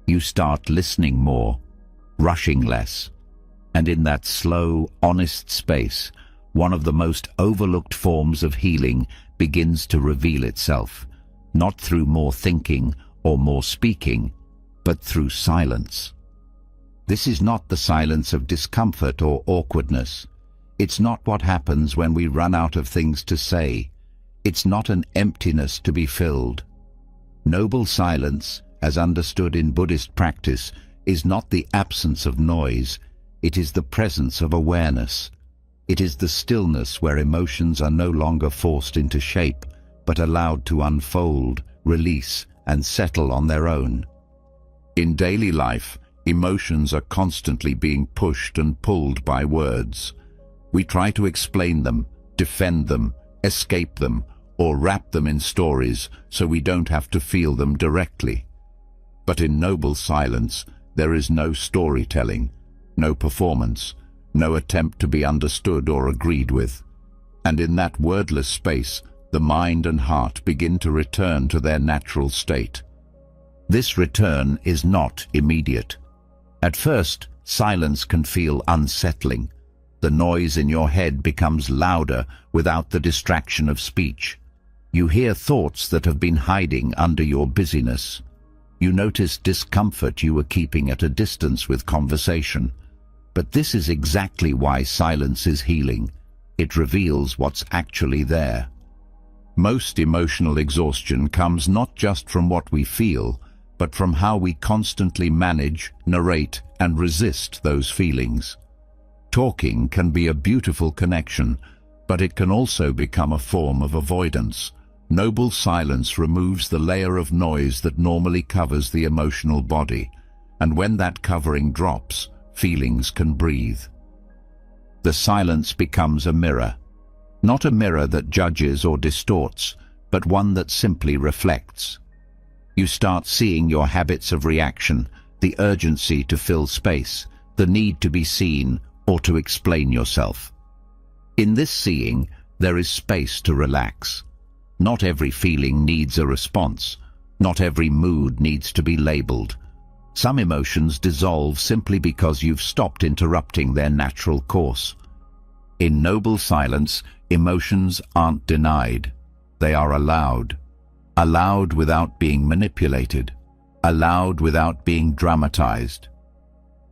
A: You start listening more, rushing less. And in that slow, honest space, one of the most overlooked forms of healing begins to reveal itself, not through more thinking or more speaking, but through silence. This is not the silence of discomfort or awkwardness. It's not what happens when we run out of things to say. It's not an emptiness to be filled. Noble silence, as understood in Buddhist practice, is not the absence of noise. It is the presence of awareness. It is the stillness where emotions are no longer forced into shape, but allowed to unfold, release, and settle on their own. In daily life, emotions are constantly being pushed and pulled by words. We try to explain them, defend them, escape them, or wrap them in stories so we don't have to feel them directly. But in noble silence, there is no storytelling, no performance, no attempt to be understood or agreed with. And in that wordless space, the mind and heart begin to return to their natural state. This return is not immediate. At first, silence can feel unsettling. The noise in your head becomes louder without the distraction of speech. You hear thoughts that have been hiding under your busyness. You notice discomfort you were keeping at a distance with conversation. But this is exactly why silence is healing. It reveals what's actually there. Most emotional exhaustion comes not just from what we feel, but from how we constantly manage, narrate, and resist those feelings. Talking can be a beautiful connection, but it can also become a form of avoidance. Noble silence removes the layer of noise that normally covers the emotional body, and when that covering drops, feelings can breathe. The silence becomes a mirror. Not a mirror that judges or distorts, but one that simply reflects. You start seeing your habits of reaction, the urgency to fill space, the need to be seen or to explain yourself. In this seeing, there is space to relax. Not every feeling needs a response. Not every mood needs to be labeled. Some emotions dissolve simply because you've stopped interrupting their natural course. In noble silence, emotions aren't denied. They are allowed. Allowed without being manipulated. Allowed without being dramatized.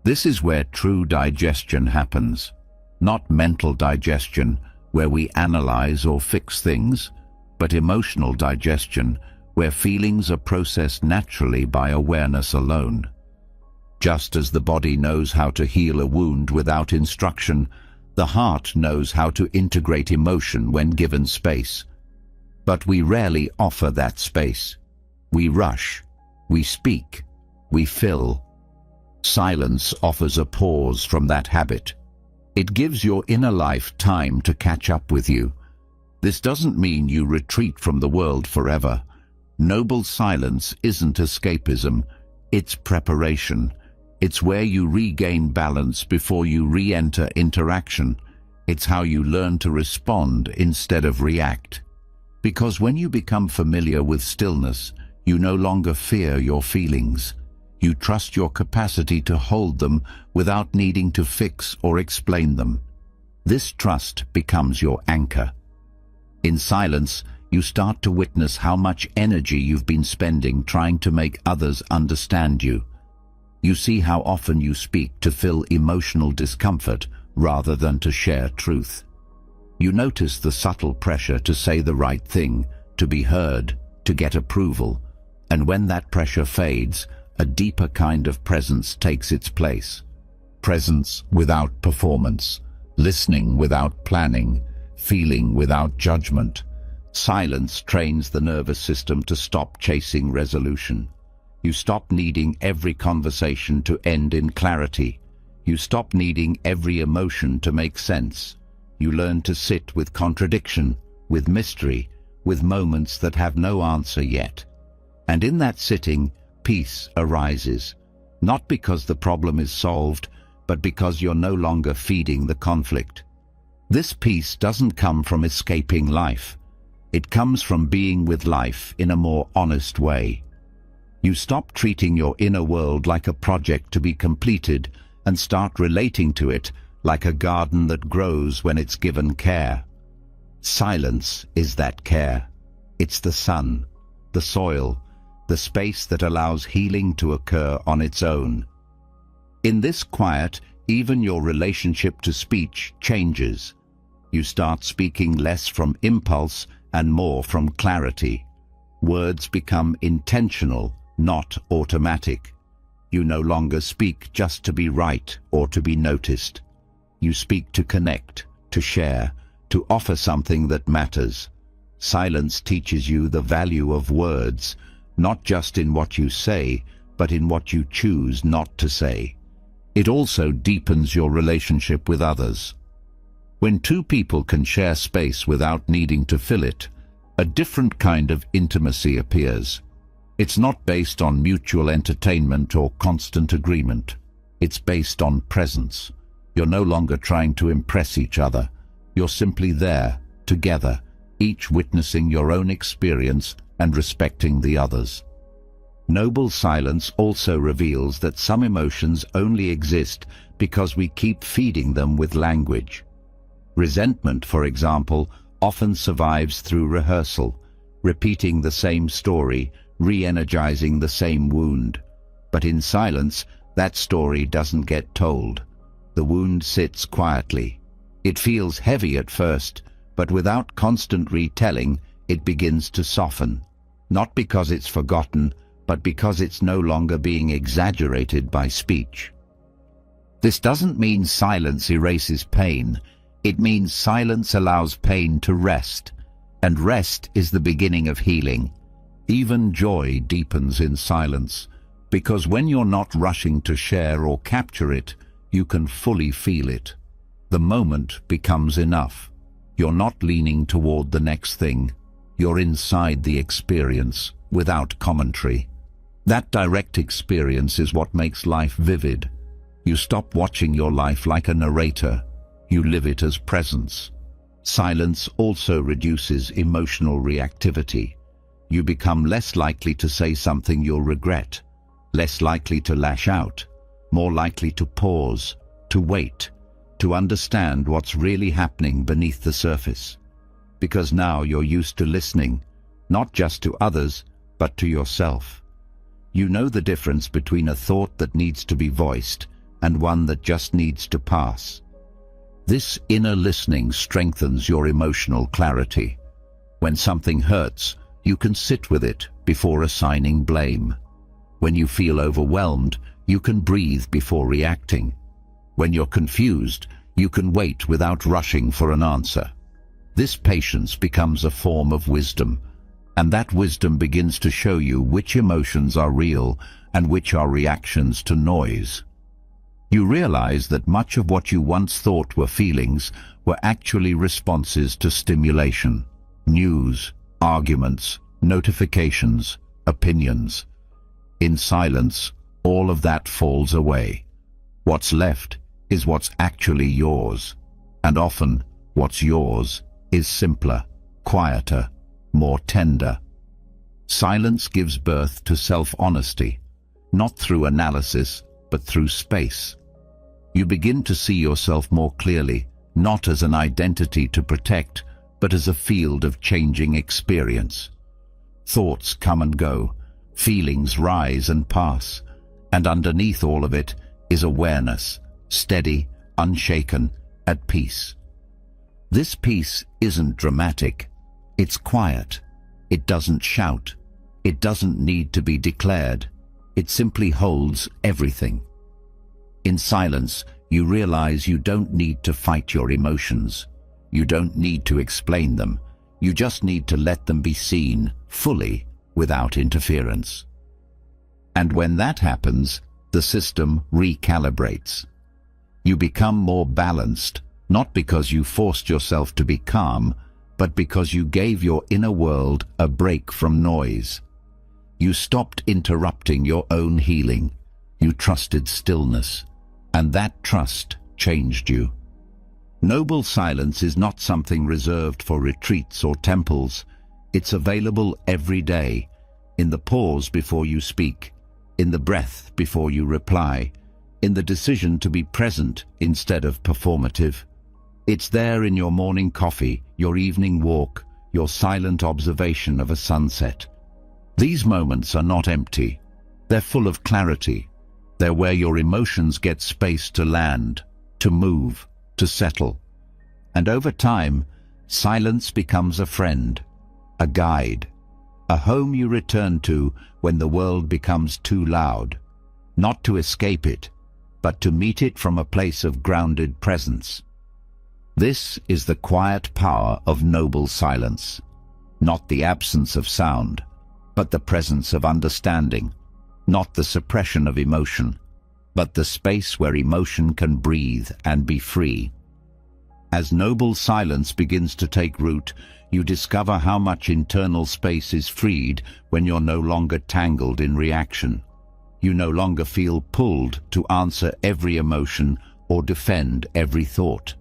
A: This is where true digestion happens. Not mental digestion, where we analyze or fix things, but emotional digestion, where feelings are processed naturally by awareness alone. Just as the body knows how to heal a wound without instruction, the heart knows how to integrate emotion when given space. But we rarely offer that space. We rush, we speak, we fill. Silence offers a pause from that habit. It gives your inner life time to catch up with you. This doesn't mean you retreat from the world forever. Noble silence isn't escapism, it's preparation. It's where you regain balance before you re-enter interaction. It's how you learn to respond instead of react. Because when you become familiar with stillness, you no longer fear your feelings. You trust your capacity to hold them without needing to fix or explain them. This trust becomes your anchor. In silence, you start to witness how much energy you've been spending trying to make others understand you. You see how often you speak to fill emotional discomfort rather than to share truth. You notice the subtle pressure to say the right thing, to be heard, to get approval, and when that pressure fades, a deeper kind of presence takes its place. Presence without performance, listening without planning, feeling without judgment. Silence trains the nervous system to stop chasing resolution. You stop needing every conversation to end in clarity. You stop needing every emotion to make sense. You learn to sit with contradiction, with mystery, with moments that have no answer yet. And in that sitting, peace arises, not because the problem is solved, but because you're no longer feeding the conflict. This peace doesn't come from escaping life. It comes from being with life in a more honest way. You stop treating your inner world like a project to be completed and start relating to it like a garden that grows when it's given care. Silence is that care. It's the sun, the soil, the space that allows healing to occur on its own. In this quiet, even your relationship to speech changes. You start speaking less from impulse and more from clarity. Words become intentional, not automatic. You no longer speak just to be right or to be noticed. You speak to connect, to share, to offer something that matters. Silence teaches you the value of words, not just in what you say, but in what you choose not to say. It also deepens your relationship with others. When two people can share space without needing to fill it, a different kind of intimacy appears. It's not based on mutual entertainment or constant agreement. It's based on presence. You're no longer trying to impress each other. You're simply there, together, each witnessing your own experience and respecting the others. Noble silence also reveals that some emotions only exist because we keep feeding them with language. Resentment, for example, often survives through rehearsal, repeating the same story, re-energizing the same wound. But in silence, that story doesn't get told. The wound sits quietly. It feels heavy at first, but without constant retelling, it begins to soften. Not because it's forgotten, but because it's no longer being exaggerated by speech. This doesn't mean silence erases pain. It means silence allows pain to rest, and rest is the beginning of healing. Even joy deepens in silence, because when you're not rushing to share or capture it, you can fully feel it. The moment becomes enough. You're not leaning toward the next thing. You're inside the experience, without commentary. That direct experience is what makes life vivid. You stop watching your life like a narrator. You live it as presence. Silence also reduces emotional reactivity. You become less likely to say something you'll regret, less likely to lash out, more likely to pause, to wait, to understand what's really happening beneath the surface. Because now you're used to listening, not just to others, but to yourself. You know the difference between a thought that needs to be voiced and one that just needs to pass. This inner listening strengthens your emotional clarity. When something hurts, you can sit with it before assigning blame. When you feel overwhelmed, you can breathe before reacting. When you're confused, you can wait without rushing for an answer. This patience becomes a form of wisdom, and that wisdom begins to show you which emotions are real and which are reactions to noise. You realize that much of what you once thought were feelings were actually responses to stimulation, news, arguments, notifications, opinions. In silence, all of that falls away. What's left is what's actually yours, and often what's yours is simpler, quieter, more tender. Silence gives birth to self-honesty, not through analysis, but through space. You begin to see yourself more clearly, not as an identity to protect, but as a field of changing experience. Thoughts come and go, feelings rise and pass, and underneath all of it is awareness, steady, unshaken, at peace. This peace isn't dramatic. It's quiet. It doesn't shout. It doesn't need to be declared. It simply holds everything. In silence, you realize you don't need to fight your emotions. You don't need to explain them. You just need to let them be seen fully without interference. And when that happens, the system recalibrates. You become more balanced, not because you forced yourself to be calm, but because you gave your inner world a break from noise. You stopped interrupting your own healing. You trusted stillness, and that trust changed you. Noble silence is not something reserved for retreats or temples. It's available every day, in the pause before you speak, in the breath before you reply, in the decision to be present instead of performative. It's there in your morning coffee, your evening walk, your silent observation of a sunset. These moments are not empty. They're full of clarity. They're where your emotions get space to land, to move, to settle. And over time, silence becomes a friend, a guide, a home you return to when the world becomes too loud, not to escape it, but to meet it from a place of grounded presence. This is the quiet power of noble silence, not the absence of sound, but the presence of understanding, not the suppression of emotion, but the space where emotion can breathe and be free. As noble silence begins to take root, you discover how much internal space is freed when you're no longer tangled in reaction. You no longer feel pulled to answer every emotion or defend every thought.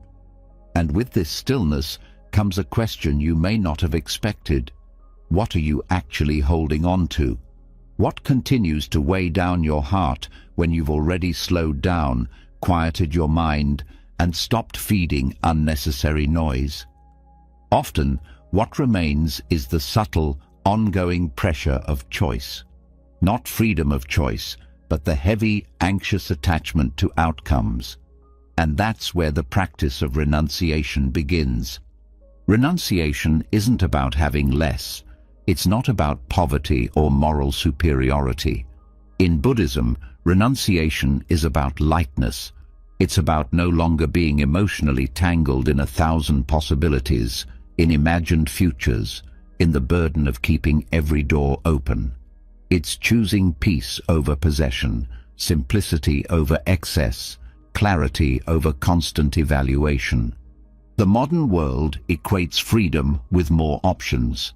A: And with this stillness comes a question you may not have expected. What are you actually holding on to? What continues to weigh down your heart when you've already slowed down, quieted your mind, and stopped feeding unnecessary noise? Often, what remains is the subtle, ongoing pressure of choice. Not freedom of choice, but the heavy, anxious attachment to outcomes. And that's where the practice of renunciation begins. Renunciation isn't about having less. It's not about poverty or moral superiority. In Buddhism, renunciation is about lightness, It's about no longer being emotionally tangled in 1,000 possibilities, in imagined futures, in the burden of keeping every door open. It's choosing peace over possession, simplicity over excess, clarity over constant evaluation. The modern world equates freedom with more options.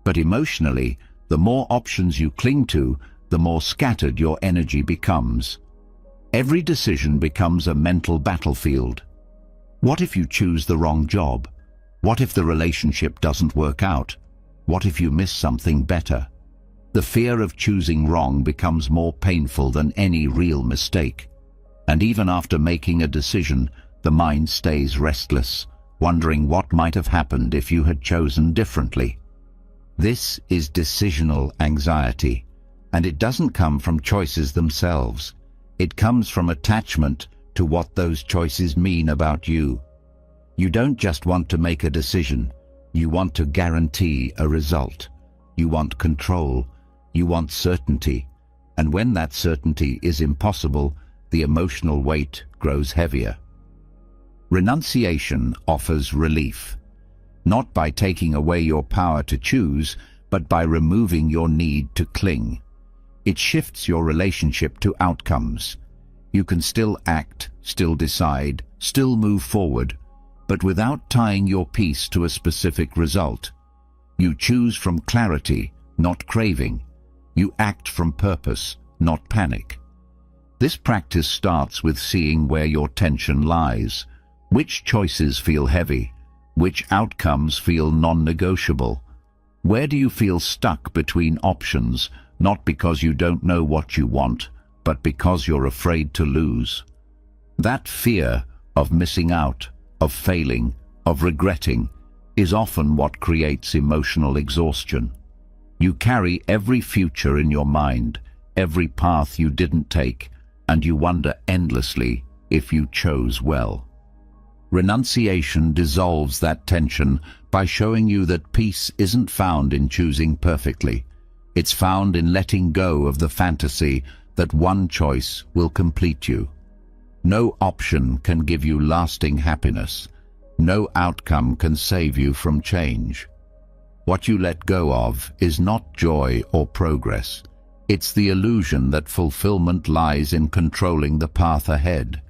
A: But emotionally, the more options you cling to, the more scattered your energy becomes. Every decision becomes a mental battlefield. What if you choose the wrong job? What if the relationship doesn't work out? What if you miss something better? The fear of choosing wrong becomes more painful than any real mistake. And even after making a decision, the mind stays restless, wondering what might have happened if you had chosen differently. This is decisional anxiety, and it doesn't come from choices themselves. It comes from attachment to what those choices mean about you. You don't just want to make a decision, you want to guarantee a result. You want control, you want certainty, and when that certainty is impossible, the emotional weight grows heavier. Renunciation offers relief, not by taking away your power to choose, but by removing your need to cling. It shifts your relationship to outcomes. You can still act, still decide, still move forward, but without tying your peace to a specific result. You choose from clarity, not craving. You act from purpose, not panic. This practice starts with seeing where your tension lies. Which choices feel heavy? Which outcomes feel non-negotiable? Where do you feel stuck between options, not because you don't know what you want, but because you're afraid to lose? That fear of missing out, of failing, of regretting, is often what creates emotional exhaustion. You carry every future in your mind, every path you didn't take, and you wonder endlessly if you chose well. Renunciation dissolves that tension by showing you that peace isn't found in choosing perfectly. It's found in letting go of the fantasy that one choice will complete you. No option can give you lasting happiness. No outcome can save you from change. What you let go of is not joy or progress. It's the illusion that fulfillment lies in controlling the path ahead.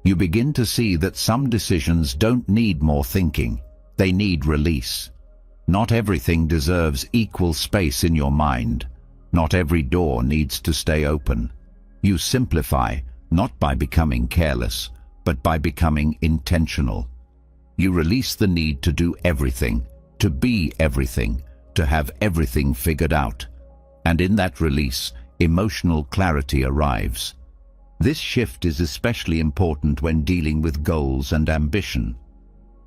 A: You begin to see that some decisions don't need more thinking. They need release. Not everything deserves equal space in your mind. Not every door needs to stay open. You simplify, not by becoming careless, but by becoming intentional. You release the need to do everything, to be everything, to have everything figured out. And in that release, emotional clarity arrives. This shift is especially important when dealing with goals and ambition.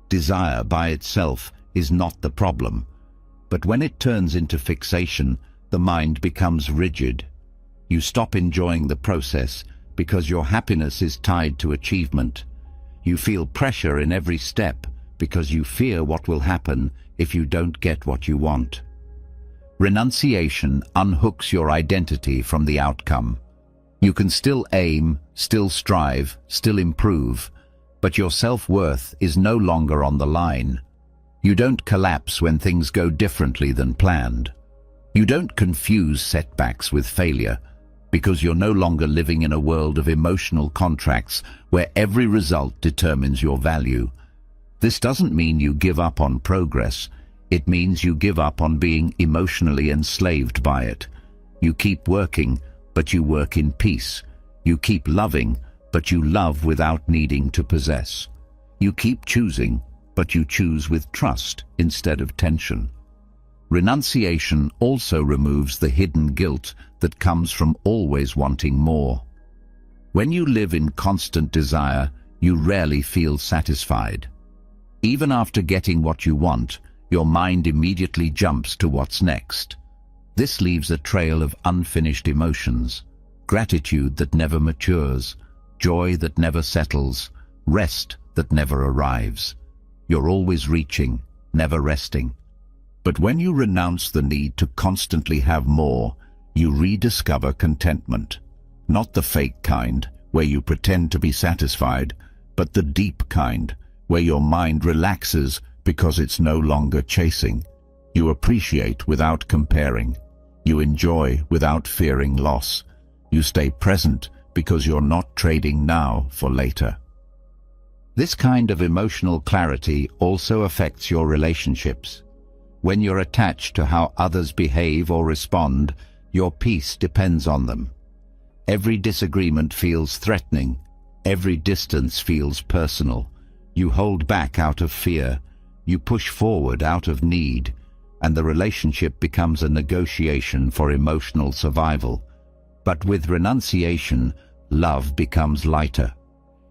A: Desire by itself is not the problem, but when it turns into fixation, the mind becomes rigid. You stop enjoying the process because your happiness is tied to achievement. You feel pressure in every step because you fear what will happen if you don't get what you want. Renunciation unhooks your identity from the outcome. You can still aim, still strive, still improve, but your self-worth is no longer on the line. You don't collapse when things go differently than planned. You don't confuse setbacks with failure, because you're no longer living in a world of emotional contracts where every result determines your value. This doesn't mean you give up on progress. It means you give up on being emotionally enslaved by it. You keep working, but you work in peace. You keep loving, but you love without needing to possess. You keep choosing, but you choose with trust instead of tension. Renunciation also removes the hidden guilt that comes from always wanting more. When you live in constant desire, you rarely feel satisfied. Even after getting what you want, your mind immediately jumps to what's next. This leaves a trail of unfinished emotions, gratitude that never matures, joy that never settles, rest that never arrives. You're always reaching, never resting. But when you renounce the need to constantly have more, you rediscover contentment. Not the fake kind, where you pretend to be satisfied, but the deep kind, where your mind relaxes because it's no longer chasing. You appreciate without comparing. You enjoy without fearing loss. You stay present because you're not trading now for later. This kind of emotional clarity also affects your relationships. When you're attached to how others behave or respond, your peace depends on them. Every disagreement feels threatening. Every distance feels personal. You hold back out of fear. You push forward out of need, and the relationship becomes a negotiation for emotional survival. But with renunciation, love becomes lighter.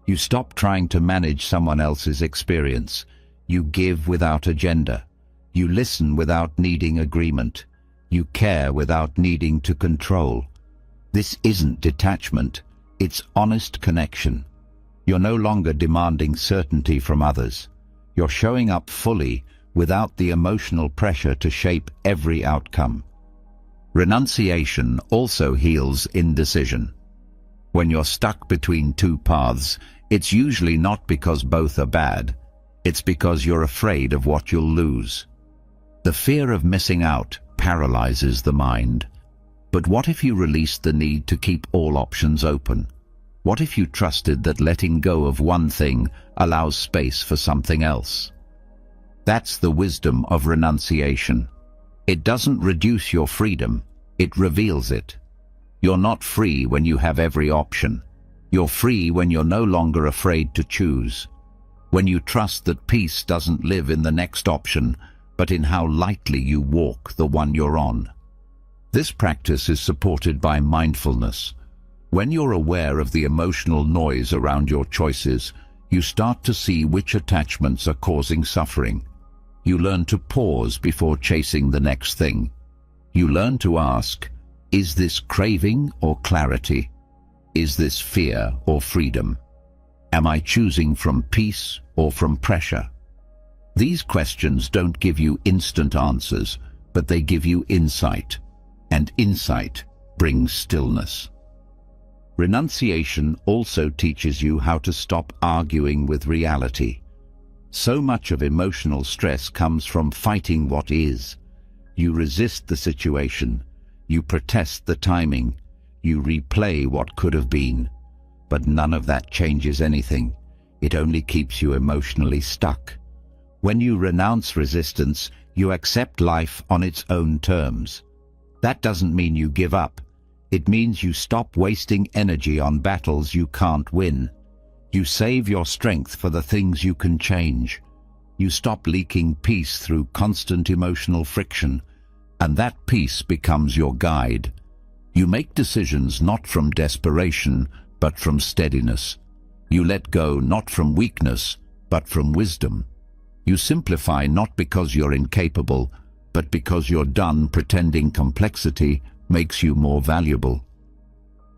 A: You stop trying to manage someone else's experience. You give without agenda. You listen without needing agreement. You care without needing to control. This isn't detachment, it's honest connection. You're no longer demanding certainty from others. You're showing up fully without the emotional pressure to shape every outcome. Renunciation also heals indecision. When you're stuck between two paths, it's usually not because both are bad. It's because you're afraid of what you'll lose. The fear of missing out paralyzes the mind. But what if you released the need to keep all options open? What if you trusted that letting go of one thing allows space for something else? That's the wisdom of renunciation. It doesn't reduce your freedom, it reveals it. You're not free when you have every option. You're free when you're no longer afraid to choose. When you trust that peace doesn't live in the next option, but in how lightly you walk the one you're on. This practice is supported by mindfulness. When you're aware of the emotional noise around your choices, you start to see which attachments are causing suffering. You learn to pause before chasing the next thing. You learn to ask, is this craving or clarity? Is this fear or freedom? Am I choosing from peace or from pressure? These questions don't give you instant answers, but they give you insight, and insight brings stillness. Renunciation also teaches you how to stop arguing with reality. So much of emotional stress comes from fighting what is. You resist the situation, you protest the timing, you replay what could have been. But none of that changes anything. It only keeps you emotionally stuck. When you renounce resistance, you accept life on its own terms. That doesn't mean you give up. It means you stop wasting energy on battles you can't win. You save your strength for the things you can change. You stop leaking peace through constant emotional friction, and that peace becomes your guide. You make decisions not from desperation, but from steadiness. You let go not from weakness, but from wisdom. You simplify not because you're incapable, but because you're done pretending complexity makes you more valuable.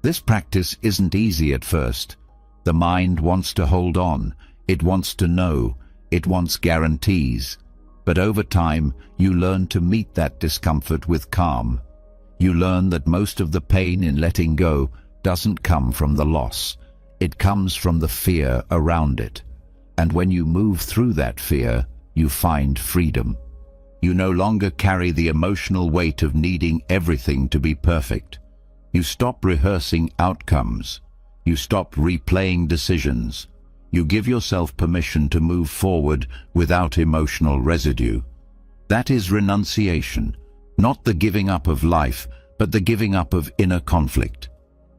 A: This practice isn't easy at first. The mind wants to hold on, it wants to know, it wants guarantees. But over time, you learn to meet that discomfort with calm. You learn that most of the pain in letting go doesn't come from the loss. It comes from the fear around it. And when you move through that fear, you find freedom. You no longer carry the emotional weight of needing everything to be perfect. You stop rehearsing outcomes. You stop replaying decisions. You give yourself permission to move forward without emotional residue. That is renunciation, not the giving up of life, but the giving up of inner conflict.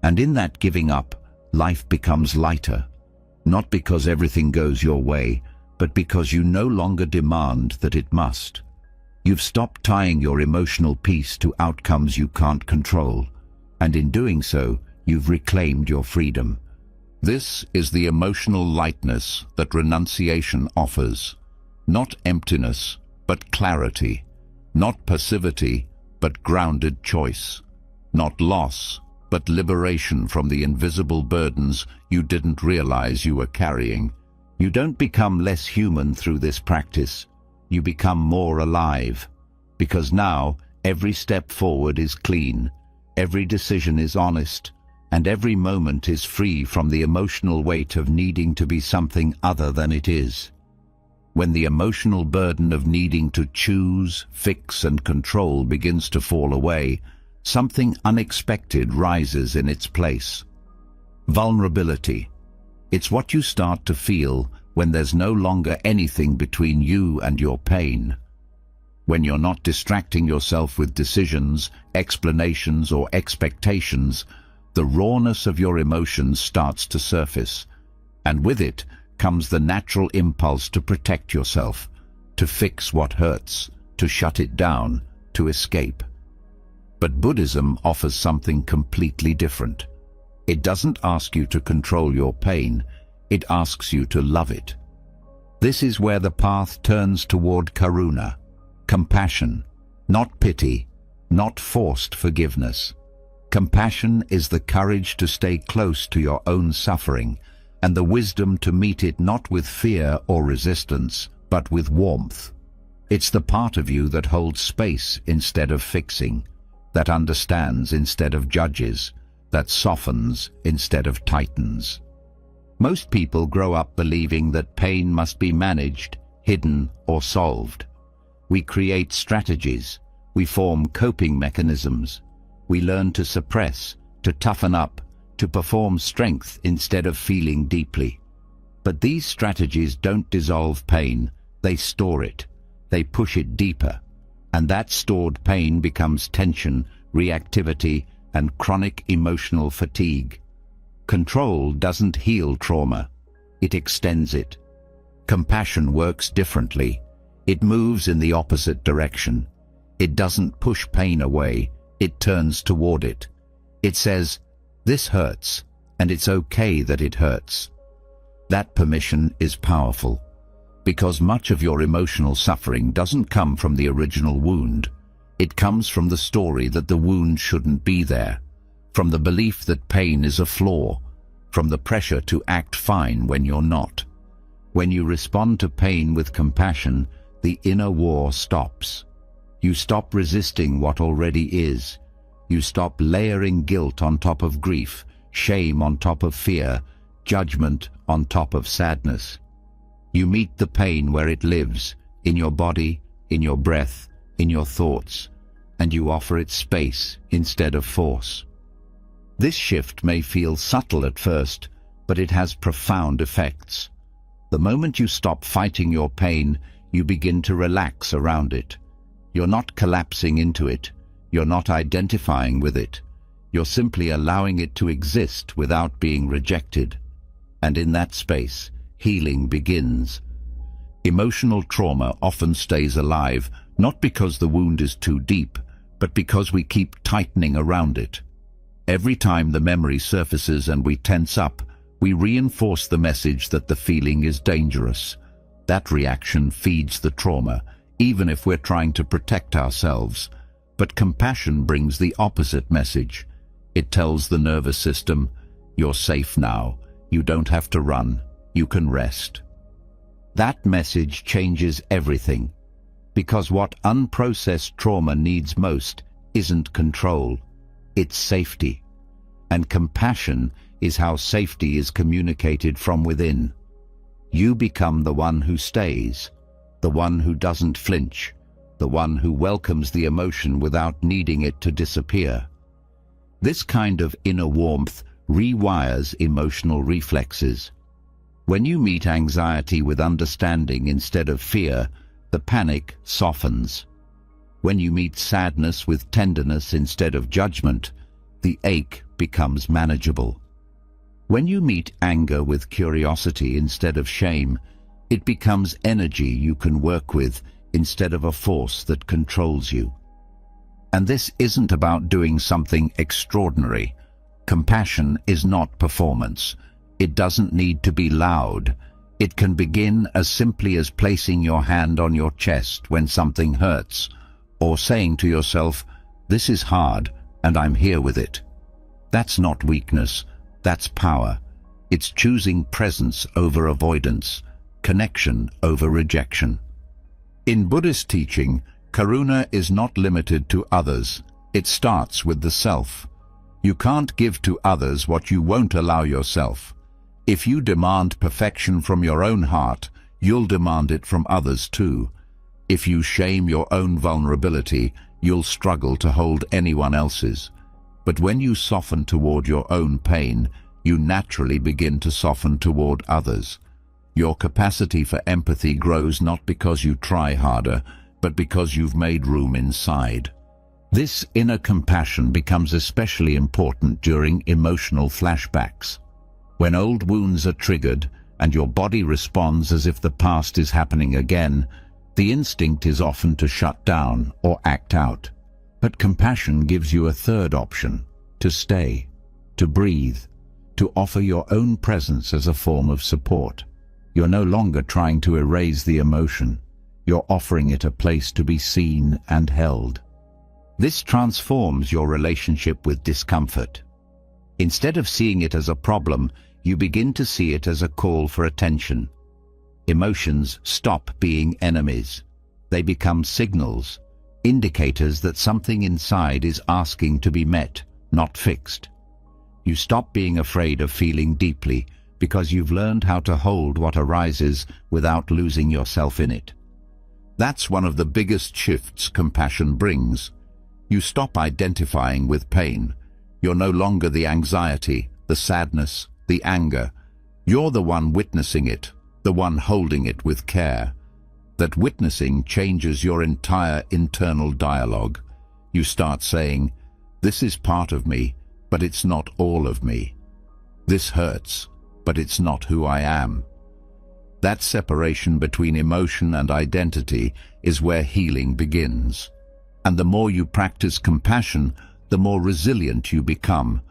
A: And in that giving up, life becomes lighter, not because everything goes your way, but because you no longer demand that it must. You've stopped tying your emotional peace to outcomes you can't control, and in doing so, you've reclaimed your freedom. This is the emotional lightness that renunciation offers. Not emptiness, but clarity. Not passivity, but grounded choice. Not loss, but liberation from the invisible burdens you didn't realize you were carrying. You don't become less human through this practice. You become more alive. Because now, every step forward is clean, every decision is honest, and every moment is free from the emotional weight of needing to be something other than it is. When the emotional burden of needing to choose, fix, and control begins to fall away, something unexpected rises in its place. Vulnerability. It's what you start to feel when there's no longer anything between you and your pain. When you're not distracting yourself with decisions, explanations, or expectations, the rawness of your emotions starts to surface, and with it comes the natural impulse to protect yourself, to fix what hurts, to shut it down, to escape. But Buddhism offers something completely different. It doesn't ask you to control your pain, it asks you to love it. This is where the path turns toward karuna, compassion, not pity, not forced forgiveness. Compassion is the courage to stay close to your own suffering and the wisdom to meet it not with fear or resistance, but with warmth. It's the part of you that holds space instead of fixing, that understands instead of judges, that softens instead of tightens. Most people grow up believing that pain must be managed, hidden, or solved. We create strategies, we form coping mechanisms, we learn to suppress, to toughen up, to perform strength instead of feeling deeply. But these strategies don't dissolve pain, they store it, they push it deeper, and that stored pain becomes tension, reactivity, and chronic emotional fatigue. Control doesn't heal trauma, it extends it. Compassion works differently. It moves in the opposite direction. It doesn't push pain away, it turns toward it. It says, "This hurts, and it's okay that it hurts." That permission is powerful, because much of your emotional suffering doesn't come from the original wound. It comes from the story that the wound shouldn't be there, from the belief that pain is a flaw, from the pressure to act fine when you're not. When you respond to pain with compassion, the inner war stops. You stop resisting what already is. You stop layering guilt on top of grief, shame on top of fear, judgment on top of sadness. You meet the pain where it lives, in your body, in your breath, in your thoughts, and you offer it space instead of force. This shift may feel subtle at first, but it has profound effects. The moment you stop fighting your pain, you begin to relax around it. You're not collapsing into it. You're not identifying with it. You're simply allowing it to exist without being rejected. And in that space, healing begins. Emotional trauma often stays alive, not because the wound is too deep, but because we keep tightening around it. Every time the memory surfaces and we tense up, we reinforce the message that the feeling is dangerous. That reaction feeds the trauma, even if we're trying to protect ourselves. But compassion brings the opposite message. It tells the nervous system, "You're safe now. You don't have to run. You can rest." That message changes everything, because what unprocessed trauma needs most isn't control, it's safety. And compassion is how safety is communicated from within. You become the one who stays, the one who doesn't flinch, the one who welcomes the emotion without needing it to disappear. This kind of inner warmth rewires emotional reflexes. When you meet anxiety with understanding instead of fear, the panic softens. When you meet sadness with tenderness instead of judgment, the ache becomes manageable. When you meet anger with curiosity instead of shame, it becomes energy you can work with instead of a force that controls you. And this isn't about doing something extraordinary. Compassion is not performance. It doesn't need to be loud. It can begin as simply as placing your hand on your chest when something hurts, or saying to yourself, "This is hard, and I'm here with it." That's not weakness, that's power. It's choosing presence over avoidance, connection over rejection. In Buddhist teaching, karuna is not limited to others. It starts with the self. You can't give to others what you won't allow yourself. If you demand perfection from your own heart, you'll demand it from others too. If you shame your own vulnerability, you'll struggle to hold anyone else's. But when you soften toward your own pain, you naturally begin to soften toward others. Your capacity for empathy grows not because you try harder, but because you've made room inside. This inner compassion becomes especially important during emotional flashbacks. When old wounds are triggered and your body responds as if the past is happening again, the instinct is often to shut down or act out. But compassion gives you a third option: to stay, to breathe, to offer your own presence as a form of support. You're no longer trying to erase the emotion. You're offering it a place to be seen and held. This transforms your relationship with discomfort. Instead of seeing it as a problem, you begin to see it as a call for attention. Emotions stop being enemies. They become signals, indicators that something inside is asking to be met, not fixed. You stop being afraid of feeling deeply because you've learned how to hold what arises without losing yourself in it. That's one of the biggest shifts compassion brings. You stop identifying with pain. You're no longer the anxiety, the sadness, the anger. You're the one witnessing it, the one holding it with care. That witnessing changes your entire internal dialogue. You start saying, "This is part of me, but it's not all of me. This hurts, but it's not who I am." That separation between emotion and identity is where healing begins. And the more you practice compassion, the more resilient you become,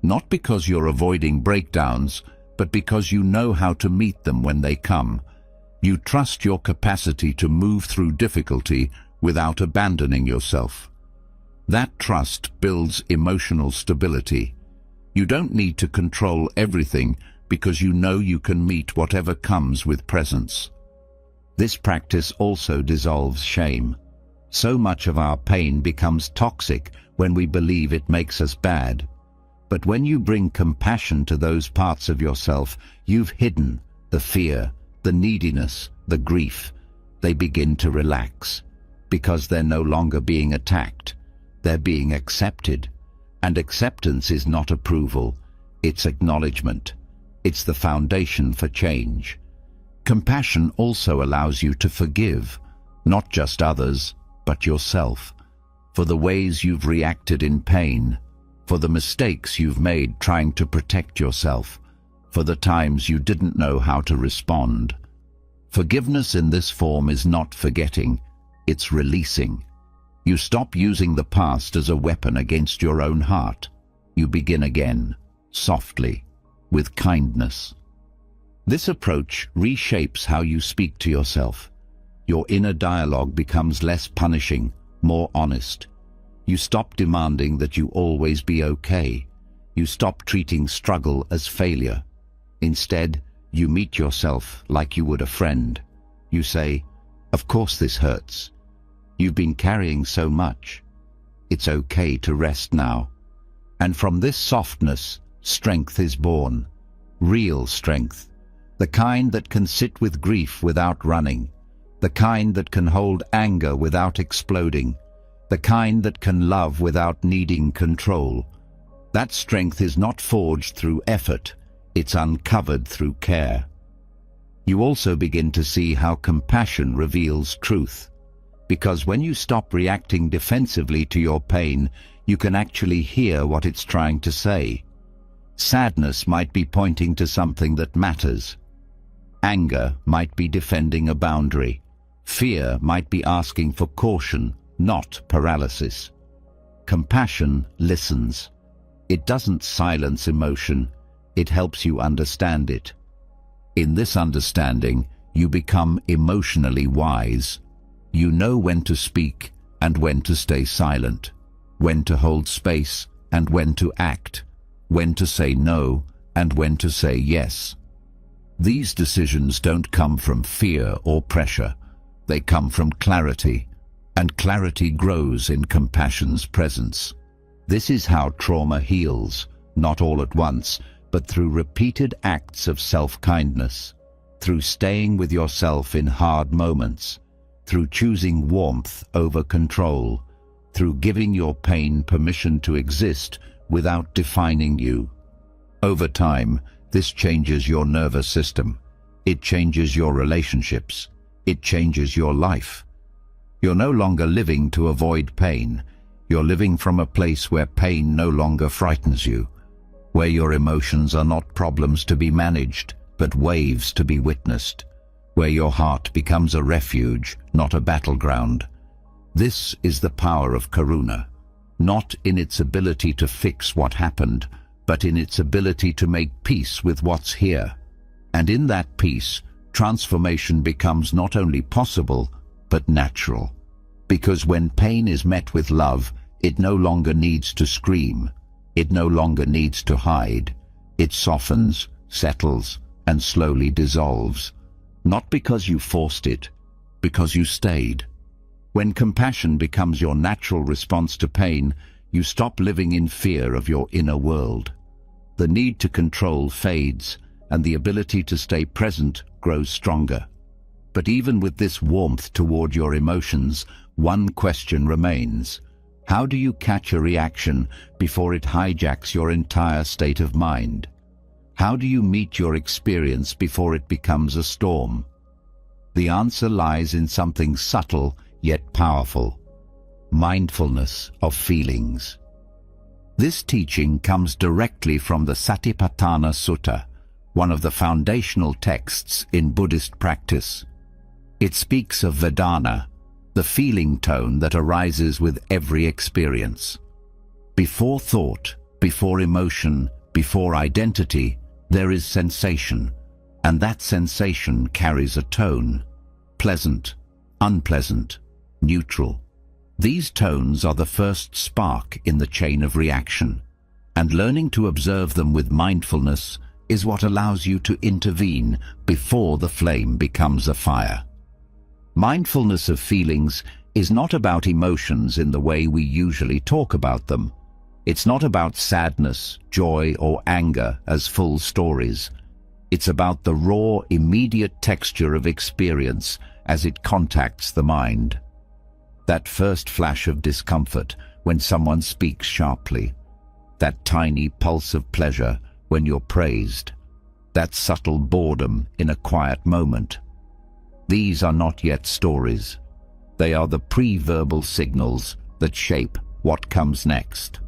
A: not because you're avoiding breakdowns, but because you know how to meet them when they come. You trust your capacity to move through difficulty without abandoning yourself. That trust builds emotional stability. You don't need to control everything because you know you can meet whatever comes with presence. This practice also dissolves shame. So much of our pain becomes toxic when we believe it makes us bad. But when you bring compassion to those parts of yourself you've hidden, the fear, the neediness, the grief, they begin to relax, because they're no longer being attacked. They're being accepted. And acceptance is not approval, it's acknowledgement. It's the foundation for change. Compassion also allows you to forgive, not just others, but yourself, for the ways you've reacted in pain, for the mistakes you've made trying to protect yourself, for the times you didn't know how to respond. Forgiveness in this form is not forgetting, it's releasing. You stop using the past as a weapon against your own heart. You begin again, softly, with kindness. This approach reshapes how you speak to yourself. Your inner dialogue becomes less punishing, more honest. You stop demanding that you always be okay. You stop treating struggle as failure. Instead, you meet yourself like you would a friend. You say, "Of course this hurts. You've been carrying so much. It's okay to rest now." And from this softness, strength is born. Real strength. The kind that can sit with grief without running. The kind that can hold anger without exploding. The kind that can love without needing control. That strength is not forged through effort. It's uncovered through care. You also begin to see how compassion reveals truth. Because when you stop reacting defensively to your pain, you can actually hear what it's trying to say. Sadness might be pointing to something that matters. Anger might be defending a boundary. Fear might be asking for caution, not paralysis. Compassion listens. It doesn't silence emotion. It helps you understand it. In this understanding, you become emotionally wise. You know when to speak and when to stay silent, when to hold space and when to act, when to say no and when to say yes. These decisions don't come from fear or pressure. They come from clarity, and clarity grows in compassion's presence. This is how trauma heals, not all at once, but through repeated acts of self-kindness, through staying with yourself in hard moments, through choosing warmth over control, through giving your pain permission to exist without defining you. Over time, this changes your nervous system. It changes your relationships. It changes your life. You're no longer living to avoid pain. You're living from a place where pain no longer frightens you, where your emotions are not problems to be managed, but waves to be witnessed, where your heart becomes a refuge, not a battleground. This is the power of karuna, not in its ability to fix what happened, but in its ability to make peace with what's here. And in that peace, transformation becomes not only possible, but natural. Because when pain is met with love, it no longer needs to scream. It no longer needs to hide. It softens, settles, and slowly dissolves. Not because you forced it, because you stayed. When compassion becomes your natural response to pain, you stop living in fear of your inner world. The need to control fades, and the ability to stay present grows stronger. But even with this warmth toward your emotions, one question remains. How do you catch a reaction before it hijacks your entire state of mind? How do you meet your experience before it becomes a storm? The answer lies in something subtle yet powerful: mindfulness of feelings. This teaching comes directly from the Satipatthana Sutta, one of the foundational texts in Buddhist practice. It speaks of Vedana, the feeling tone that arises with every experience. Before thought, before emotion, before identity, there is sensation, and that sensation carries a tone: pleasant, unpleasant, neutral. These tones are the first spark in the chain of reaction, and learning to observe them with mindfulness is what allows you to intervene before the flame becomes a fire. Mindfulness of feelings is not about emotions in the way we usually talk about them. It's not about sadness, joy, or anger as full stories. It's about the raw, immediate texture of experience as it contacts the mind. That first flash of discomfort when someone speaks sharply. That tiny pulse of pleasure when you're praised. That subtle boredom in a quiet moment. These are not yet stories. They are the pre-verbal signals that shape what comes next.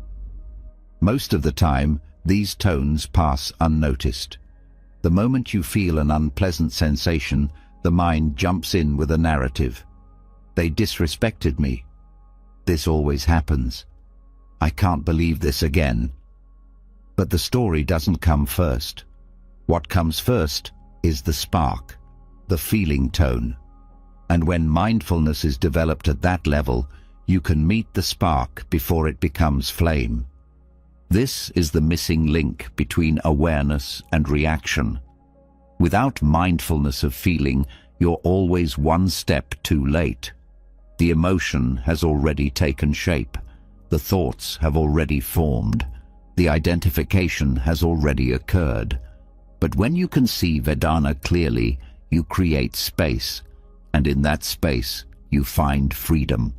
A: Most of the time, these tones pass unnoticed. The moment you feel an unpleasant sensation, the mind jumps in with a narrative. They disrespected me. This always happens. I can't believe this again. But the story doesn't come first. What comes first is the spark, the feeling tone. And when mindfulness is developed at that level, you can meet the spark before it becomes flame. This is the missing link between awareness and reaction. Without mindfulness of feeling, you're always one step too late. The emotion has already taken shape. The thoughts have already formed. The identification has already occurred. But when you can see Vedana clearly, you create space, and in that space, you find freedom.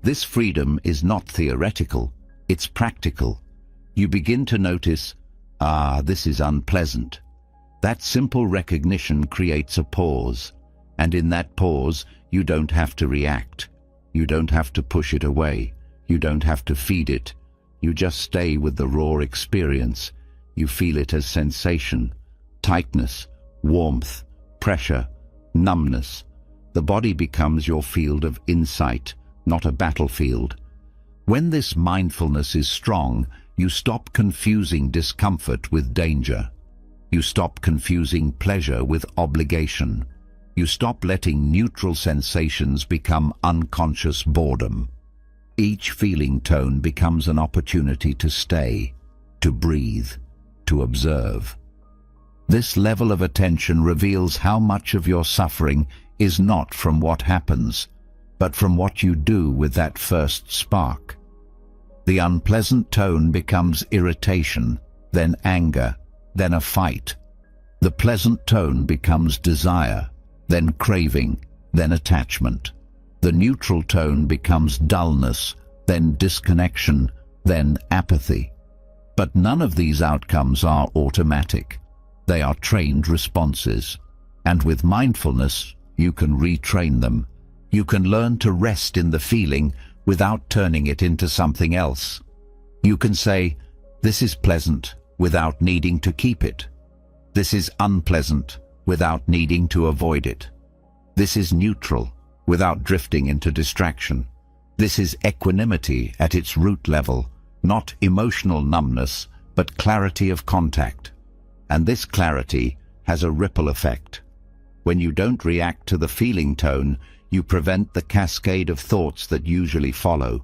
A: This freedom is not theoretical, it's practical. You begin to notice, this is unpleasant. That simple recognition creates a pause, and in that pause, you don't have to react. You don't have to push it away. You don't have to feed it. You just stay with the raw experience. You feel it as sensation, tightness, warmth, pressure, numbness. The body becomes your field of insight, not a battlefield. When this mindfulness is strong, you stop confusing discomfort with danger. You stop confusing pleasure with obligation. You stop letting neutral sensations become unconscious boredom. Each feeling tone becomes an opportunity to stay, to breathe, to observe. This level of attention reveals how much of your suffering is not from what happens, but from what you do with that first spark. The unpleasant tone becomes irritation, then anger, then a fight. The pleasant tone becomes desire, then craving, then attachment. The neutral tone becomes dullness, then disconnection, then apathy. But none of these outcomes are automatic. They are trained responses. And with mindfulness, you can retrain them. You can learn to rest in the feeling without turning it into something else. You can say, "This is pleasant," without needing to keep it. "This is unpleasant," without needing to avoid it. "This is neutral," without drifting into distraction. This is equanimity at its root level, not emotional numbness, but clarity of contact. And this clarity has a ripple effect. When you don't react to the feeling tone, you prevent the cascade of thoughts that usually follow.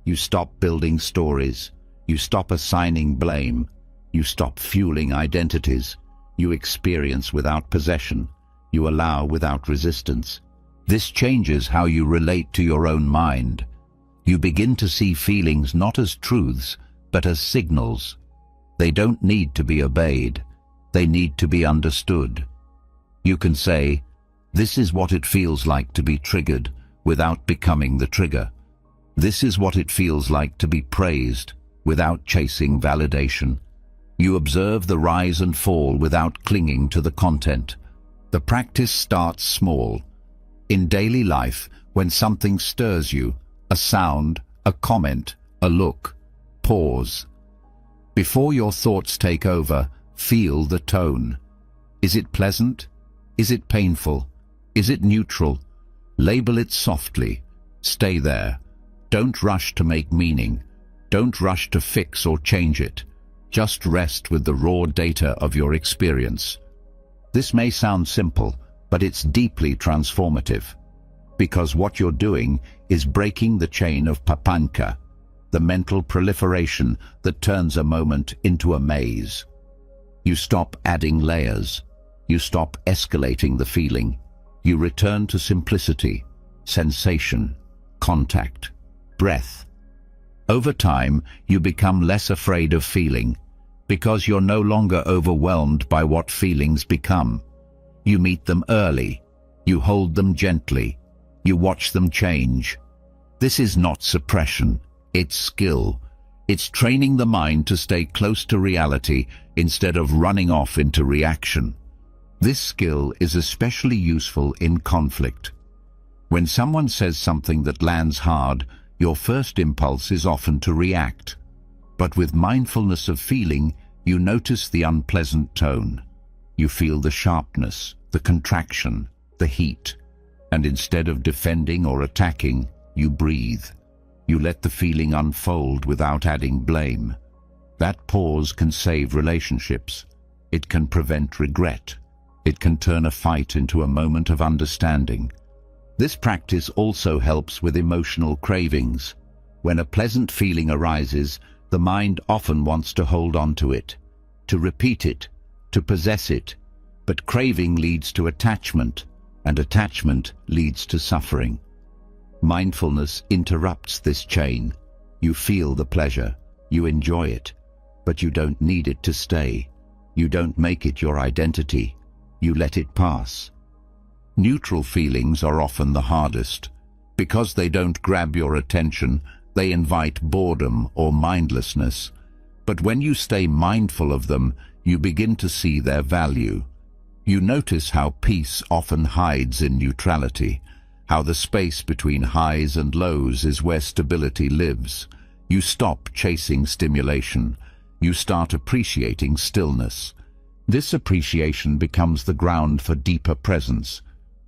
A: You stop building stories. You stop assigning blame. You stop fueling identities. You experience without possession. You allow without resistance. This changes how you relate to your own mind. You begin to see feelings not as truths, but as signals. They don't need to be obeyed. They need to be understood. You can say, "This is what it feels like to be triggered," without becoming the trigger. This is what it feels like to be praised, without chasing validation. You observe the rise and fall without clinging to the content. The practice starts small. In daily life, when something stirs you, a sound, a comment, a look, pause. Before your thoughts take over, feel the tone. Is it pleasant? Is it painful? Is it neutral? Label it softly. Stay there. Don't rush to make meaning. Don't rush to fix or change it. Just rest with the raw data of your experience. This may sound simple, but it's deeply transformative. Because what you're doing is breaking the chain of papanka, the mental proliferation that turns a moment into a maze. You stop adding layers. You stop escalating the feeling. You return to simplicity, sensation, contact, breath. Over time, you become less afraid of feeling, because you're no longer overwhelmed by what feelings become. You meet them early. You hold them gently. You watch them change. This is not suppression. It's skill. It's training the mind to stay close to reality instead of running off into reaction. This skill is especially useful in conflict. When someone says something that lands hard, your first impulse is often to react. But with mindfulness of feeling, you notice the unpleasant tone. You feel the sharpness, the contraction, the heat. And instead of defending or attacking, you breathe. You let the feeling unfold without adding blame. That pause can save relationships. It can prevent regret. It can turn a fight into a moment of understanding. This practice also helps with emotional cravings. When a pleasant feeling arises, the mind often wants to hold on to it, to repeat it, to possess it. But craving leads to attachment, and attachment leads to suffering. Mindfulness interrupts this chain. You feel the pleasure, you enjoy it, but you don't need it to stay. You don't make it your identity. You let it pass. Neutral feelings are often the hardest. Because they don't grab your attention, they invite boredom or mindlessness. But when you stay mindful of them, you begin to see their value. You notice how peace often hides in neutrality, how the space between highs and lows is where stability lives. You stop chasing stimulation. You start appreciating stillness. This appreciation becomes the ground for deeper presence.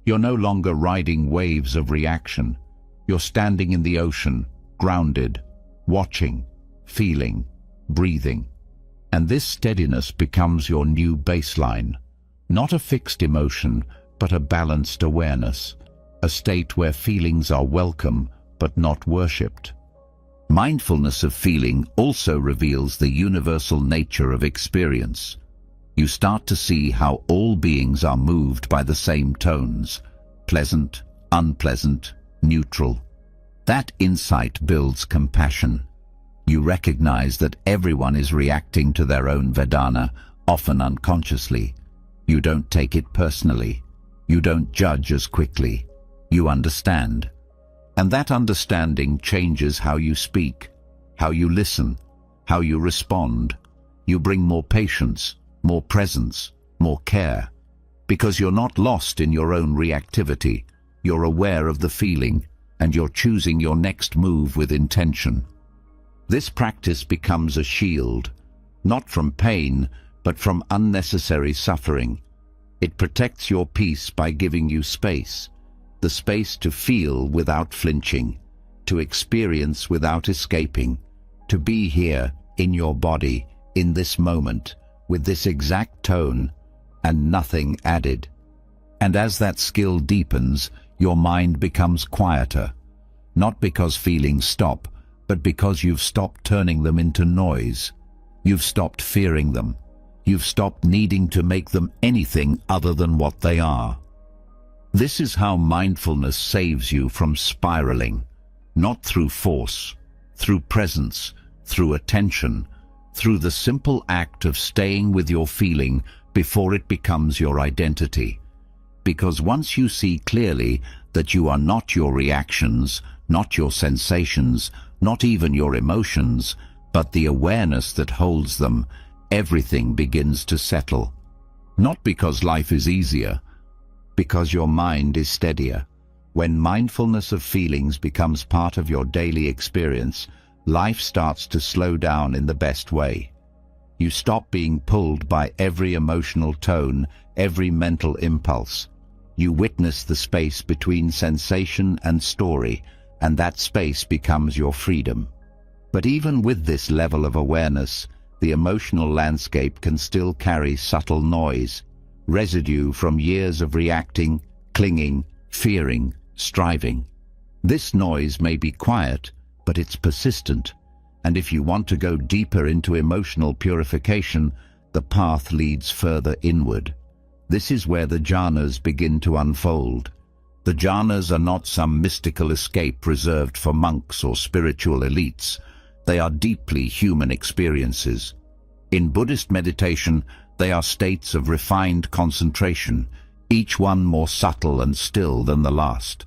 A: You're no longer riding waves of reaction. You're standing in the ocean, grounded, watching, feeling, breathing. And this steadiness becomes your new baseline. Not a fixed emotion, but a balanced awareness. A state where feelings are welcome, but not worshipped. Mindfulness of feeling also reveals the universal nature of experience. You start to see how all beings are moved by the same tones, pleasant, unpleasant, neutral. That insight builds compassion. You recognize that everyone is reacting to their own Vedana, often unconsciously. You don't take it personally. You don't judge as quickly. You understand. And that understanding changes how you speak, how you listen, how you respond. You bring more patience, more presence, more care. Because you're not lost in your own reactivity. You're aware of the feeling, and you're choosing your next move with intention. This practice becomes a shield, not from pain, but from unnecessary suffering. It protects your peace by giving you space, the space to feel without flinching, to experience without escaping, to be here, in your body, in this moment, with this exact tone, and nothing added. And as that skill deepens, your mind becomes quieter, not because feelings stop, but because you've stopped turning them into noise. You've stopped fearing them. You've stopped needing to make them anything other than what they are. This is how mindfulness saves you from spiraling, not through force, through presence, through attention, through the simple act of staying with your feeling before it becomes your identity. Because once you see clearly that you are not your reactions, not your sensations, not even your emotions, but the awareness that holds them, everything begins to settle. Not because life is easier, because your mind is steadier. When mindfulness of feelings becomes part of your daily experience, life starts to slow down in the best way. You stop being pulled by every emotional tone, every mental impulse. You witness the space between sensation and story, and that space becomes your freedom. But even with this level of awareness, the emotional landscape can still carry subtle noise, residue from years of reacting, clinging, fearing, striving. This noise may be quiet, but it's persistent, and if you want to go deeper into emotional purification, the path leads further inward. This is where the jhanas begin to unfold. The jhanas are not some mystical escape reserved for monks or spiritual elites. They are deeply human experiences. In Buddhist meditation, they are states of refined concentration, each one more subtle and still than the last.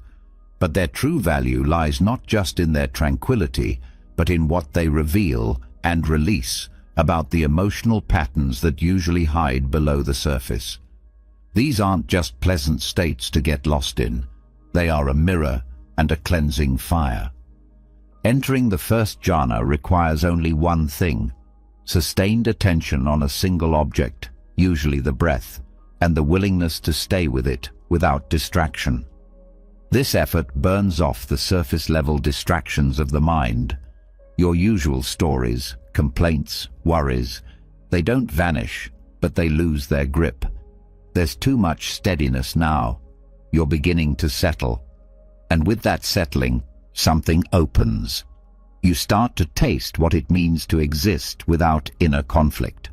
A: But their true value lies not just in their tranquility, but in what they reveal and release about the emotional patterns that usually hide below the surface. These aren't just pleasant states to get lost in. They are a mirror and a cleansing fire. Entering the first jhana requires only one thing: sustained attention on a single object, usually the breath, and the willingness to stay with it without distraction. This effort burns off the surface-level distractions of the mind. Your usual stories, complaints, worries, they don't vanish, but they lose their grip. There's too much steadiness now. You're beginning to settle. And with that settling, something opens. You start to taste what it means to exist without inner conflict.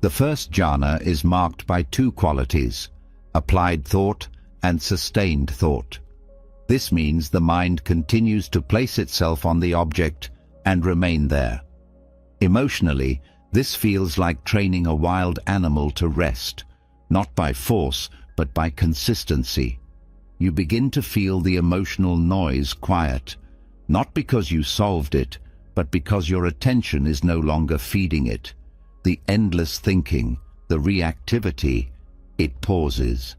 A: The first jhana is marked by two qualities: applied thought and sustained thought. This means the mind continues to place itself on the object and remain there. Emotionally, this feels like training a wild animal to rest, not by force, but by consistency. You begin to feel the emotional noise quiet, not because you solved it, but because your attention is no longer feeding it. The endless thinking, the reactivity, it pauses.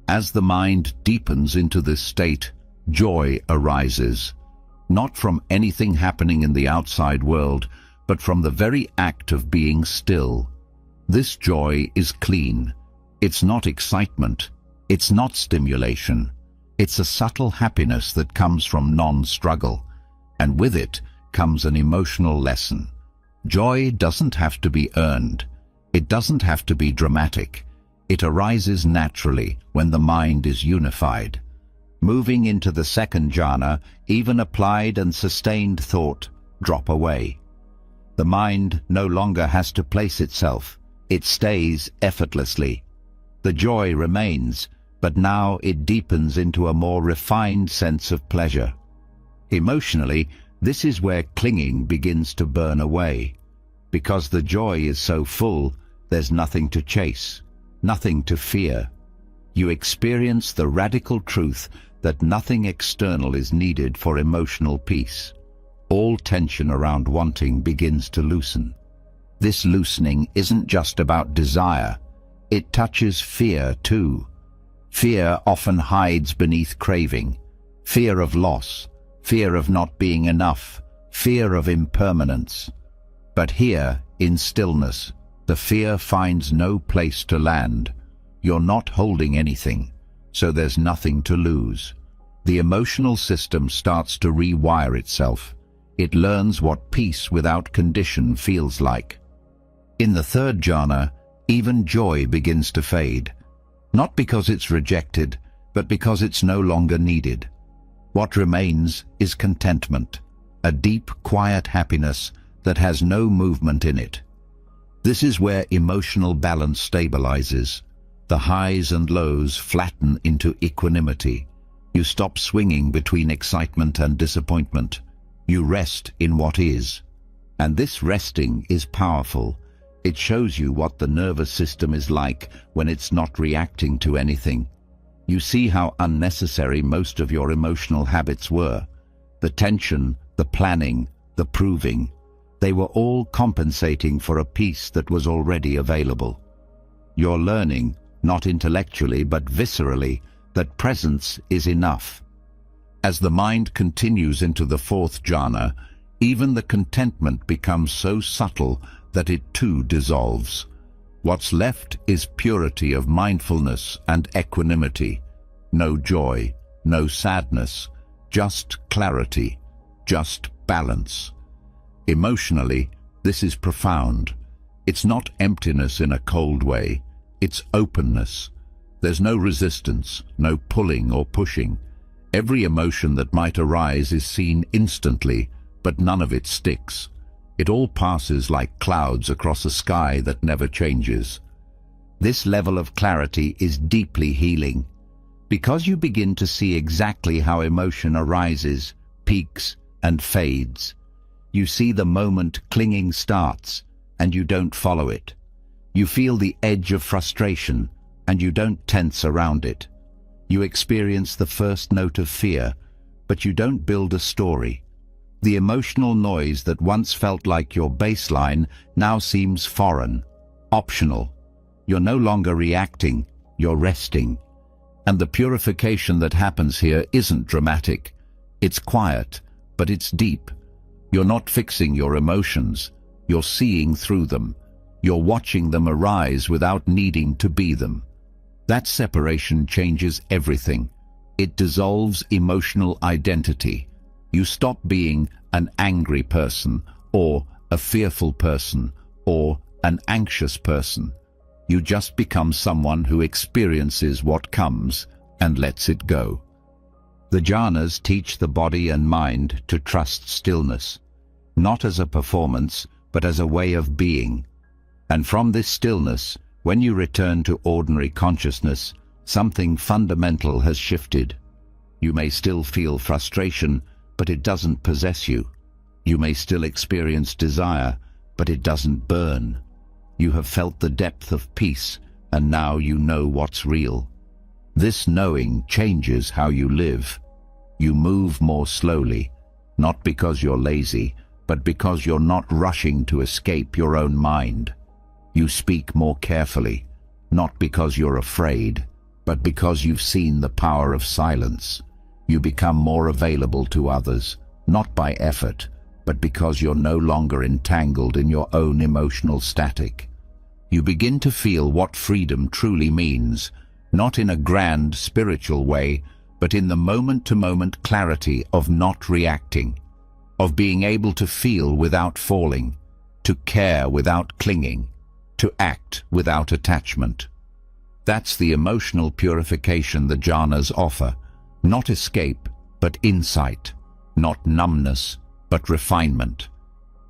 A: As the mind deepens into this state, joy arises, not from anything happening in the outside world, but from the very act of being still. This joy is clean. It's not excitement. It's not stimulation. It's a subtle happiness that comes from non-struggle, and with it comes an emotional lesson. Joy doesn't have to be earned. It doesn't have to be dramatic. It arises naturally when the mind is unified. Moving into the second jhana, even applied and sustained thought drop away. The mind no longer has to place itself. It stays effortlessly. The joy remains, but now it deepens into a more refined sense of pleasure. Emotionally, This is where clinging begins to burn away. Because the joy is so full, there's nothing to chase, nothing to fear. You experience the radical truth that nothing external is needed for emotional peace. All tension around wanting begins to loosen. This loosening isn't just about desire. It touches fear too. Fear often hides beneath craving. Fear of loss, fear of not being enough, fear of impermanence. But here, in stillness, the fear finds no place to land. You're not holding anything, so there's nothing to lose. The emotional system starts to rewire itself. It learns what peace without condition feels like. In the third jhana, even joy begins to fade. Not because it's rejected, but because it's no longer needed. What remains is contentment, a deep, quiet happiness that has no movement in it. This is where emotional balance stabilizes. The highs and lows flatten into equanimity. You stop swinging between excitement and disappointment. You rest in what is. And this resting is powerful. It shows you what the nervous system is like when it's not reacting to anything. You see how unnecessary most of your emotional habits were. The tension, the planning, the proving. They were all compensating for a peace that was already available. You're learning, not intellectually but viscerally, that presence is enough. As the mind continues into the fourth jhana, even the contentment becomes so subtle that it too dissolves. What's left is purity of mindfulness and equanimity. No joy, no sadness, just clarity, just balance. Emotionally, this is profound. It's not emptiness in a cold way, it's openness. There's no resistance, no pulling or pushing. Every emotion that might arise is seen instantly, but none of it sticks. It all passes like clouds across a sky that never changes. This level of clarity is deeply healing. Because you begin to see exactly how emotion arises, peaks, and fades. You see the moment clinging starts, and you don't follow it. You feel the edge of frustration, and you don't tense around it. You experience the first note of fear, but you don't build a story. The emotional noise that once felt like your baseline now seems foreign, optional. You're no longer reacting, you're resting. And the purification that happens here isn't dramatic. It's quiet, but it's deep. You're not fixing your emotions, you're seeing through them. You're watching them arise without needing to be them. That separation changes everything. It dissolves emotional identity. You stop being an angry person, or a fearful person, or an anxious person. You just become someone who experiences what comes and lets it go. The jhanas teach the body and mind to trust stillness, not as a performance, but as a way of being. And from this stillness, when you return to ordinary consciousness, something fundamental has shifted. You may still feel frustration, but it doesn't possess you. You may still experience desire, but it doesn't burn. You have felt the depth of peace, and now you know what's real. This knowing changes how you live. You move more slowly, not because you're lazy, but because you're not rushing to escape your own mind. You speak more carefully, not because you're afraid, but because you've seen the power of silence. You become more available to others, not by effort, but because you're no longer entangled in your own emotional static. You begin to feel what freedom truly means, not in a grand spiritual way, but in the moment-to-moment clarity of not reacting, of being able to feel without falling, to care without clinging, to act without attachment. That's the emotional purification the jhanas offer, not escape, but insight, not numbness, but refinement.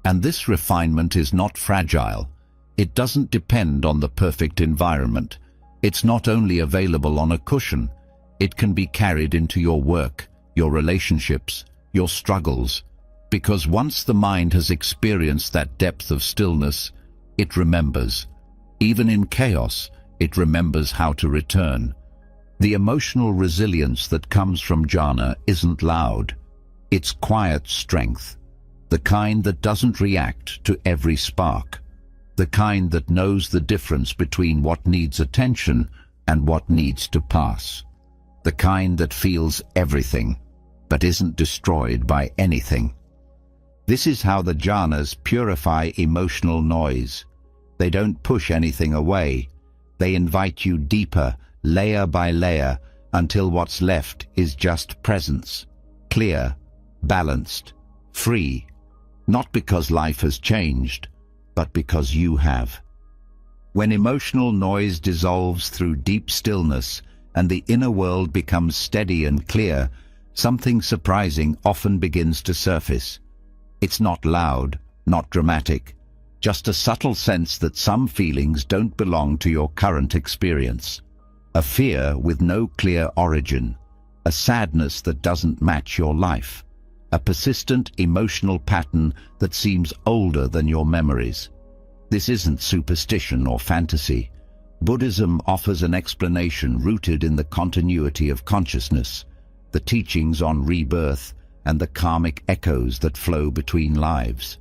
A: And this refinement is not fragile. It doesn't depend on the perfect environment. It's not only available on a cushion. It can be carried into your work, your relationships, your struggles. Because once the mind has experienced that depth of stillness, it remembers. Even in chaos, it remembers how to return. The emotional resilience that comes from jhana isn't loud. It's quiet strength, the kind that doesn't react to every spark, the kind that knows the difference between what needs attention and what needs to pass, the kind that feels everything, but isn't destroyed by anything. This is how the jhanas purify emotional noise. They don't push anything away. They invite you deeper, layer by layer, until what's left is just presence, clear, balanced, free, not because life has changed, but because you have. When emotional noise dissolves through deep stillness and the inner world becomes steady and clear, something surprising often begins to surface. It's not loud, not dramatic, just a subtle sense that some feelings don't belong to your current experience. A fear with no clear origin, a sadness that doesn't match your life, a persistent emotional pattern that seems older than your memories. This isn't superstition or fantasy. Buddhism offers an explanation rooted in the continuity of consciousness, the teachings on rebirth, and the karmic echoes that flow between lives.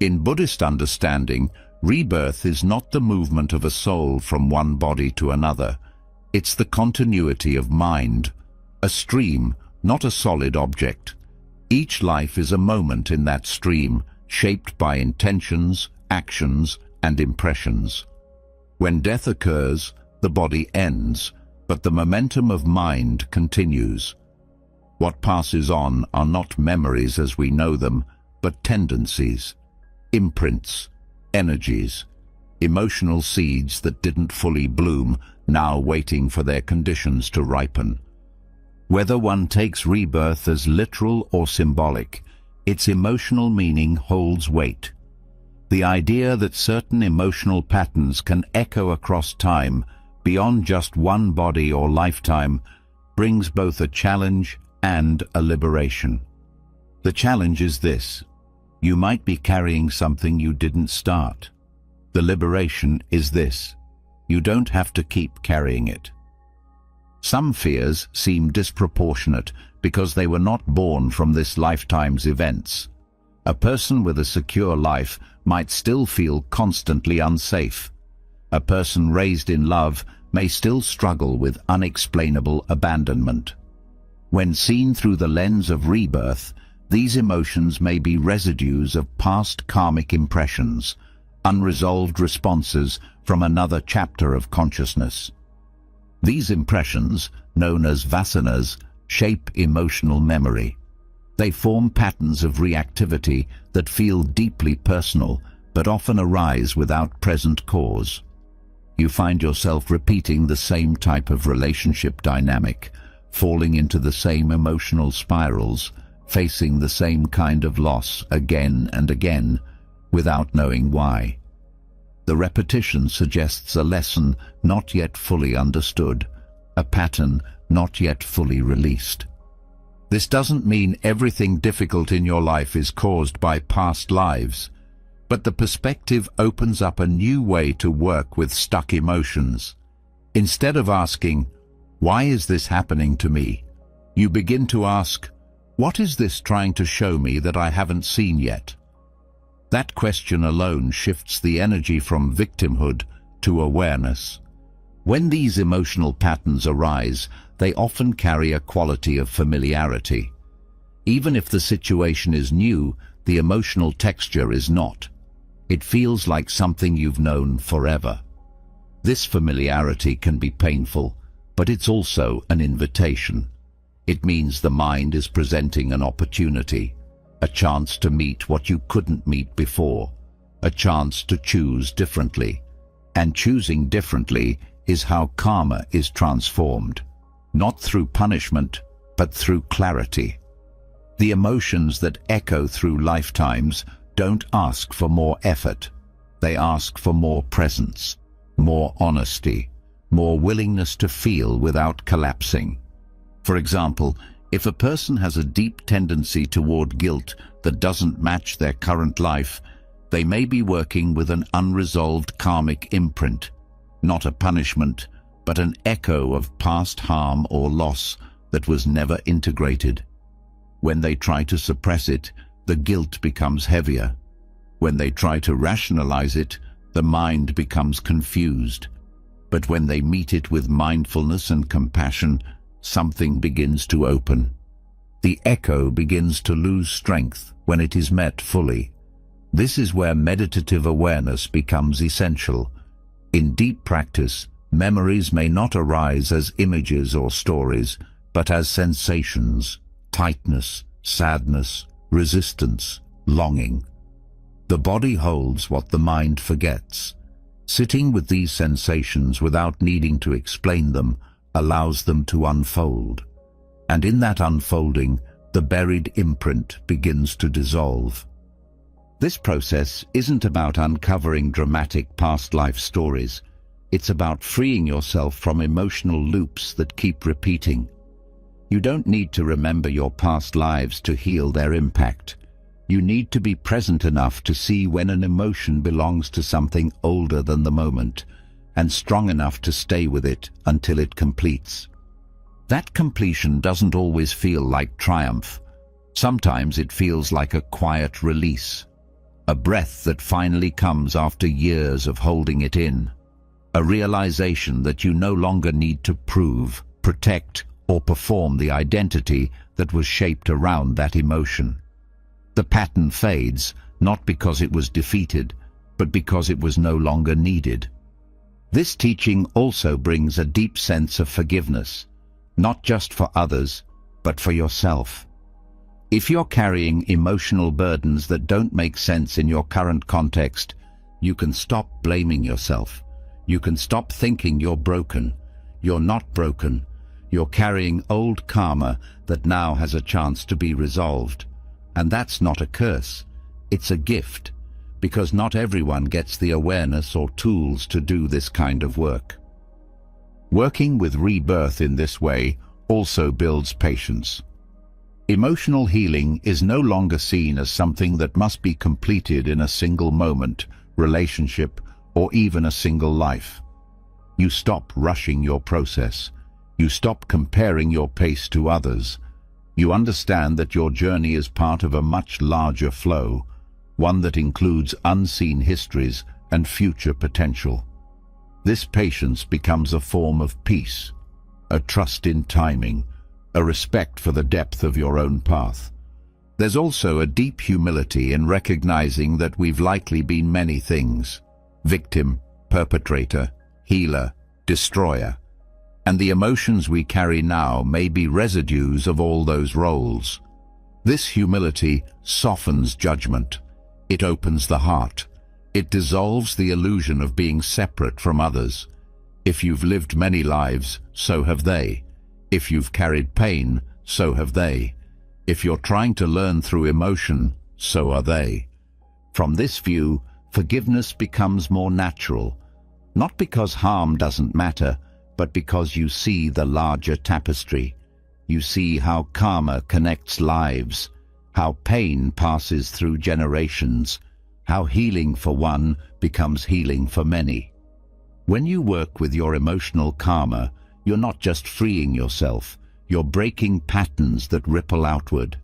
A: In Buddhist understanding, rebirth is not the movement of a soul from one body to another. It's the continuity of mind, a stream, not a solid object. Each life is a moment in that stream, shaped by intentions, actions, and impressions. When death occurs, the body ends, but the momentum of mind continues. What passes on are not memories as we know them, but tendencies, imprints, energies, emotional seeds that didn't fully bloom, now waiting for their conditions to ripen. Whether one takes rebirth as literal or symbolic, its emotional meaning holds weight. The idea that certain emotional patterns can echo across time, beyond just one body or lifetime, brings both a challenge and a liberation. The challenge is this: you might be carrying something you didn't start. The liberation is this: you don't have to keep carrying it. Some fears seem disproportionate because they were not born from this lifetime's events. A person with a secure life might still feel constantly unsafe. A person raised in love may still struggle with unexplainable abandonment. When seen through the lens of rebirth, these emotions may be residues of past karmic impressions, unresolved responses from another chapter of consciousness. These impressions, known as vasanas, shape emotional memory. They form patterns of reactivity that feel deeply personal, but often arise without present cause. You find yourself repeating the same type of relationship dynamic, falling into the same emotional spirals, facing the same kind of loss again and again, without knowing why. The repetition suggests a lesson not yet fully understood, a pattern not yet fully released. This doesn't mean everything difficult in your life is caused by past lives, but the perspective opens up a new way to work with stuck emotions. Instead of asking, "Why is this happening to me?" you begin to ask, "What is this trying to show me that I haven't seen yet?" That question alone shifts the energy from victimhood to awareness. When these emotional patterns arise, they often carry a quality of familiarity. Even if the situation is new, the emotional texture is not. It feels like something you've known forever. This familiarity can be painful, but it's also an invitation. It means the mind is presenting an opportunity, a chance to meet what you couldn't meet before, a chance to choose differently. And choosing differently is how karma is transformed, not through punishment, but through clarity. The emotions that echo through lifetimes don't ask for more effort. They ask for more presence, more honesty, more willingness to feel without collapsing. For example, If a person has a deep tendency toward guilt that doesn't match their current life, they may be working with an unresolved karmic imprint, not a punishment, but an echo of past harm or loss that was never integrated. When they try to suppress it, the guilt becomes heavier. When they try to rationalize it, the mind becomes confused. But when they meet it with mindfulness and compassion, something begins to open. The echo begins to lose strength when it is met fully. This is where meditative awareness becomes essential. In deep practice, memories may not arise as images or stories, but as sensations: tightness, sadness, resistance, longing. The body holds what the mind forgets. Sitting with these sensations without needing to explain them allows them to unfold. And in that unfolding, the buried imprint begins to dissolve. This process isn't about uncovering dramatic past life stories. It's about freeing yourself from emotional loops that keep repeating. You don't need to remember your past lives to heal their impact. You need to be present enough to see when an emotion belongs to something older than the moment, and strong enough to stay with it until it completes. That completion doesn't always feel like triumph. Sometimes it feels like a quiet release, a breath that finally comes after years of holding it in, a realization that you no longer need to prove, protect, or perform the identity that was shaped around that emotion. The pattern fades, not because it was defeated, but because it was no longer needed. This teaching also brings a deep sense of forgiveness, not just for others, but for yourself. If you're carrying emotional burdens that don't make sense in your current context, you can stop blaming yourself. You can stop thinking you're broken. You're not broken. You're carrying old karma that now has a chance to be resolved. And that's not a curse. It's a gift, because not everyone gets the awareness or tools to do this kind of work. Working with rebirth in this way also builds patience. Emotional healing is no longer seen as something that must be completed in a single moment, relationship, or even a single life. You stop rushing your process. You stop comparing your pace to others. You understand that your journey is part of a much larger flow, one that includes unseen histories and future potential. This patience becomes a form of peace, a trust in timing, a respect for the depth of your own path. There's also a deep humility in recognizing that we've likely been many things: victim, perpetrator, healer, destroyer. And the emotions we carry now may be residues of all those roles. This humility softens judgment. It opens the heart. It dissolves the illusion of being separate from others. If you've lived many lives, so have they. If you've carried pain, so have they. If you're trying to learn through emotion, so are they. From this view, forgiveness becomes more natural, not because harm doesn't matter, but because you see the larger tapestry. You see how karma connects lives, how pain passes through generations, how healing for one becomes healing for many. When you work with your emotional karma, you're not just freeing yourself, you're breaking patterns that ripple outward.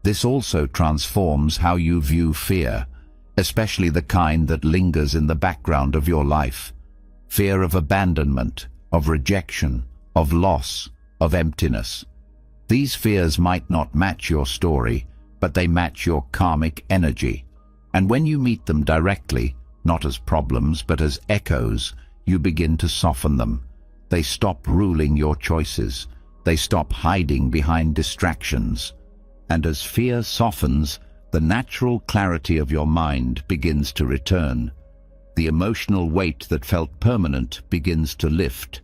A: This also transforms how you view fear, especially the kind that lingers in the background of your life. Fear of abandonment, of rejection, of loss, of emptiness. These fears might not match your story, but they match your karmic energy. And when you meet them directly, not as problems but as echoes, you begin to soften them. They stop ruling your choices. They stop hiding behind distractions. And as fear softens, the natural clarity of your mind begins to return. The emotional weight that felt permanent begins to lift.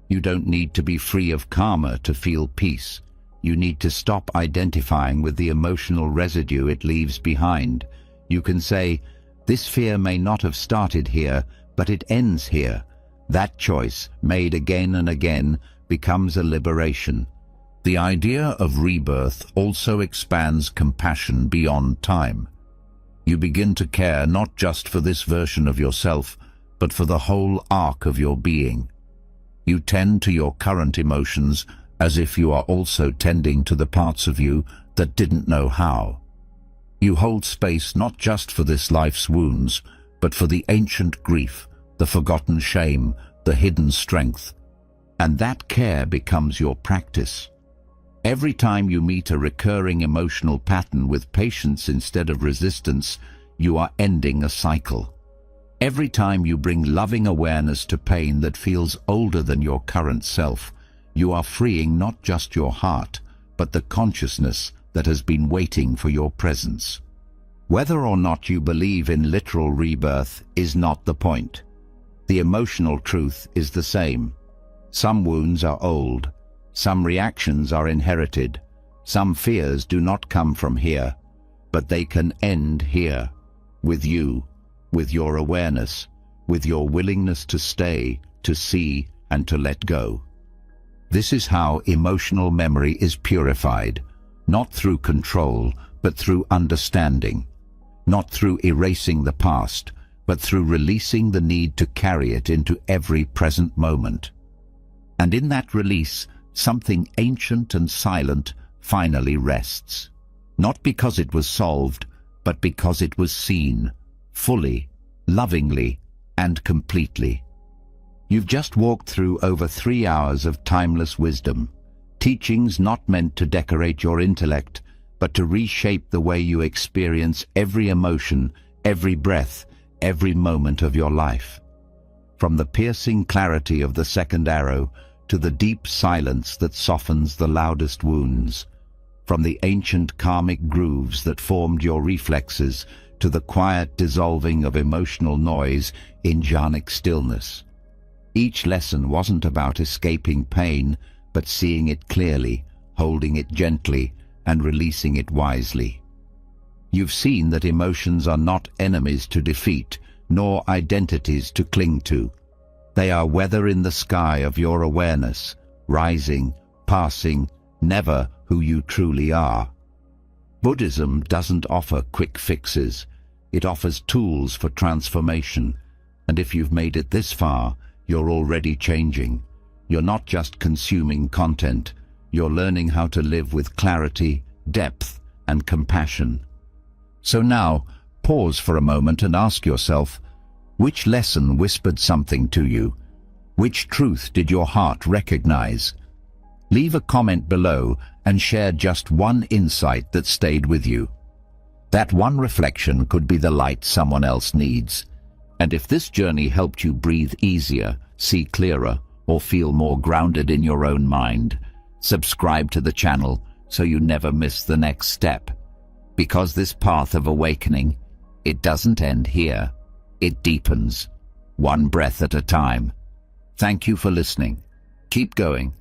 A: You don't need to be free of karma to feel peace. You need to stop identifying with the emotional residue it leaves behind. You can say, this fear may not have started here, but it ends here. That choice, made again and again, becomes a liberation. The idea of rebirth also expands compassion beyond time. You begin to care not just for this version of yourself, but for the whole arc of your being. You tend to your current emotions as if you are also tending to the parts of you that didn't know how. You hold space not just for this life's wounds, but for the ancient grief, the forgotten shame, the hidden strength. And that care becomes your practice. Every time you meet a recurring emotional pattern with patience instead of resistance, you are ending a cycle. Every time you bring loving awareness to pain that feels older than your current self, you are freeing not just your heart, but the consciousness that has been waiting for your presence. Whether or not you believe in literal rebirth is not the point. The emotional truth is the same. Some wounds are old, some reactions are inherited, some fears do not come from here, but they can end here, with you, with your awareness, with your willingness to stay, to see, and to let go. This is how emotional memory is purified, not through control, but through understanding, not through erasing the past, but through releasing the need to carry it into every present moment. And in that release, something ancient and silent finally rests, not because it was solved, but because it was seen, fully, lovingly, and completely. You've just walked through over 3 hours of timeless wisdom, teachings not meant to decorate your intellect, but to reshape the way you experience every emotion, every breath, every moment of your life. From the piercing clarity of the second arrow to the deep silence that softens the loudest wounds, from the ancient karmic grooves that formed your reflexes to the quiet dissolving of emotional noise in jhanic stillness. Each lesson wasn't about escaping pain, but seeing it clearly, holding it gently, and releasing it wisely. You've seen that emotions are not enemies to defeat, nor identities to cling to. They are weather in the sky of your awareness, rising, passing, never who you truly are. Buddhism doesn't offer quick fixes. It offers tools for transformation. And if you've made it this far, you're already changing. You're not just consuming content. You're learning how to live with clarity, depth, and compassion. So now, pause for a moment and ask yourself, which lesson whispered something to you? Which truth did your heart recognize? Leave a comment below and share just one insight that stayed with you. That one reflection could be the light someone else needs. And if this journey helped you breathe easier, see clearer, or feel more grounded in your own mind, subscribe to the channel so you never miss the next step. Because this path of awakening, it doesn't end here. It deepens, one breath at a time. Thank you for listening. Keep going.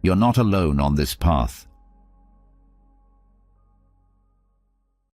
A: You're not alone on this path.